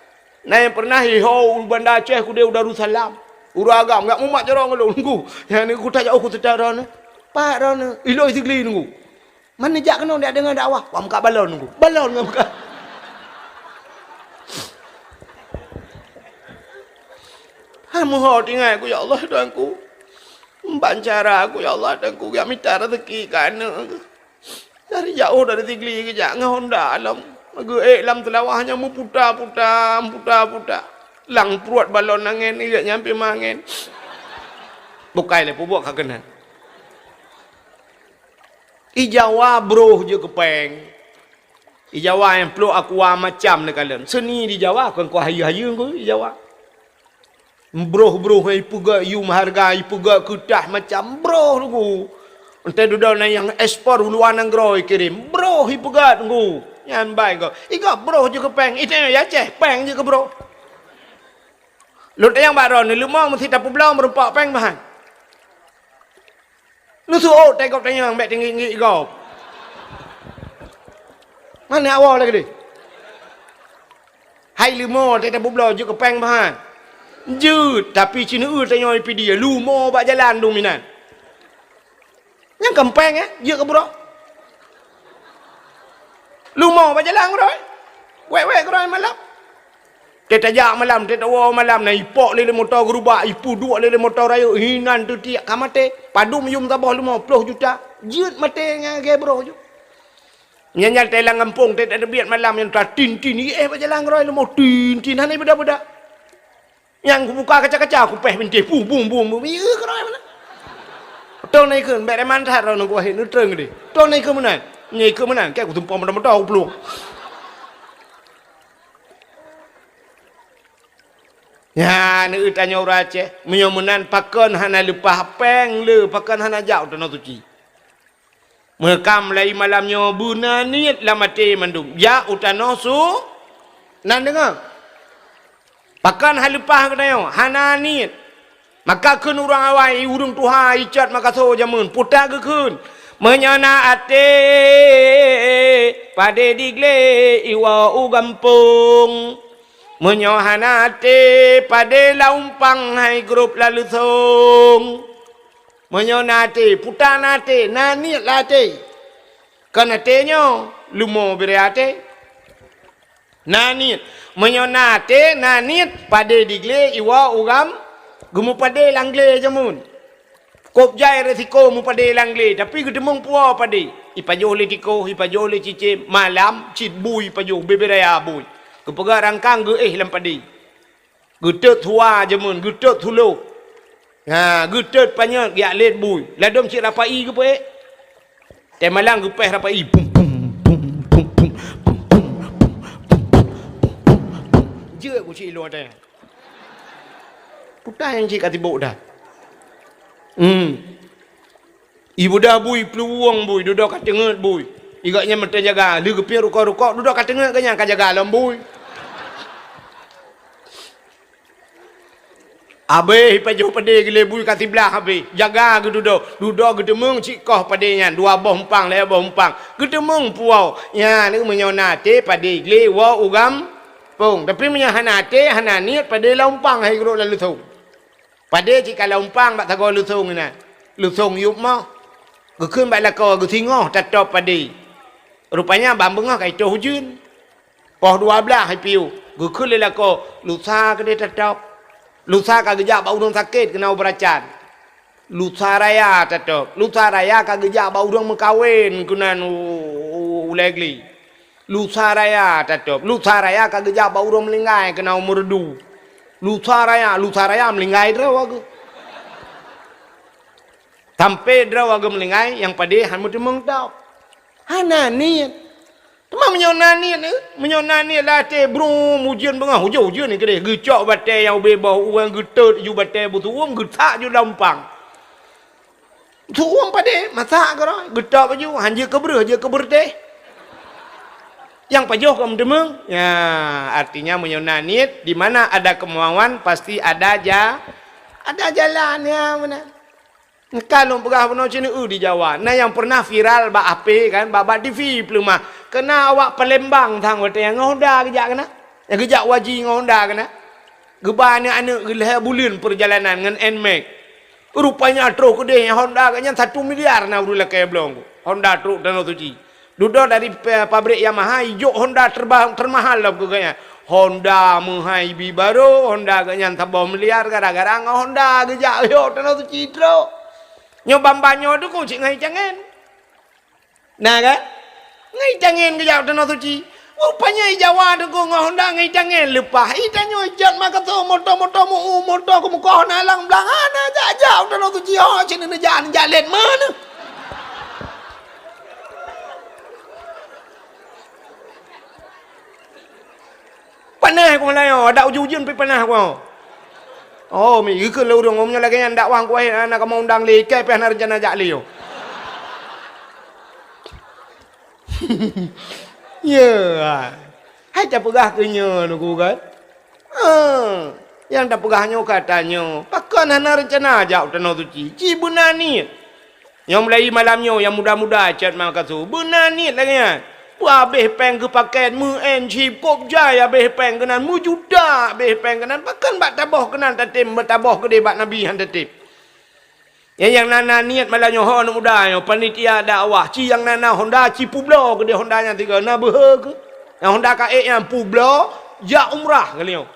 Nah yang pernah hiho Banda Aceh ku dia Darussalam. Uragam enggak mumat jorong lu nunggu. Yang ni ku tak jauh ku tedak rona. Pak rona ilo isigli nunggu. Mana jak kena dia dengar dakwah. Wa muka balon nunggu. Balon muka. Ha muho tinggal aku ya Allah Tuanku. Bancara aku ya Allah dan aku yang minta rezeki kan dari jauh dari tigli ke jangan honda alam aku lam telawahnya mu puta lang perut balon angin ni nyampe mangin bukai le pubuk kakenan i Jawa bro je kepeng i Jawa yang peluk aku macam ni kalian seni di Jawa kan ku hayu-hayu ku i Jawa bro ipuga you harga ipuga kudah macam bro tunggu ente duduk na yang ekspor luar negeri kirim bro ipuga tunggu yang baik kau ika bro juga peng itu ya Aceh peng juga bro lu yang baron lu mau mesti tak pulang merempak peng bahan lu suruh tengok yang mek tinggi kau mana awal lagi deh hai lu mau tak pulang juga peng bahan Jut, tapi Cina tanya IP dia, lu mau bak jalan dominan. Yang kempeng je ke bro? Lu mau bak jalan bro? Wek bro malam. Kita jak malam, kita wa malam na ipok lele motor gerubak, ipu dua lele motor raya, hinan tu tiak kamate, padum yum tabah 50 juta. Jut mate dengan ke bro je. Nyanyal telang kampung, tak ada biat malam yang tin ni bak jalan bro, lu mau tin hanai budak-budak. Yang aku buka kaca-kaca aku peh binti bum iya kerana mana tong naik ke bere mantar ro nunggu he nutreng de tong naik ke mana nyai ke mana ke aku tumpah mata aku peluk ya ni tanya ora Aceh menyomunan pakon hana lepah peng le pakon hana jauh tanah suci mekam lai malamnya bunanit lamate mandum ya utanosu nan dengar pakan halupah kenayo hananit maka kun urang awai urung tuha icat maka so jamun putar ke kun menyana ate pade digle iwa ugampung menyohana ate pade laumpang hai grup lalu song menyona ate putar nate nanit late kana tenyo lumo bereate nanit menyonate nanit pada digle iwa ugam gumu pada langle jamun kop jai resiko mu pada langle tapi gedemung puo pada ipajo le tiko ipajo le cice malam cit bui pajo beberaya bui kepega rangkang ge lam pada getet tua jamun getet thulo ha getet panya ya let bui ladom cit rapai ke pe te malang ge peh rapai pum je aku cik lu ada putar yang cik kat tibuk dah ibu dah bui peluang bui duduk kat tengah bui igaknya mata jaga lu gepir rukok duduk kat tengah kanya kan jaga alam bui abe pajo pade gile bui kat sebelah abe jaga ge duduk gedemung cik koh padenya dua boh empang le boh empang gedemung puau ya ni menyona te pade gile wa ugam pung tapi punya hanate hananiat pada laumpang hai guru lalu thung pada jika laumpang bak tago lu thung na lu thung yup mo gekun bak lako getingoh tatop pada rupanya bambengah kai to hujun poh 12 hai piu gekun le lako lusa ke dia tatop lusa ka gejak bau dong sakit kena beracan lusa raya tatop lusa raya ka gejak bau dong mengkawin kunan ulegli lusa raya tatop lusa raya kagak jaba urang melingai kena merdu lusa raya melingai draw aku sampai draw aku melingai yang pade han mu temung tau hana ni tema menyona ni late brum ujian bengah hujan ni kede gecok bate yang bebau uang getet ju bate butu uang getak ju lampang tu uang pade masak karo getak baju hanje keber teh Yang pajoh kamu demeng. Ya, artinya menyonanit di mana ada kemauan pasti ada jalannya benar. Kalau pegah benar sini di Jawa. Nah yang pernah viral ba ape kan, ba TV peluma. Kena awak Palembang thang wate yang Honda kejak kena. Yang kejak waji Honda kena. Gebanya anak gelah bulan perjalanan dengan NMAX. Rupanya truk gede Honda kanya 1 miliar na urula kaya belum. Honda truk dan otoci. Duduk dari pabrik Yamaha hijau Honda termahal lah kayaknya. Honda menghaibi baru Honda kanya 1 miliar gara-gara Honda kejak yo dan otoci truk. Nyobambanyo tu kau cik ngai jangan. Nah kan? Ngai jangan kejap dan otoci. Rupanya Jawa tu kau Honda ngai jangan lepas. Itanyo ijat maka tu motor-motor ku muka nalang belangan aja jauh dan otoci. Oh sini ni jalan mana? Panah kau layo, ada ujung-ujung pergi panah kau. Oh, mi ke lu dong ngomongnya lagi yang dakwang kuai anak kamu undang likai pe nak rencana jak liu. Ya. Hai tak pegah kenyo nuku kan? Yang tak pegahnya katanya, pakan hana rencana jak tanah tu ci bunani. Yang mulai malamnya yang muda-muda cat maka tu bunani lagi kan. Wah beh peng ke pakai mu enci kop jaya beh peng kenan mu juda beh peng kenan pakan bak taboh kenan tatim bertaboh ke debat nabi han tatip. Yang nana niat malanya ho anak muda yo panitia dakwah ci yang nana Honda ci publo ke dia Hondanya 3 na beh ke. Yang Honda ka yang publo ya umrah kali yo.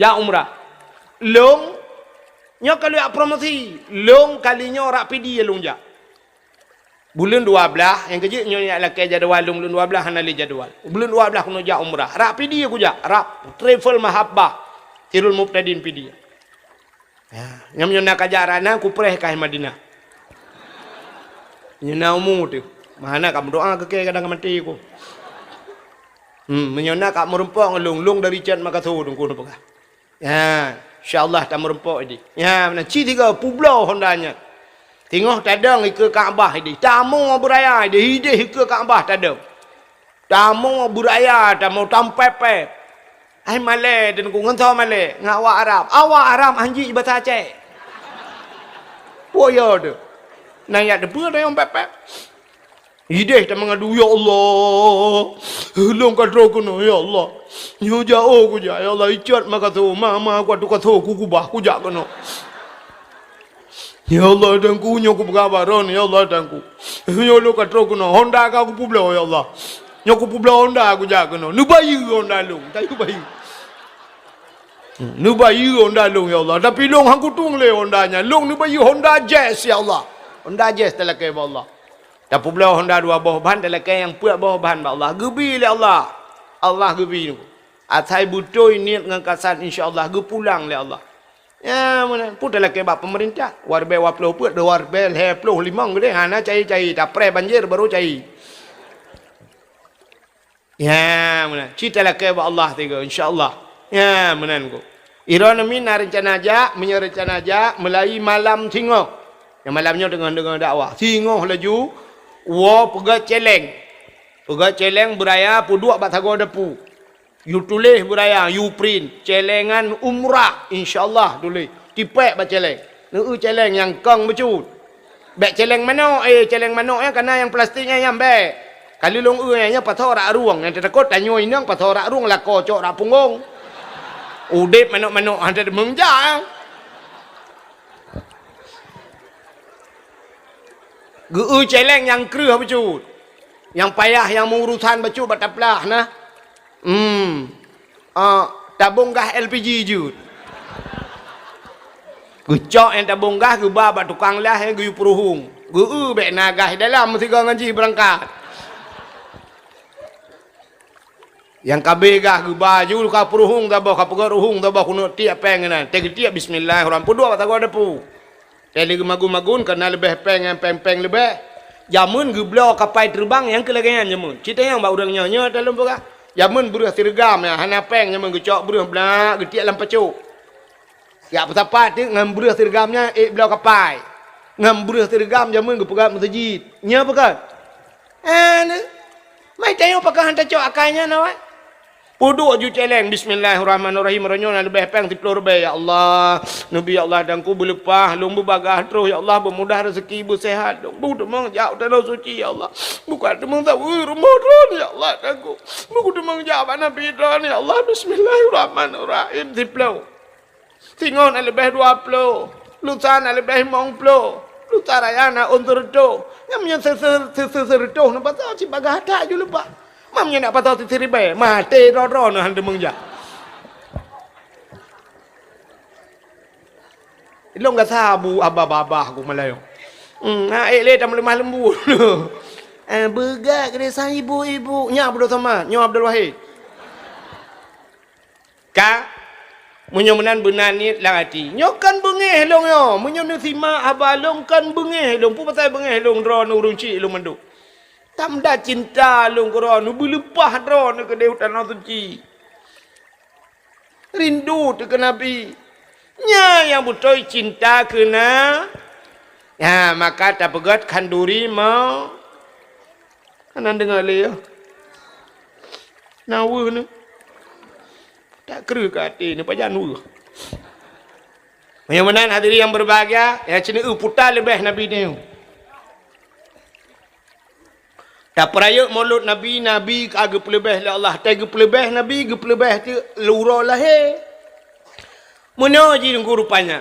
Ya umrah. Long nyo kalau ya promosi long kalinya rak pidi long ja. Bulan 12 yang kejut nyonya lakai jadual bulan 12 hanali jadual. Bulan 12 kuno ja umrah. Rak pidi aku ja, rak travel mahabbah. Tirul Muqtadin pidi. Ya, nyam nyonya kajarana ku preh kai Madinah. Nyonya umum tu. Mana kamu doa ke kadang mati ku. Menyona kak merumpok ngelung dari cat maka tu dong kuno pegah. Ya, insyaallah tak merumpok ini. Ya, mana ci 3 publo Hondanya. Tengok tadang ke Kaabah ini. Tamu beraya dia hidih ke Kaabah tadang. Tamu beraya tamu tampepe. Ai Malay dan ku ngentau Malay ngawak Arab. Awak Arab anji bahasa Aceh. Oh ya tu. Nayat depa dah yang pepe. Hidih tak mengadu ya Allah. Long kadro kuno ya Allah. Yo jauh ku ja ya Allah icat maka tu mama ku tu katho ku kubah ku jak kuno. Ya Allah dangku nyoku berkabaron ya Allah dangku. Yo lo katro kuno Honda ka ku publo ya Allah. Nyoku publo Honda aku jak kuno. Nu bayi Honda long, tak bayi. Nu bayi Honda long ya Allah. Tapi long hang kutung le Hondanya. Long nu bayi Honda Jazz ya Allah. Honda Jazz telekai ba Allah. Tak publo Honda 2 bawah ban telekai yang puak bawah ban ba Allah. Gebi le Allah. Allah gebi nu. Atai butoi niat ngangkasan insyaallah ge pulang le Allah. Ya mana pun dalam kebab pemerintah warbe waplo put do warbe heplo limang gede hana cai tak pre banjir baru cai. Ya mana cita lah kebab Allah tiga insyaallah. Ya mana ko. Iron min rencana aja menyerencana aja mulai malam tengok. Yang malamnya dengan dakwah. Tengok laju wa pega celeng. Pega celeng beraya puduk batago depu. You tulis beraya, you print celengan umrah insyaallah tulis. Tipek ba celeng. Nu celeng yang kong becut. Bek celeng manok celeng manok kena yang plastiknya yang bek. Kali long nya patho rak ruang yang takut tanyo inang patho rak ruang la kocok rak punggung. Udip manok-manok ada mengjang. Geu celeng yang kreuh becut. Yang payah yang mengurusan becut bataplah nah. Tabung gas LPG jut. Gucok yang tabung gas ke bab tukang lah yang gue peruhung. Gue bek nagas dalam mesti kau ngaji berangkat. Yang kabe gas gue baju ka peruhung tabah ka pegar ruhung tabah kuno tiap pengenan. Teg tiap bismillahirrahmanirrahim. Pudua batago depu. Teli magun-magun kena lebih peng lebih. Jamun gue blo kapai terbang yang kelegengan jamun. Cita yang bau urang nyonya dalam pegah. Jamun beruh tirgam ya hana peng jamun gecok beruh blak getiak lam pecuk. Ya petapa tu ngam beruh tirgamnya belau kapai. Ngam beruh tirgam jamun ge pegat masjid. Nya pegat. Ane. Mai tengok pakai hantar cok akanya nawai. Puduk ju celeng bismillahirrahmanirrahim ranyon lebih peng 30 lebih ya Allah. Nabi ya Allah dan ku berlepah lung berbagah terus ya Allah bermudah rezeki bersehat. Bu demang jauh tanah suci ya Allah. Bukan demang tahu Ramadan ya Allah dan ku. Bu demang jauh Nabi dan ya Allah bismillahirrahmanirrahim 10. Tingon lebih 20. Lutan lebih 50. Lutan raya na untuk redo. Yang yang seredo nampak tahu si bagah tak ju lepas. Mamnya nak patah tiri bae, mati ro-ro no hande mengjak. Ilong enggak sabu abah-abah aku Melayu. Le dah lemah lembu. Begak kena sang ibu-ibu. Nya Abdul Samad, Nyo Abdul Wahid. Ka munyo menan benanit lang ati. Nyo kan bengeh long yo. Munyo nu sima abah long kan bengeh long. Pu pasal bengeh long ro nu urung ci long manduk. Tamda cinta long koron nu belepah dron ke deut tanah suci. Rindu tu ke Nabi. Nya yang betul cinta kena. Ya maka tak pegat kanduri mau. Kanan dengar le ya. Nawa ni. Tak kera ke hati ni pajan nu. Yang mana hadirin yang berbahagia, ya cina putar lebih Nabi ni. Tak peraya maulud Nabi, Nabi agak pelebeh lah Allah. Tak agak pelebeh Nabi, agak pelebeh tu lurah lahir. Mana je nunggu rupanya.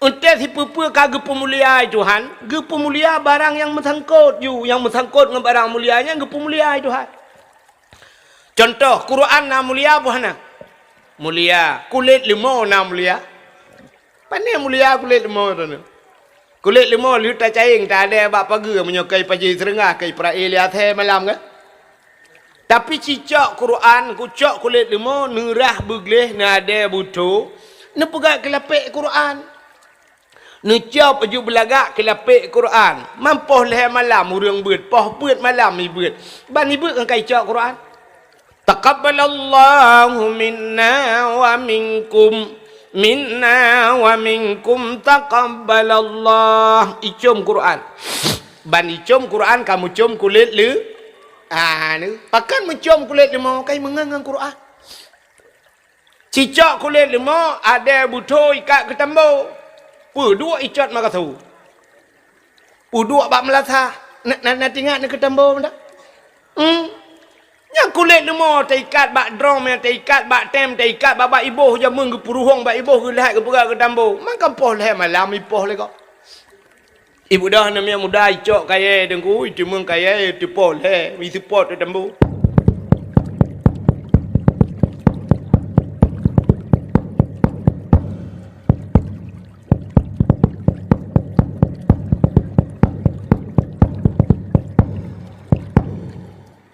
Untuk si pupuk kagak pemulia Tuhan. Agak pemulia barang yang mesangkut you. Yang mesangkut dengan barang mulianya, agak pemulia Tuhan. Contoh, Quran na mulia apa na? Mulia. Kulit limau na mulia. Pandai mulia kulit limau tu na. Kulit limau liut tak caing tak ada bak pagi menyokai paji serengah kai prail ya the malam ke. Tapi cicak Quran kucak kulit limau nerah begleh nada butuh ne pegat kelapik Quran. Ne cap aju belagak kelapik Quran. Mampoh leh malam urang beut, poh beut malam ni beut. Ban ni beut kan kai cak Quran. Taqabbalallahu minna wa minkum. Minna wa minkum taqabbalallah. Icum Quran. Ban icum Quran kamu cium kulit le. Ni pakan mencium kulit lemau kai mengangang Quran. Cicak kulit lemau ada butuh ikat ke tambo. Dua icat maka tahu. Dua bak melatah. Nak tinggal nak ke tambo ndak? Yang kulit lemau terikat bak drum yang terikat bak tem terikat bak ibuh je meng ke puruhong bak ibuh ke lihat ke pegang ke tambo. Makan poh leh malam ipoh le kau. Ibu dah namanya muda icok kaya dengku itu meng kaya itu poh leh itu poh tu tambo.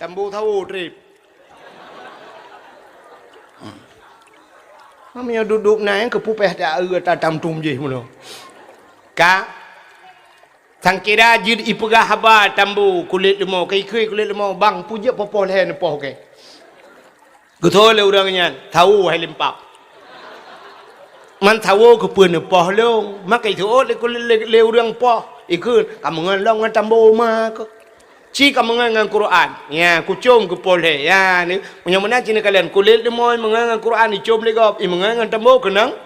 Tambu tahu trip. Mamanya duduk naik ke pupeh tak ada tam je mula. Ka sangkira jid ipegah haba tambu kulit lemau kai kulit lemau bang puja popol he nepoh ke. Getol le urangnya tahu hai lempap. Man tahu ke pun nepoh long makai tu le kulit le urang poh ikut kamu ngalong ngan tambu ma ke. Ci kamu mengangan Quran. Ya, kucum ke poleh. Ya, ni punya mana cina kalian kulit lemoi mengangan Quran dicum legop. Mengangan tambo kenang.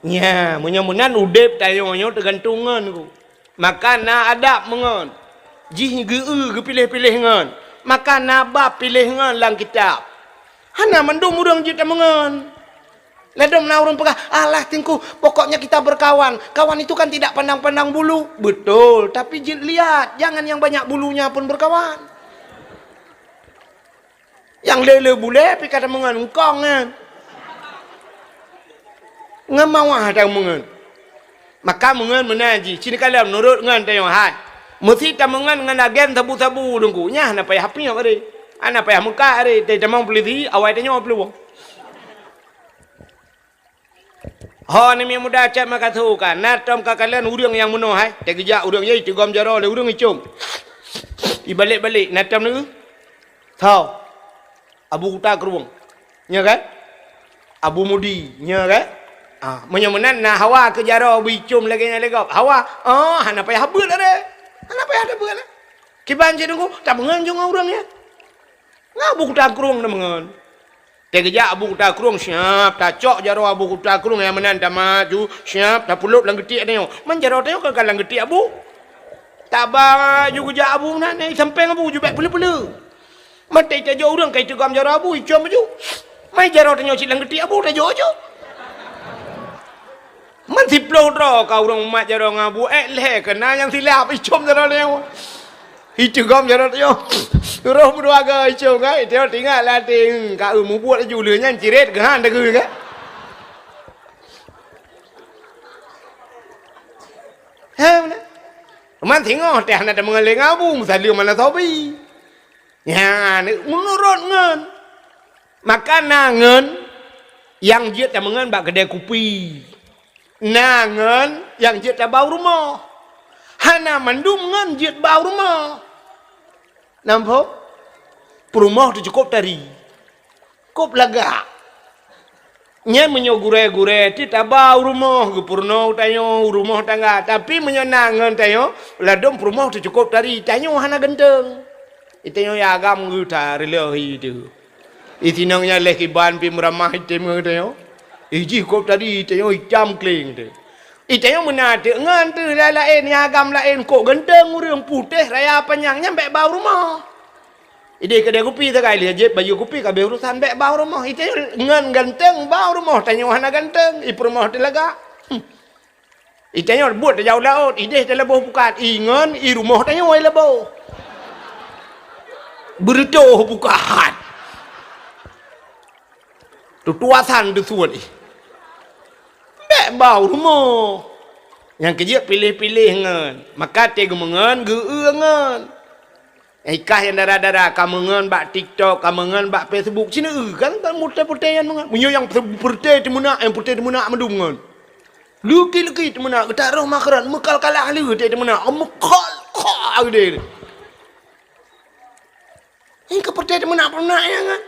Ya, punya mana udep tayo tergantungan ku. Makan na adab mengan. Jih ge pilih-pilih ngan. Makan na bab pilih ngan lang kitab. Hana mandum urang jita mengan. Ledom na urang pegah, alah tingku, pokoknya kita berkawan. Kawan itu kan tidak pandang-pandang bulu. Betul, tapi lihat, jangan yang banyak bulunya pun berkawan. Yang lele bule, tapi kata mengan, engkong kan. Ngemawah ada mengan. Maka mengan menaji. Cini kalian menurut ngan tayong hai. Mesti tak mengan dengan agen sabu-sabu dengku. Nyah, nak payah api hari. Anak payah muka hari. Tapi jamang peliti, awal tanya peluang. Ha ni yang muda cak maka tahu kan. Natom kalian urang yang menuh hai. Tak kejak urang ye tegam jara le urang icum. Ibalik-balik natom ni. Tahu. Abu Kuta keruang. Nya kan? Abu Mudi, nya kan? Menyemenan na hawa ke jara bicum lagi nya legap. Hawa. Hana payah habut ada. Hana payah ada buat. Kiban je nunggu tak menganjung urang ya. Abu takrung nemengan. Tegja abu takrung siap, tak cok jaro abu takrung yang menan tak maju, siap tak pulut lang getik tengok. Man jaro tengok kan lang getik abu. Tak ba juga abu nan ni sampeng abu jubek pelu-pelu. Mati tak jauh orang kai tegam jaro abu icom maju. Mai jaro tengok cik lang getik abu tak jauh je. Man siplo dro kau orang mat jaro ngabu leh kena yang silap icom jaro leo. Icom jaro tengok. Roh berwarga icom kan tengok tinggal latih kau mu buat laju leunya ciret ke han dah ke kan. Ha mana? Man tengok teh nak mengeleng abu misalnya mana tobi. Ya, menurut ngan. Maka nangan yang dia tak mengan bak kedai kopi. Nangan yang dia tak bau rumah. Hana mandum ngan dia bau rumah. Nampak? Perumah tu cukup tari. Cukup lagak. Nya menyo gure-gure ti tak bau rumah ke purno tanyo rumah tangga tapi menyo nangan tanyo ladom perumah tu cukup tari tanyo hana genteng. Itanyo ya agam nguta relahi tu. Itinongnya lekiban pi meramah item tanyo. Iji cukup tari tanyo jam kling tu. Itanyo menate ngan tu lain ya agam lain kok genteng urang putih raya panjangnya mbek bau rumah. Ide kedai kopi tak kali je baju kopi kabeh urusan bek bau rumah. Itu ngan ganteng bau rumah tanya hana ganteng i rumah tu laga. Itanya buat jauh laut ide dalam bau bukat ingan i rumah tanya wai lebau. Berdoh bukat. Tu tuasan tu suat. Bek bau rumah. Yang kerja pilih-pilih ngan. Maka tega mengan ngan. Ikah yang darah-darah kamu ngan bak TikTok, kamu ngan bak Facebook sini kan putih-putih yang ngan. Munyo yang putih di mana, yang putih di mana mendung ngan. Luki-luki di mana, kita roh makaran mekal kalah lu di mana, mekal dia. Ini ke putih di mana yang ngan.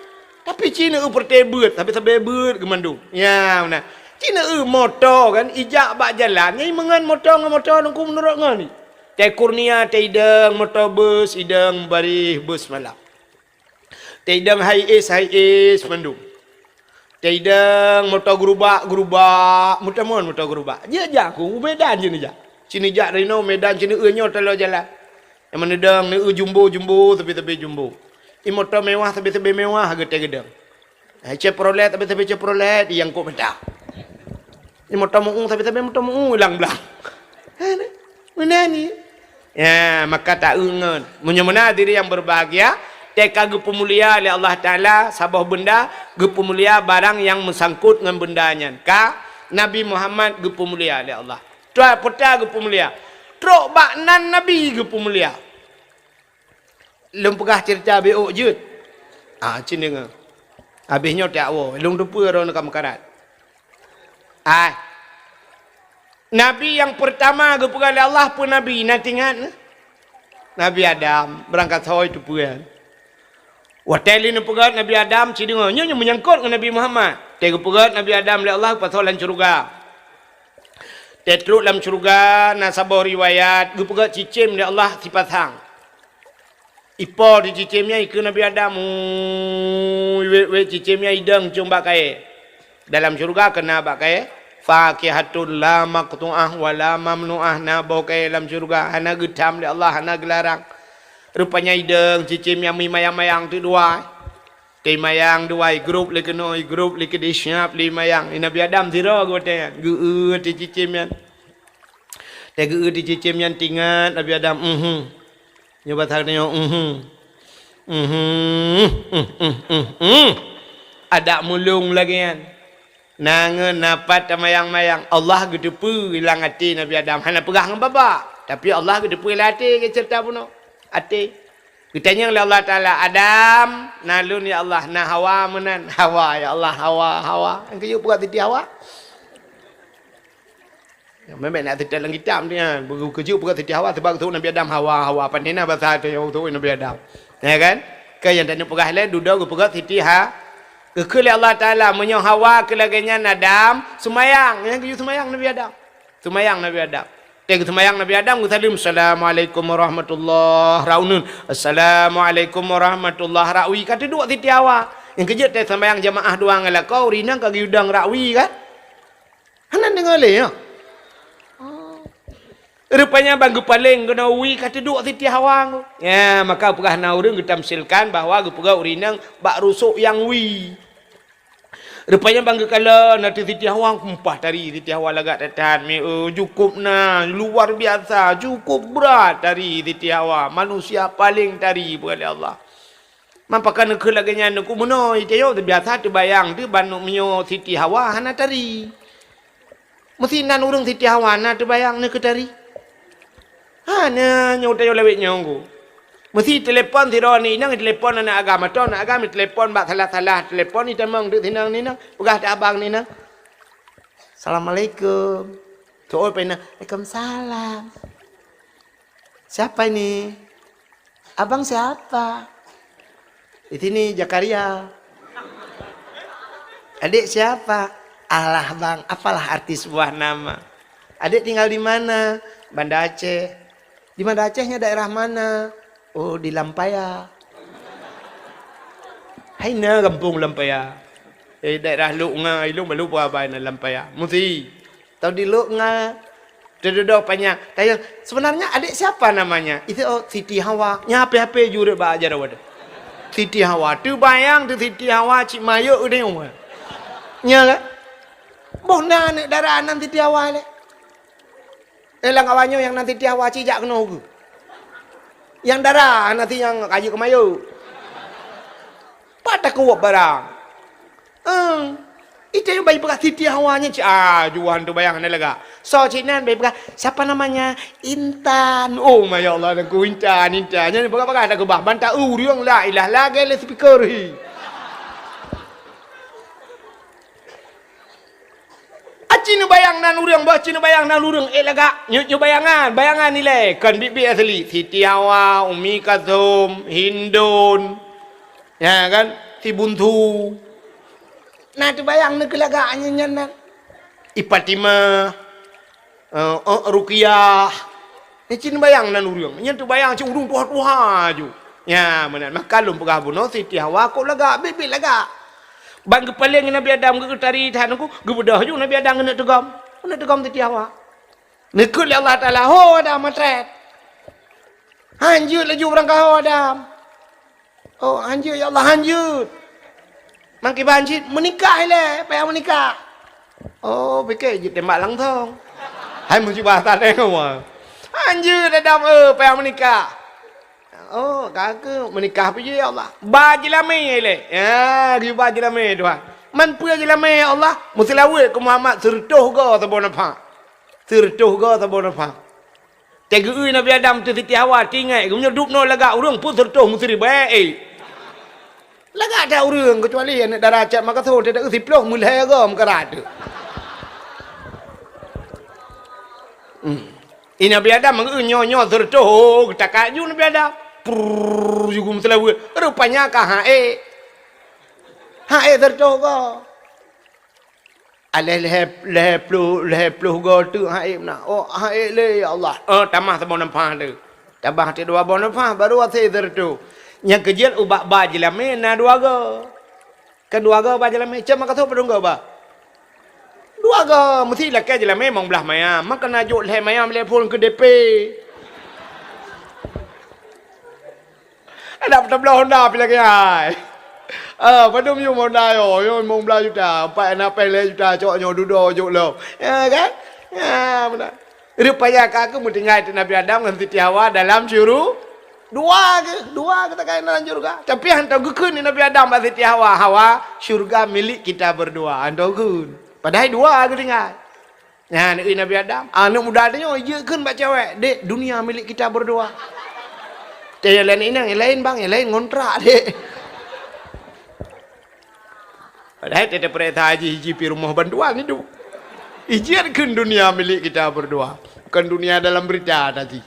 Tapi Cina putih beut, tapi sampai beut ke mandung. Ya, mana? Cina motor kan ijak bak jalan, ni mengan motor nungku menurut ngan ni. Teh kurnia teh idang motor bus idang bari bus malam. Teh idang high ace mandung. Teh idang motor gerubak mutamon motor gerubak. Dia aku Medan je ni ja. Sini jak Rino Medan sini nyo telo jalan. Yang mana dang ni jumbo tepi jumbo. I motor mewah tepi mewah harga teh gedang. Chevrolet tepi Chevrolet yang kok mentah. Ni motor muung tepi motor muung hilang belang. Mana ni? Ya, maka tak ungan. Menyemena diri yang berbahagia, teka gepu mulia oleh Allah Ta'ala, sabah benda, gepu mulia barang yang mesangkut dengan bendanya. Ka Nabi Muhammad gepu mulia oleh Allah. Tuan peta gepu mulia. Trok baknan Nabi gepu mulia. Lung pegah cerita beok jut. Cin dengar. Habisnya tak awo. Lung dupa orang nak makarat. Nabi yang pertama kepada Allah pun Nabi nanti ingat Nabi Adam berangkat sawai tu puan. Wateli ni pegat Nabi Adam cidingo nyo menyangkut dengan Nabi Muhammad. Tega pegat Nabi Adam oleh Allah pasal dalam syurga. Tetruk dalam syurga nasabah riwayat gepegat cicim oleh Allah sifat hang. Ipo di cicimnya ikut Nabi Adam. We cicimnya idang cuma bakai. Dalam syurga kena bakai. Fakihatun la maqtu'ah wa la mamnu'ah na bakai dalam syurga. Hana getam oleh Allah, hana gelarang. Rupanya idang cicim yang mayang-mayang tu dua. Kay mayang dua grup le kenoi grup le kedi siap li mayang. Nabi Adam zira gote. Geu ti cicim yan. Te geu ti cicim yan tingat Nabi Adam nyoba tanya ada mulung lagi yan. Nangan napat mayang-mayang Allah gedepu hilang hati Nabi Adam. Hana pegah dengan baba. Tapi Allah gedepu hilang hati ke cerita puno. Hati. Ditanya oleh Allah Ta'ala, Adam, nalun ya Allah, na Hawa menan. Hawa ya Allah, Hawa. Yang kaya pegah titi Hawa. Memang nak titi dalam kitab ni. Kerja pegah titi Hawa. Sebab tu Nabi Adam Hawa. Pandina bahasa tu yang tu Nabi Adam. Ya kan? Kaya yang tanya pegah lain, duduk pegah titi Kekali Allah Ta'ala menyong Hawa kelaganya Adam semayang. Yang kerja semayang Nabi Adam. Semayang Nabi Adam. Tengok sembahyang Nabi Adam ke salim Assalamualaikum warahmatullahi raunun. Assalamualaikum warahmatullahi rawi. Kata dua titi awak. Yang kejut teh sembahyang jamaah dua ngalak kau rinang kaki udang rawi kan. Hanan dengar le ya. Rupanya bangku paling kena ui kata duk titi hawang. Ya, maka pegah naurung ditamsilkan bahawa pegah urinang bak rusuk yang ui. Rupanya bangku kala nanti titi hawang kumpah dari titi hawang lagak tatan. Cukup na luar biasa, cukup berat dari titi hawang. Manusia paling dari oleh Allah. Mampakan ke laganya nak kumunoi tayo biasa tu bayang tu banuk menyo titi hawang hana tari. Mesti nan urung titi hawang na tu bayang nak tari. Hanya nyotayo lewat nyonggu. Mesti telefon tiro ni nang telefon anak agama tu anak agama telefon bak salah telefon ni temang duk tinang ni nang pegah tak abang ni nang. Assalamualaikum. Soal pena. Waalaikumsalam. Siapa ini? Abang siapa? Itu ni Jakaria. Adik siapa? Alah bang, apalah arti sebuah nama. Adik tinggal di mana? Banda Aceh. Di Banda Acehnya daerah mana? Oh, di Lampaya. Hai na kampung Lampaya. Daerah Luk Nga, ilung baru apa na Lampaya. Mesti. Tahu di Luk Nga. Duduk banyak. Tanya, sebenarnya adik siapa namanya? Itu Siti Hawa. Nya apa-apa jurut ba ajar awak. Siti Hawa. Tu bayang tu Siti Hawa cik mayo udah umur. Nya kan? Bona nek darah nan Siti Hawa le. Elang kawannya yang nanti dia waci jak kena ke. Yang darah nanti yang kayu kemayu. Pada kuat barang. Itu yang bayi bekas titi hawanya. Juhan tu bayang ni lega. So cinan bayi bekas. Siapa namanya? Intan. Oh my Allah. Aku Intan. Intan. Ini bekas-bekas aku bah. Bantah uriang la ilah lagi le speaker hi. Cina bayang nan urang bah cina bayang nan urang laga nyu bayangan ni le kan bibi asli Siti Hawa Umi Kasum Hindun ya kan si Buntu nah tu bayang nak laga nyan Ipatima Ruqyah ni cina bayang nan urang nyan tu bayang ci urung tuha ju ya benar maka lum pegah buno Siti Hawa ko laga bibi laga bang kepaling Nabi Adam ke tari tahan aku gebedah ju Nabi Adam kena tegam titi awak nekut Allah Taala ho Adam matret hanjut laju orang kau Adam oh hanjut ya Allah hanjut mangki banjit menikah le payah menikah oh fikir je tembak langsung hai mun bahasa tengok hanjut Adam payah menikah. Oh, kakak menikah apa je ya Allah? Baju lame le. Ya, dia baju lame tuan. Man pun je lame ya Allah. Mesti lawat ke Muhammad sertuh ke tabon apa? Sertuh ke tabon apa? Tega Nabi Adam tu Siti Hawa tinggal. Kemudian duduk no laga urang pun sertuh mesti baik. Laga ada urang kecuali anak darah cat maka tu tidak siploh mulai ke mekarat. Ini Nabi Adam mengenyo sertuh takak ju Nabi Adam. Juga mesti lawa. Rupanya kah hae tertuh ke. Aleh leh go tu hae na. Oh hae le ya Allah. Tamah sabon nampah tu. Tabah ti dua bon nampah baru ase tertuh. Yang kejel ubak ba jelame na dua go. Kedua go ba jelame cem maka tu pedung go ba. Dua go mesti lah ke jelame mong belah maya. Maka na jok leh maya le pun ke DP. Ada belah Honda pila ke hai. Padum you Honda yo mong belah juta, 4 juta cok nyo dudo jok lo. Ya kan? Ya benar. Rupanya aku mesti ngai Nabi Adam dengan Siti Hawa dalam syurga. Dua kita kain dalam syurga. Tapi hantar gukun Nabi Adam dan Siti Hawa. Hawa syurga milik kita berdua. Hantar gukun. Padahal dua aku tinggal. Ya Nabi Adam. Anak muda tanya, iya kan pak cewek. Dek, dunia milik kita berdua. Yang lain ini, yang lain bang, yang lain ngontrak dek. Padahal tidak perintah haji hiji pi rumah bantuan itu. Izinkan dunia milik kita berdua. Bukan dunia dalam berita tadi.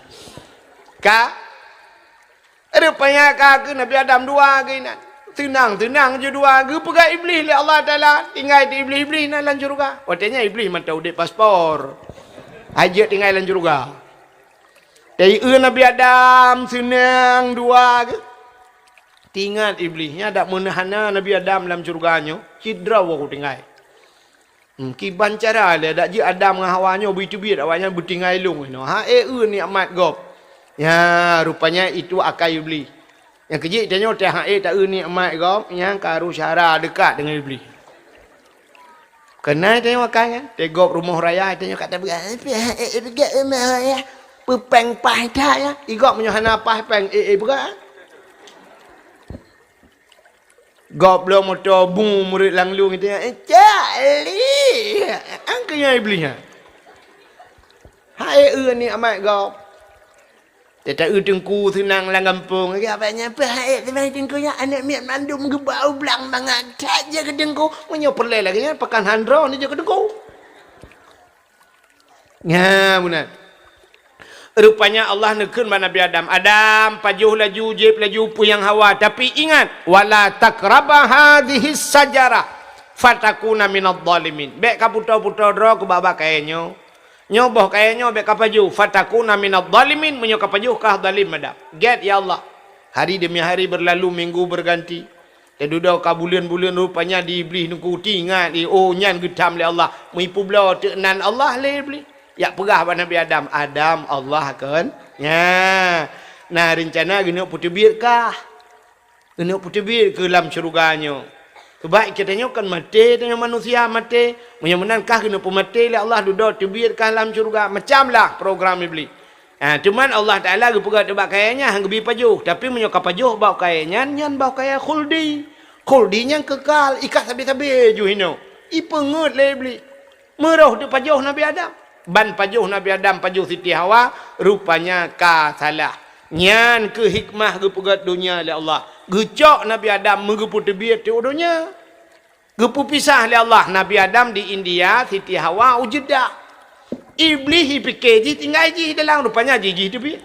Kak, rupanya kak Nabi Adam dua kena. Tenang je dua. Gue pegang iblis le Allah Taala. Tinggal di iblis nak lanjut juga. Waktunya iblis mata udik paspor. Hajat tinggal dalam syurga. Dari Nabi Adam senang dua ke. Tinggal iblisnya tak menahana Nabi Adam dalam syurganya. Cidra aku tinggal. Kiban cara dia dak ji Adam dengan Hawanya begitu awaknya bertinggal long. Ha ni amat gop. Ya rupanya itu akal iblis. Yang kejik tanya teh tak ni amat gop yang karu syara dekat dengan iblis. Kenal tengok akal kan? Tegok rumah raya tengok kata dekat rumah raya. Pepeng pah dah ya. Igok menyohana pah peng berat. Gop belum motor boom murid langlung itu Cali. Angkanya iblisnya. Hai ni amat gop. Tak tengku senang lang kampung. Apanya apa hai tengkunya anak miat mandum gebau belang mangat saja ke tengku. Menyo perle lagi ya pekan handro ni je ke tengku. Ya benar. Rupanya Allah nekun pada Nabi Adam. Adam pajuh laju jib laju puyang Hawa. Tapi ingat, wala takraba hadhihi sajara fatakuna minadh dhalimin. Bek ka puto-puto dro ke baba kaenyo. Nyoboh kaenyo bek ka pajuh fatakuna minadh dhalimin menyo ka pajuh kah zalim Adam. Get ya Allah. Hari demi hari berlalu, minggu berganti. Duduk ka bulan-bulan rupanya di iblis nunggu tinggal di nyan getam le Allah. Mipu bela tenan Allah le iblis. Ya pegah pada Nabi Adam. Adam Allah kan. Ya. Nah rencana gini putih kah? Gini putih ke dalam syurganya. Kebaik katanya kan mati dengan manusia mati. Menyamenankah gini pemati lah Allah duduk tibir kah dalam syurga. Macam lah program iblis. Cuman Allah Ta'ala pegah tebak kayanya hang lebih pajuh. Tapi menyokap pajuh bau kayanya nyan bau kaya khuldi. Khuldi yang kekal. Ikat sabi-sabi ju hino. Ipengut lah iblis. Meroh di pajuh Nabi Adam. Ban pajuh Nabi Adam pajuh Siti Hawa rupanya ka salah nyan ke hikmah ke pegat dunia oleh Allah gecok Nabi Adam mengepu tebir ti dunia gepu pisah oleh Allah Nabi Adam di India Siti Hawa Jeddah iblis fikir ji tinggal ji dalam rupanya ji tebir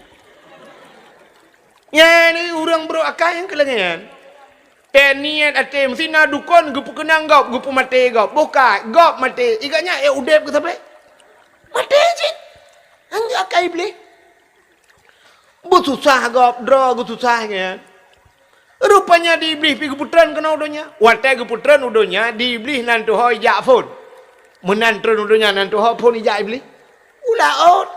ya ni orang bro akal yang kelengan niat ate mesti na dukun gepu kenang gop gepu mati gop buka gop mati iganya udep ke sampai mati je. Hanya akai iblis. Bususah gop draw gususah kan. Rupanya di iblis pi keputran kena udonya. Watai keputran udonya di iblis nantu hoi jak phone. Menantren udonya nantu hoi phone ijak iblis. Ulaot.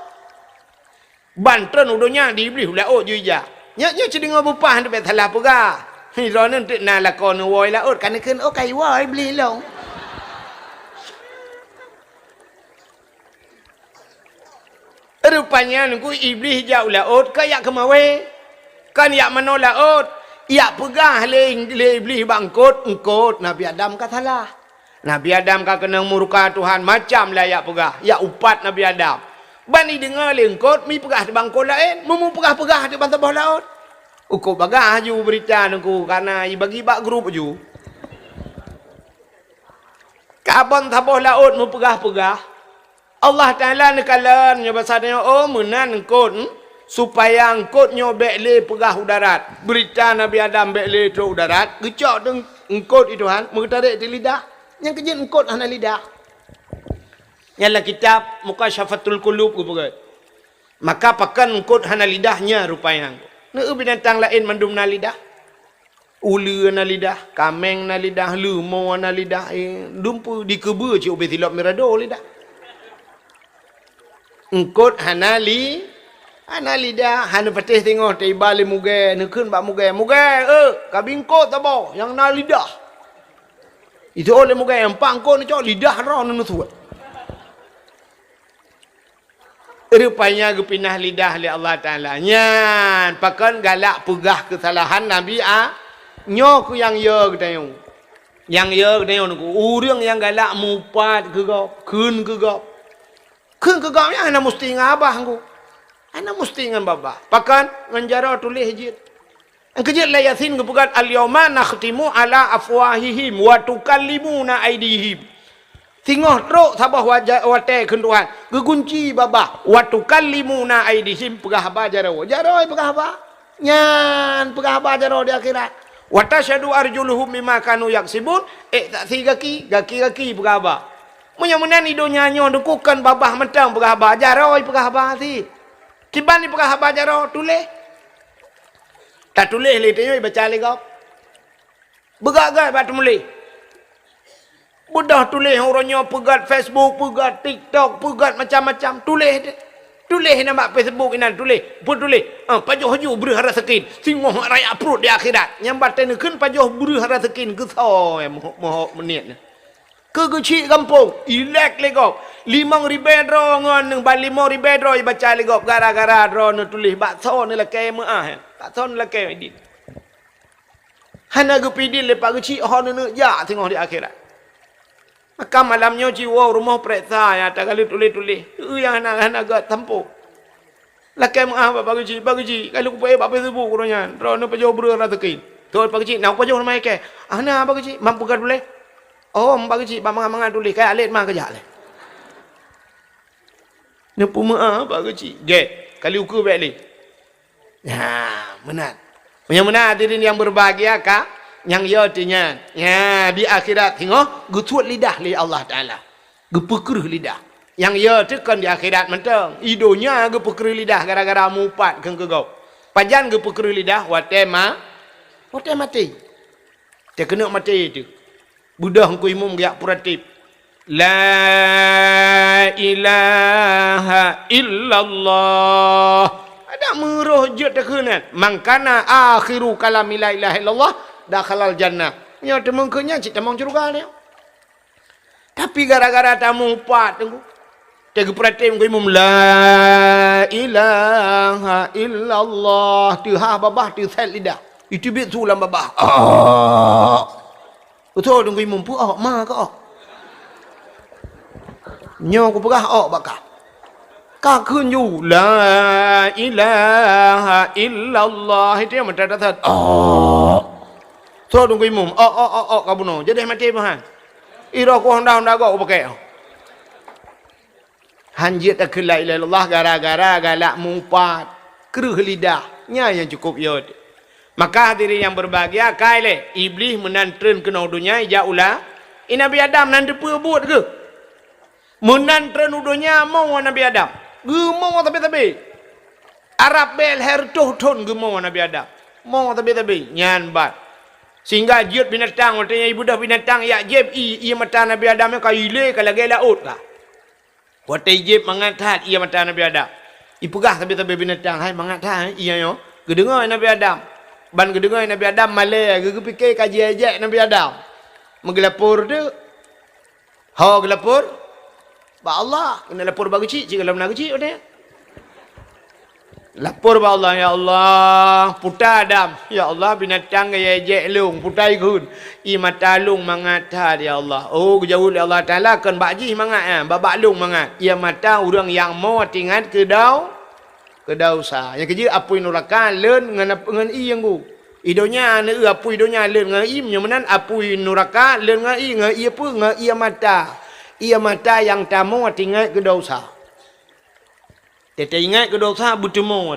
Bantren udonya di iblis ulaot ju ijak. Nya cedinga bupah tu bet salah pega. Hi ronen tik na lakon woi laot kan ken kai woi iblis long. Rupanya nunggu iblis jauh laut kayak kemawe kan yak mano laut yak pegah le iblis bangkut engkut Nabi Adam kata salah Nabi Adam ka kena murka Tuhan macam lah yak pegah yak upat Nabi Adam bani dengar le engkut mi pegah di bangkut lain memu pegah di bawah laut ukur bagah ju berita nunggu karena i bagi bak grup ju kapan tabah laut mu pegah Allah Ta'ala nekalan nya bahasanya menan engkut supaya engkut nyobek le pegah udarat. Berita Nabi Adam bek le tu udarat, gecok deng engkut itu Tuhan, mengetarik di lidah. Yang kejin engkut hana lidah. Yalah kitab Mukasyafatul Qulub ku pegat. Maka pakan engkut hana lidahnya rupanya. Neu binatang lain mandum na lidah. Ulu na lidah, kameng na lidah, lemau na lidah, dumpu di kebu ci obe tilap mirado lidah. Engkut hana lidah hana patih tengok tiba le muge nekun bak muge kabingkot tabo yang na lidah itu oleh muge empang ko ni cok lidah ro nu tu rupanya gepinah lidah li Allah Taala nyan pakan galak pegah kesalahan Nabi nyo ku yang ye getayo yang ye getayo nu urang yang galak mupat ke gop kun ke gop kun ke gop yang ana musti ngabah ku ana musti ngan baba pakan nganjara tulis hijit ang kejit la yasin gepugat al yauma nakhtimu ala afwahihim wa tukallimuna aydihim tingoh truk sabah wajah wate kun Tuhan gegunci baba wa tukallimuna aydihim pegah ba jaro pegah ba nyan pegah ba jaro di akhirat wa tasyadu arjuluhum mimma kanu yaksibun tak si gaki pegah ba Munya-munya ni do nyanyo dukukan babah mentang pegah bajaroi pegah bahasi. Kiban ni pegah bajaro tulis. Tak tulis le tengok baca le kau. Begagai batu mulai. Budah tulis orangnya pegat Facebook, pegat TikTok, pegat macam-macam tulis dia. Tulis nama Facebook ini tulis. Pun tulis. Pajoh haju beri hara sekin. Singoh raya perut di akhirat. Yang batin kan pajoh beri hara sekin kesau moh menit. Ke kecil kampung ilek legop 5,000 dro ngon ba 5,000 dro baca legop gara-gara dro nu tulis bakso ni la ke maah bakso ni la ke di hana gupidin le pak kecil hon nu ya tengok di akhirat maka malamnya jiwa rumah periksa ya tak kali tulis-tulis yang hana agak tampu la ke maah pak kecil kalau kupai pak Facebook kurangnya dro nu pajo bru razakin tu pak kecil nak pajo mai ke hana pak kecil mampu kan boleh. Oh, mbak kecil, mbak mangan tulis. Kayak alit mah kerja lah. Ni puma mbak kecil. Gek, kali ukur balik. Ya, menat. Yang menat hadirin yang berbahagia kah? Yang ya artinya. Ya, di akhirat tengok. Getuat lidah li Allah Ta'ala. Gepekerh lidah. Yang ya tekan di akhirat mentang. Idonya gepekerh lidah gara-gara mupat ke kau. Pajan gepekerh lidah. Watema mati. Dia kena mati itu. Buddha hangku imum giak puratip. La ilaha illallah. Ada meroh je tekunan. Mangkana akhiru kalam la ilaha illallah dakhalal jannah. Nya temengkenya cik temong curuga ni. Tapi gara-gara tamu empat tunggu. Tegu puratip hangku imum la ilaha illallah. Tiha babah ti sel lidah. Itu bit sulam babah. Betul tunggu imam pu ma ka nyo ko pegah bakah ka khun yu la ilaha illallah itu yang mendadak so tunggu imam ka buno jadi mati bahan ira ko honda go pakai hanjit tak la ilaha illallah gara-gara galak mumpat keruh lidahnya yang cukup yod. Maka hadirin yang berbahagia kaile iblis menantren kena dunia jaula Nabi Adam nan depa buat ke menantren dunia mau Nabi Adam gemau tapi Arab bel her ton gemau Nabi Adam mau tapi nyan bat sehingga jiut binatang katanya ibu dah binatang ya jeb ia mata Nabi Adam ka ile ka lagi laut ka wate jeb mangathat ia mata Nabi Adam ipegah tapi binatang hai mangathat ia yo gedengar Nabi Adam ban kedengar Nabi Adam malai ge fikir kaji ajak Nabi Adam menggelapur tu gelapur ba Allah kena lapor bagi cik kalau nak cik ada lapor ba Allah ya Allah puta Adam ya Allah binatang gaya ajak lung putai gun i mata lung mangat ya Allah oh jauh Allah Taala kan baji mangat babak lung mangat ia mata orang yang mau tingat ke dosa yang kerja apui neraka len ngan i yang gu idonya ne apui idonya len ngan i menyemenan apui neraka len ngan i apa ngan ia mata yang tamu tinggal ke dosa tete ingat ke dosa butemo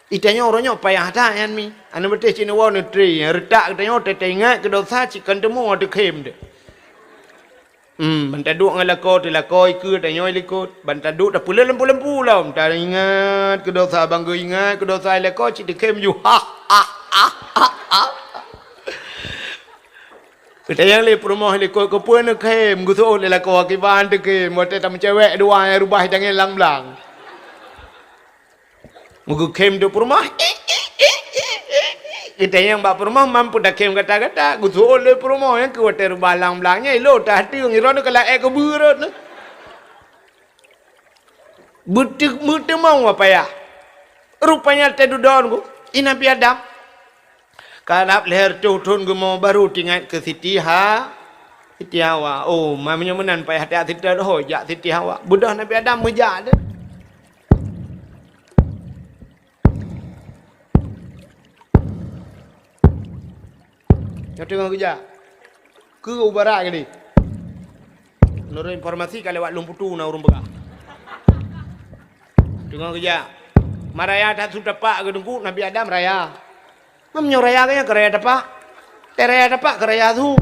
itanya orangnya payah dah yan mi anu betul cina wa netri retak katanya tete ingat ke dosa cikan temu ada kem de bantaduk dengan lakor tu lakor ikut dan nyoy ikut bantaduk dah pula lempu-lempu lah tak ingat ke dosa bangga ingat ke dosa lakor cik dekem ju kita yang le rumah lekor ke pun kem guso le lakor kiban dekem mote tam cewek dua yang rubah jangan lang-lang mugu kem do rumah kita yang bak rumah mampu dah kem kata-kata gusu oleh rumah yang kuatir balang-balangnya ilo dah hati ngiron kalau ke burut butik mau apa ya rupanya tedudon ku Nabi Adam kalap leher tutun ku mau baru tinggal ke Siti Hawa oh mamanya menan payah hati-hati dah jak Siti Hawa budak Nabi Adam mejak dah yang tengah kerja ke ubarak ni menurut informasi kalau lewat lumputu na urung begah tengah kerja maraya tak sudah pak ke dengku Nabi Adam raya mamnya raya kaya keraya dapak teraya dapak keraya tu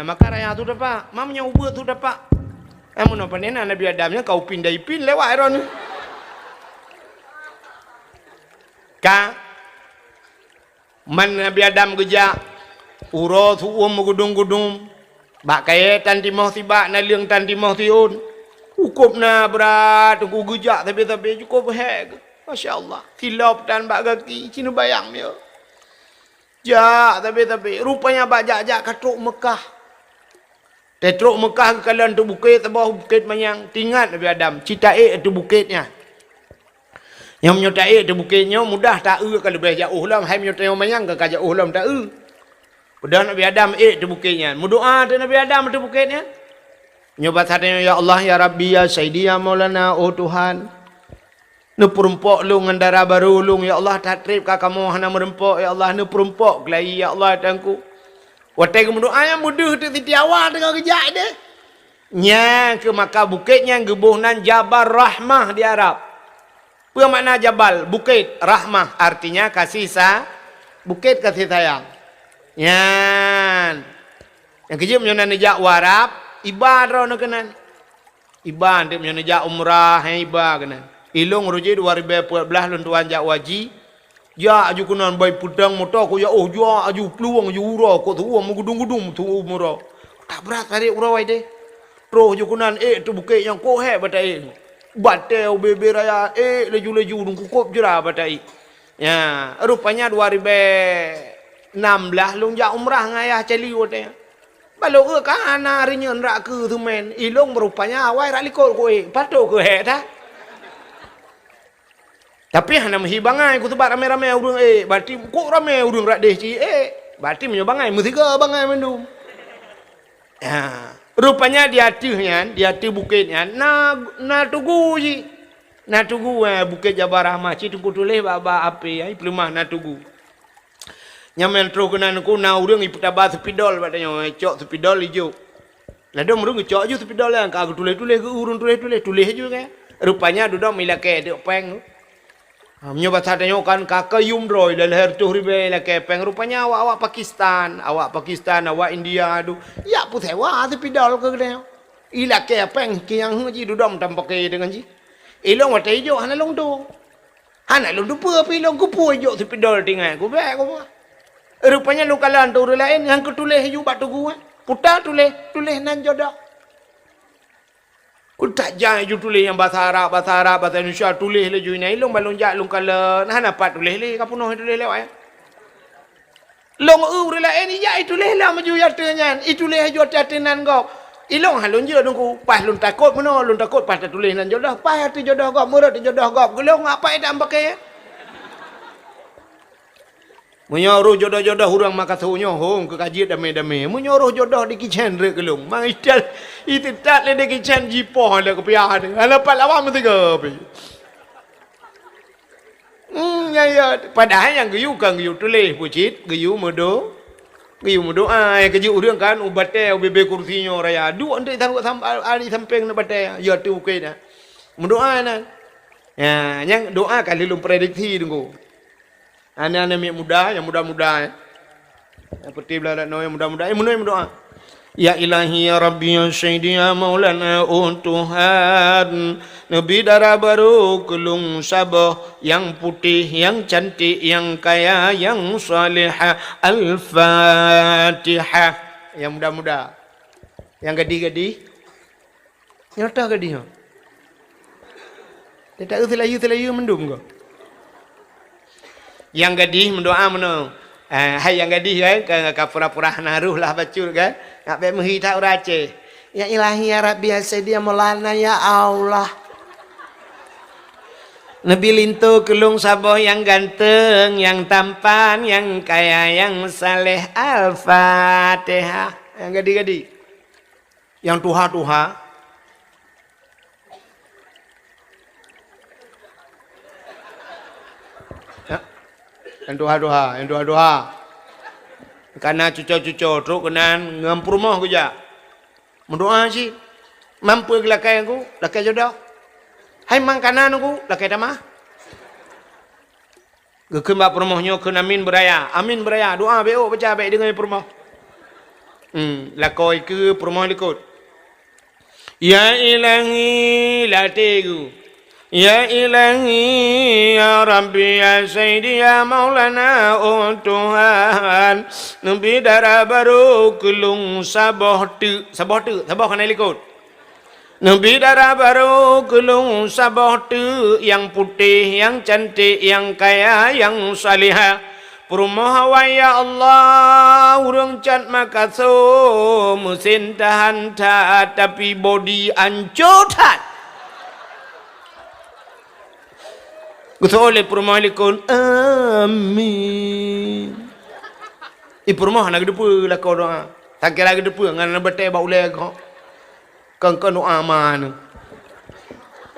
maka raya tu dapak mamnya ubah tu dapak Amun apa ni Nabi Adamnya kau pindah ipin lewat iron. Ka man Nabi Adam geja uro tuum gudung-gudung bak kaya tan timah tiba na liang tan timah tiun hukum na berat ku geja tapi cukup heg masya-Allah tilap dan bak gaki cina bayang dia ja tapi rupanya bak jak katruk Mekah tetruk Mekah ke kalan tu bukit bawah bukit manyang tinggal Nabi Adam citaik tu bukitnya yang menyertai di bukitnya mudah tak kalau lebih jauh lah hai menyertai mayang ke jauh lah tak padahal Nabi Adam di bukitnya berdoa tu Nabi Adam di bukitnya nyobat hatinya ya Allah ya Rabbi ya Sayyidi ya Maulana oh Tuhan nu perumpok lu ngendara baru lu ya Allah tatrib ka kamu hana merempok ya Allah nu perumpok gelai ya Allah tangku watai ke berdoa yang mudah tu titiawa dengan kejak dia nya ke maka bukitnya gebuhnan Jabal Rahmah di Arab. Apa makna jabal? Bukit. Rahmah. Artinya kasih bukit kasih sayang. Yan. Yang kecil punya nejak warap. Iba rau nak kenan. Iba nanti punya nejak umrah. Iba kenan. Ilung rujuk 2014 luntuan jak waji. Ya aju kenan bayi pedang motor. Aku ya oh ya aju peluang aju urah. Kau tu uang gudung-gudung tu umrah. Tak berat tadi urah wai deh. Roh aju kenan tu bukit yang kau batai. Batel bebe raya leju-leju dong kukup jera batai. Ya, rupanya 2016 long ja umrah ngayah cali wote. Balo ke kana rinyen rak ke tu men. Ilong rupanya awai rak likot koe. Pato ke he dah. Tapi hana mhibangai ku tu bat rame-rame urang berarti kok rame urang rak deh ci berarti menyobangai mesti ke bangai mendum. Ya. Rupanya di hati bukitnya na tugu ji na tugu bukit Jabal Rahmah ci tugu tulis baba ape ai pelumah na tugu nyamen tro kenan ku na urang iputaba sepidol batanya cok sepidol hijau la dom urang cok ju sepidol yang ka tulis-tulis ke urang tulis juga rupanya duduk milake de peng menyobat sadanya kan kakak yum roy dan leher tu ribe la kepeng rupanya awak Pakistan awak India aduh ya putih wah sepidol ke gede ila kepeng kiang ji duduk tampak dengan ji ilong wate hijau hana long tu pe pilong ku pu hijau sepidol tinggal ku be ku rupanya lu kalan tu lain yang ketulis hijau batu gua putar tulis nan jodoh udah jangan ju tulis yang bahasa Arab, bahasa Indonesia tulis le ju ni long balong jak long kala nah dapat tulis le kapunoh tulis lewat ya. Long rela ni ya tulis lah maju ya tenyan, tulis ju tenan kau. Ilong halun je dongku pas lun takut meno lun takut pas tulis nan jodoh, pas hati jodoh kau, murid jodoh kau. Gelong apa dak pakai? Menyuruh jodoh-jodoh hurang makasunya hong ke kaji damai-damai. Menyuruh jodoh di kitchen rek gelung. Mang istal itu tak le di kitchen jipoh le ke piah ni. Halapat lawam mesti ke. Ya padahal yang geyu kan geyu tulis pucit, geyu medo. Geyu medo ai geyu urang kan ubate ubebe kursinya raya. Du ande tanguk ali samping na bate. Ya tu ke dah. Mendoa na. Ya, yang doa kali lum prediksi tunggu. Anak-anak muda yang muda-muda seperti beladak no yang muda-muda yang berdoa ya ilahi ya rabbi ya sayyidi ya maulana Tuhan nabi darah baru kelung sabah yang putih yang cantik yang kaya yang salihah al-fatihah yang muda-muda yang gadis-gadis nyata gadis tak selayu mendum kau yang gadis mendoa meno hai yang gadis kan ka pura-pura naruh lah bacul kan nak be menghita urace ya ilahi ya rabbi ya sayyidi ya maulana ya Allah nabi lintu kelung saboh yang ganteng yang tampan yang kaya yang saleh al-fatihah yang gadis-gadis yang tuha-tuha yang doa karena cucu-cucu truk kenan ngampur rumah kerja mendoa sih mampu gelakai aku lakai jodoh hai mang kanan aku lakai tamah gekembak rumahnya ke amin beraya doa beo baca baik dengan rumah lakoi ke rumah likut Ya ilahi latiku, ya ilahi ya Rabbi ya Sayyidi ya Maulana oh Tuhan Nabi darah baru kelung sabah kena likut Nabi darah baru kelung sabah yang putih yang cantik yang kaya yang salihah Perumahan ya Allah urang cat makaso mesin tahan tak tapi body ancotan Gusole perumahan likun amin perumahan nak depu lah kau doa tak kira lagi depu ngan bete ba ule kau kan doa aman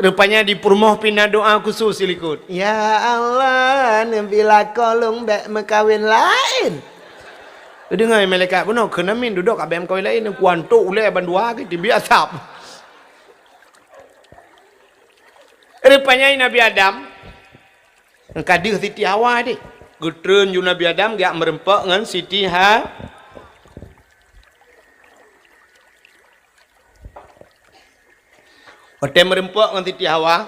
Rupanya di perumahan pindah doa khusus likut. Ya Allah, bila kolong bek mekawin lain. Dengar malaikat benar kena min duduk abang kawin lain kuantuk ule bandua ke biasa. Rupanya Nabi Adam kadir Siti Hawa ni. Gutreun ju Nabi Adam gak merempak dengan Siti Hawa. Hotel merempak dengan Siti Hawa.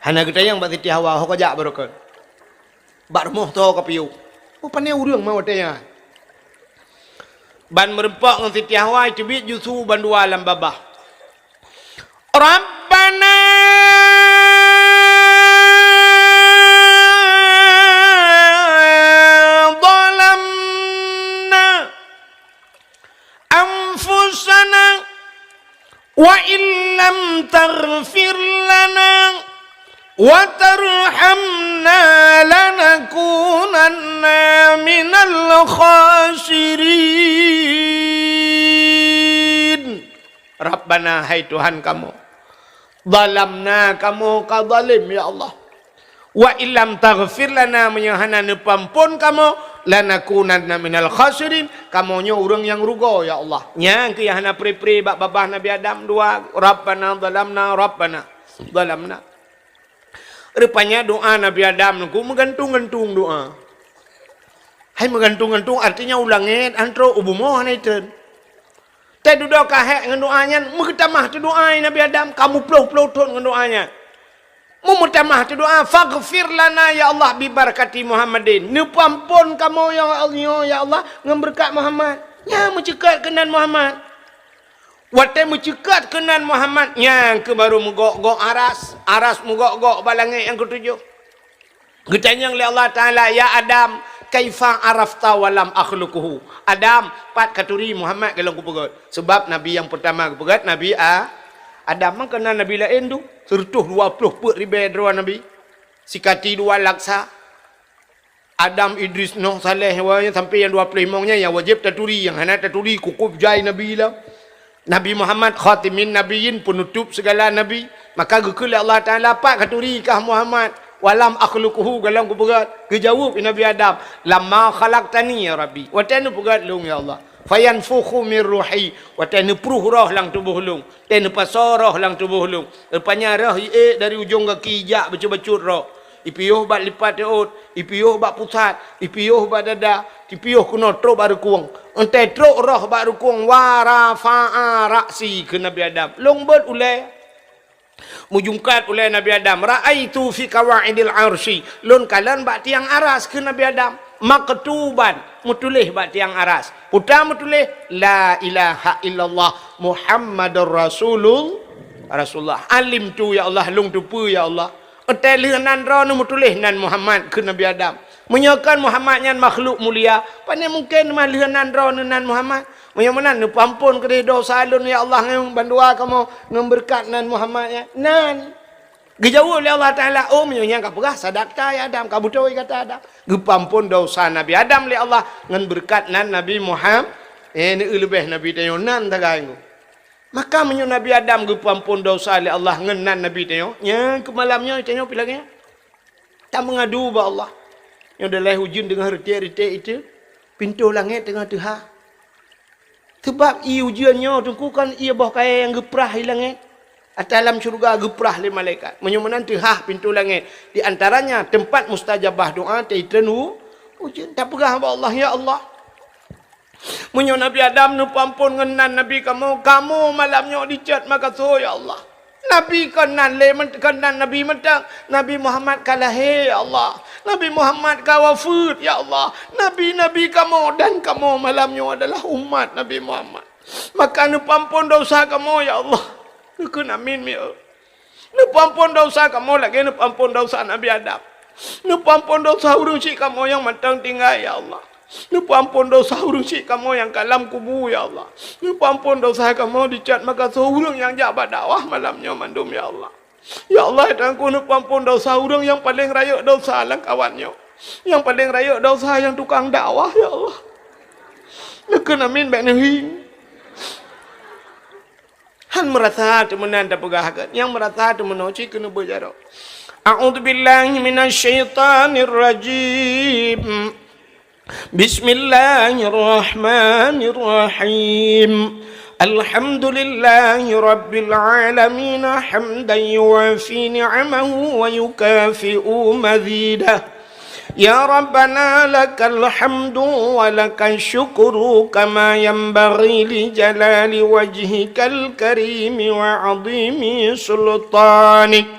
Hana kita yang buat Siti Hawa, hok ajak berokon. Bak rumah tu ke piu. Oh pandai urang mau hotelnya. Ban merempak dengan Siti Hawa itu bit jusu bandua alam babah. Rabbana dhalamna anfusana wa illam taghfir lana wa tarhamna lanakunanna minal khasirin. Rabbana hai Tuhan kamu, zalamna kamu ka zalim ya Allah. Wa illam taghfir lana menyahana nepampun kamu lanakunanna minal khasirin, kamunya orang yang rugo ya Allah. Nya ke hana pri-pri bak babah Nabi Adam dua Rabbana zalamna Rupanya doa Nabi Adam ku menggantung-gantung doa. Hai menggantung-gantung artinya ulangin antro ubumoh naiten. Teh duduk kahek dengan doanya, mengtamah tu doa Nabi Adam, kamu peluh-peluh dengan doanya. Memutamah tu doa, faghfir lana ya Allah bi barakati Muhammadin. Nepampun kamu ya Allah dengan berkat Muhammad. Ya mencekat kenan Muhammad. Watai mencekat kenan Muhammad. Yang ke baru megok-gok aras megok-gok balangit yang ketujuh. Getanya oleh Allah Taala, ya Adam, kaifa arafta walam akhluquhu. Adam pat katuri Muhammad kalau ku pegat. Sebab nabi yang pertama ku pegat Nabi Adam mang kena nabi lain tu. Sertuh 20 put ribe dua nabi. Sikati dua laksa. Adam, Idris, Nuh, Saleh sampai yang 25 nya yang wajib taturi, yang hana taturi kukup jai nabi lah. Nabi Muhammad khatimin nabiyin, penutup segala nabi. Maka gekul Allah Taala pak katuri kah Muhammad. Walam akhluquhu galang ku berat kejawab Nabi Adam, lamma khalaqtani ya Rabbi wa tanu berat lung ya Allah, fayanfukhu min ruhi wa tanu pruh roh lang tubuh lung, tanu pasoroh lang tubuh lung, rupanya roh dari ujung kaki jak becut-becut roh, ipiyuh bak lipat teut, ipiyuh bak pusat, ipiyuh bak dada, ipiyuh kuno tro baru kuang, ente tro roh baru kuang warafa'a ra'si ke Nabi Adam lung bet ulai mujungkat oleh Nabi Adam, ra'aitu fi kawaidil arsy, lon kalan bak tiang aras ke Nabi Adam, maktuban mutulih bak tiang aras, putar mutulih la ilaha illallah Muhammadur Rasulullah. Alim tu ya Allah, lung tu pu ya Allah. Entai lihanan ra nu mutulih nan Muhammad ke Nabi Adam. Menyakan Muhammad nyan makhluk mulia, pandai mungkin mah lihanan ra nu nan Muhammad. Menyamanan nu pampun ke dosa alun ya Allah ngam bandua kamu ngam berkat nan Muhammad ya. Nan. Gejauh oleh Allah Taala, oh menyang ka pegah sadaqah ya Adam, ka butuh kata Adam. Gepampun dosa Nabi Adam oleh Allah ngan berkat nan Nabi Muhammad. Ni lebih Nabi tayo nan tagang. Maka menyo Nabi Adam gepampun dosa oleh Allah ngan nan Nabi tayo. Nya ke malamnya tayo pilangnya. Tak mengadu ba Allah. Yang dah hujun dengan retik-retik itu, pintu langit tengah Tuhan. Sebab ia ujiannya tunggu kan ia bah kaya yang geprah di langit. Atas alam syurga geprah oleh malaikat. Menyumanan Tuhan pintu langit. Di antaranya tempat mustajabah doa. Taitanu ujian. Tak pegah Allah ya Allah. Munyo Nabi Adam nu pampun ngenan Nabi kamu malamnya dicat maka so ya Allah. Nabi kenan Nabi mentang Nabi Muhammad kalah ya Allah. Nabi Muhammad kawafud ya Allah. Nabi kamu dan kamu malamnya adalah umat Nabi Muhammad. Maka nu pampun dosa kamu ya Allah. Nukun amin ya Allah. Nu pampun dosa kamu lagi nu pampun dosa Nabi Adam. Nu pampun dosa urusi kamu yang mentang tinggal ya Allah. Nu pampun dosa urusi kamu yang kalam kubu ya Allah. Nu pampun dosa kamu dicat maka seorang yang jabat dakwah malamnya mandum ya Allah. Ya Allah tangku nu pampun dosa orang yang paling raya dosa lang kawannya. Yang paling raya dosa yang tukang dakwah ya Allah. Nukun amin baik nuhing. Han merasa temenan tak pegahakan. Yang merasa temenoci kena berjarak. A'udzubillahi minasyaitanir rajim. Bismillahirrahmanirrahim. Alhamdulillahi rabbil alamin hamdan yuwafi ni'amahu wa yukafi'u mazidah. Ya Rabbana lakal hamdu wa lakal syukru kama yanbaghi li jalali wajhikal karim wa 'azimi sultanik.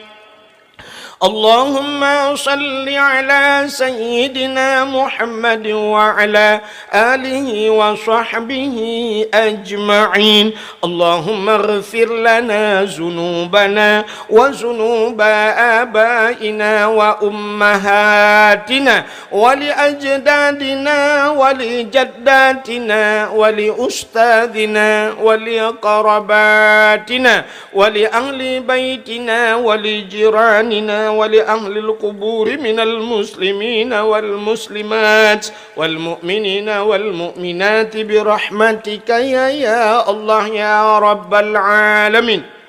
Allahumma salli ala sayyidina Muhammad wa ala alihi wa sahbihi ajma'in. Allahumma ighfir lana zunubana wa zunuba abaina wa ummahatina wa li ajdadina wa li jaddatina wa li ustadina wa li qarabatina wa li ahli baitina wa li jiranina ولأهل القبور من المسلمين والمسلمات والمؤمنين والمؤمنات برحمتك يا الله يا رب العالمين.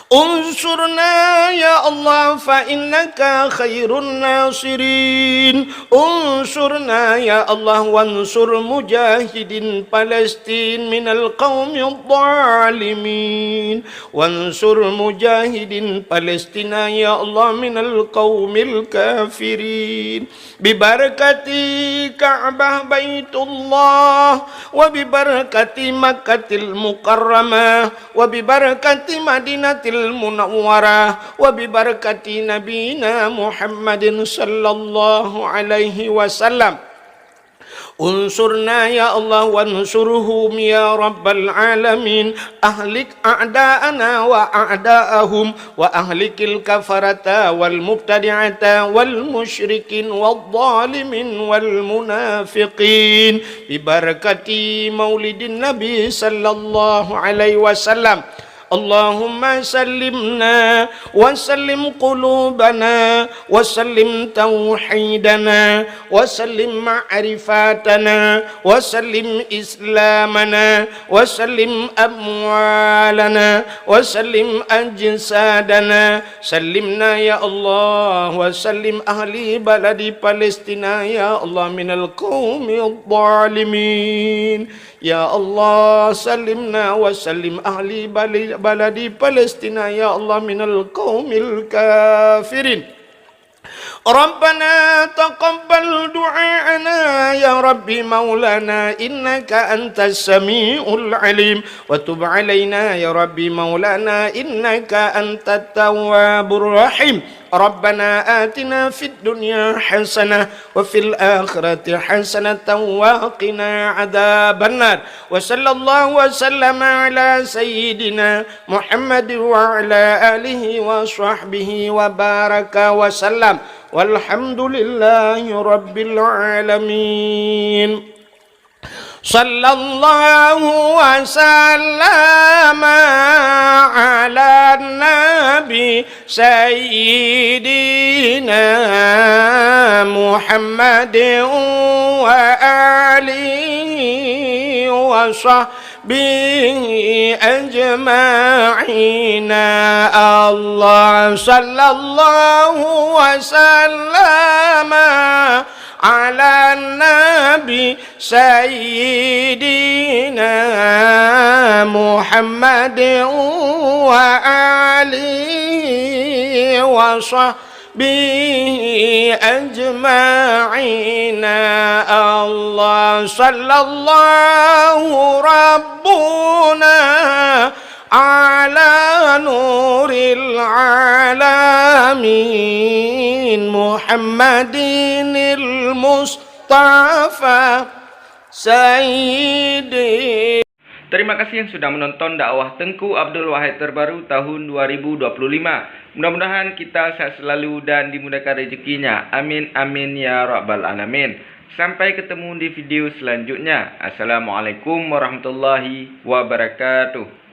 انصرنا يا الله فإنك خير الناصرين. انصرنا يا الله وانصر مجاهد فلسطين من القوم الظالمين. وانصر مجاهد فلسطين يا الله من القوم الكافرين. ببركة كعبة بيت الله وببركة مكة المكرمة وببركة مدينة المنورة وببركة نبينا محمد صلى الله عليه وسلم. انصرنا يا الله وانصرهم يا رب العالمين. أهلك أعداءنا وأعداءهم وأهلك الكفرة والمبتدعة والمشركين والظالمين والمنافقين ببركة مولد النبي صلى الله عليه وسلم. اللهم سلمنا وسلم قلوبنا وسلم توحيدنا وسلم معرفاتنا وسلم إسلامنا وسلم أموالنا وسلم أجسادنا. سلمنا يا الله وسلم أهل بلد فلسطين يا الله من القوم الظالمين. يا الله سلمنا وسلم أهل بلد فلسطين يا الله من القوم الكافرين. ربنا تقبل دعاءنا يا ربي مولانا إنك أنت السميع العليم وتب علينا يا ربي مولانا إنك أنت التواب الرحيم. ربنا آتنا في الدنيا حسنة وفي الآخرة حسنة وقنا عذاب النار. وصلى الله وسلم على سيدنا محمد وعلى آله وصحبه وبارك وسلم والحمد لله رب العالمين. صلى الله وسلم على النبي سيدنا محمد وآله وصحبه أجمعين. الله صلى الله وسلم على النبي سيدنا محمد وآله وصحبه أجمعين الله صلى الله ربنا على نور العالمين محمد المصطفى سيدي. Terima kasih yang sudah menonton dakwah Tengku Abdul Wahid terbaru tahun 2025. Mudah-mudahan kita sehat selalu dan dimudahkan rezekinya. Amin amin ya rabbal alamin. Sampai ketemu di video selanjutnya. Assalamualaikum warahmatullahi wabarakatuh.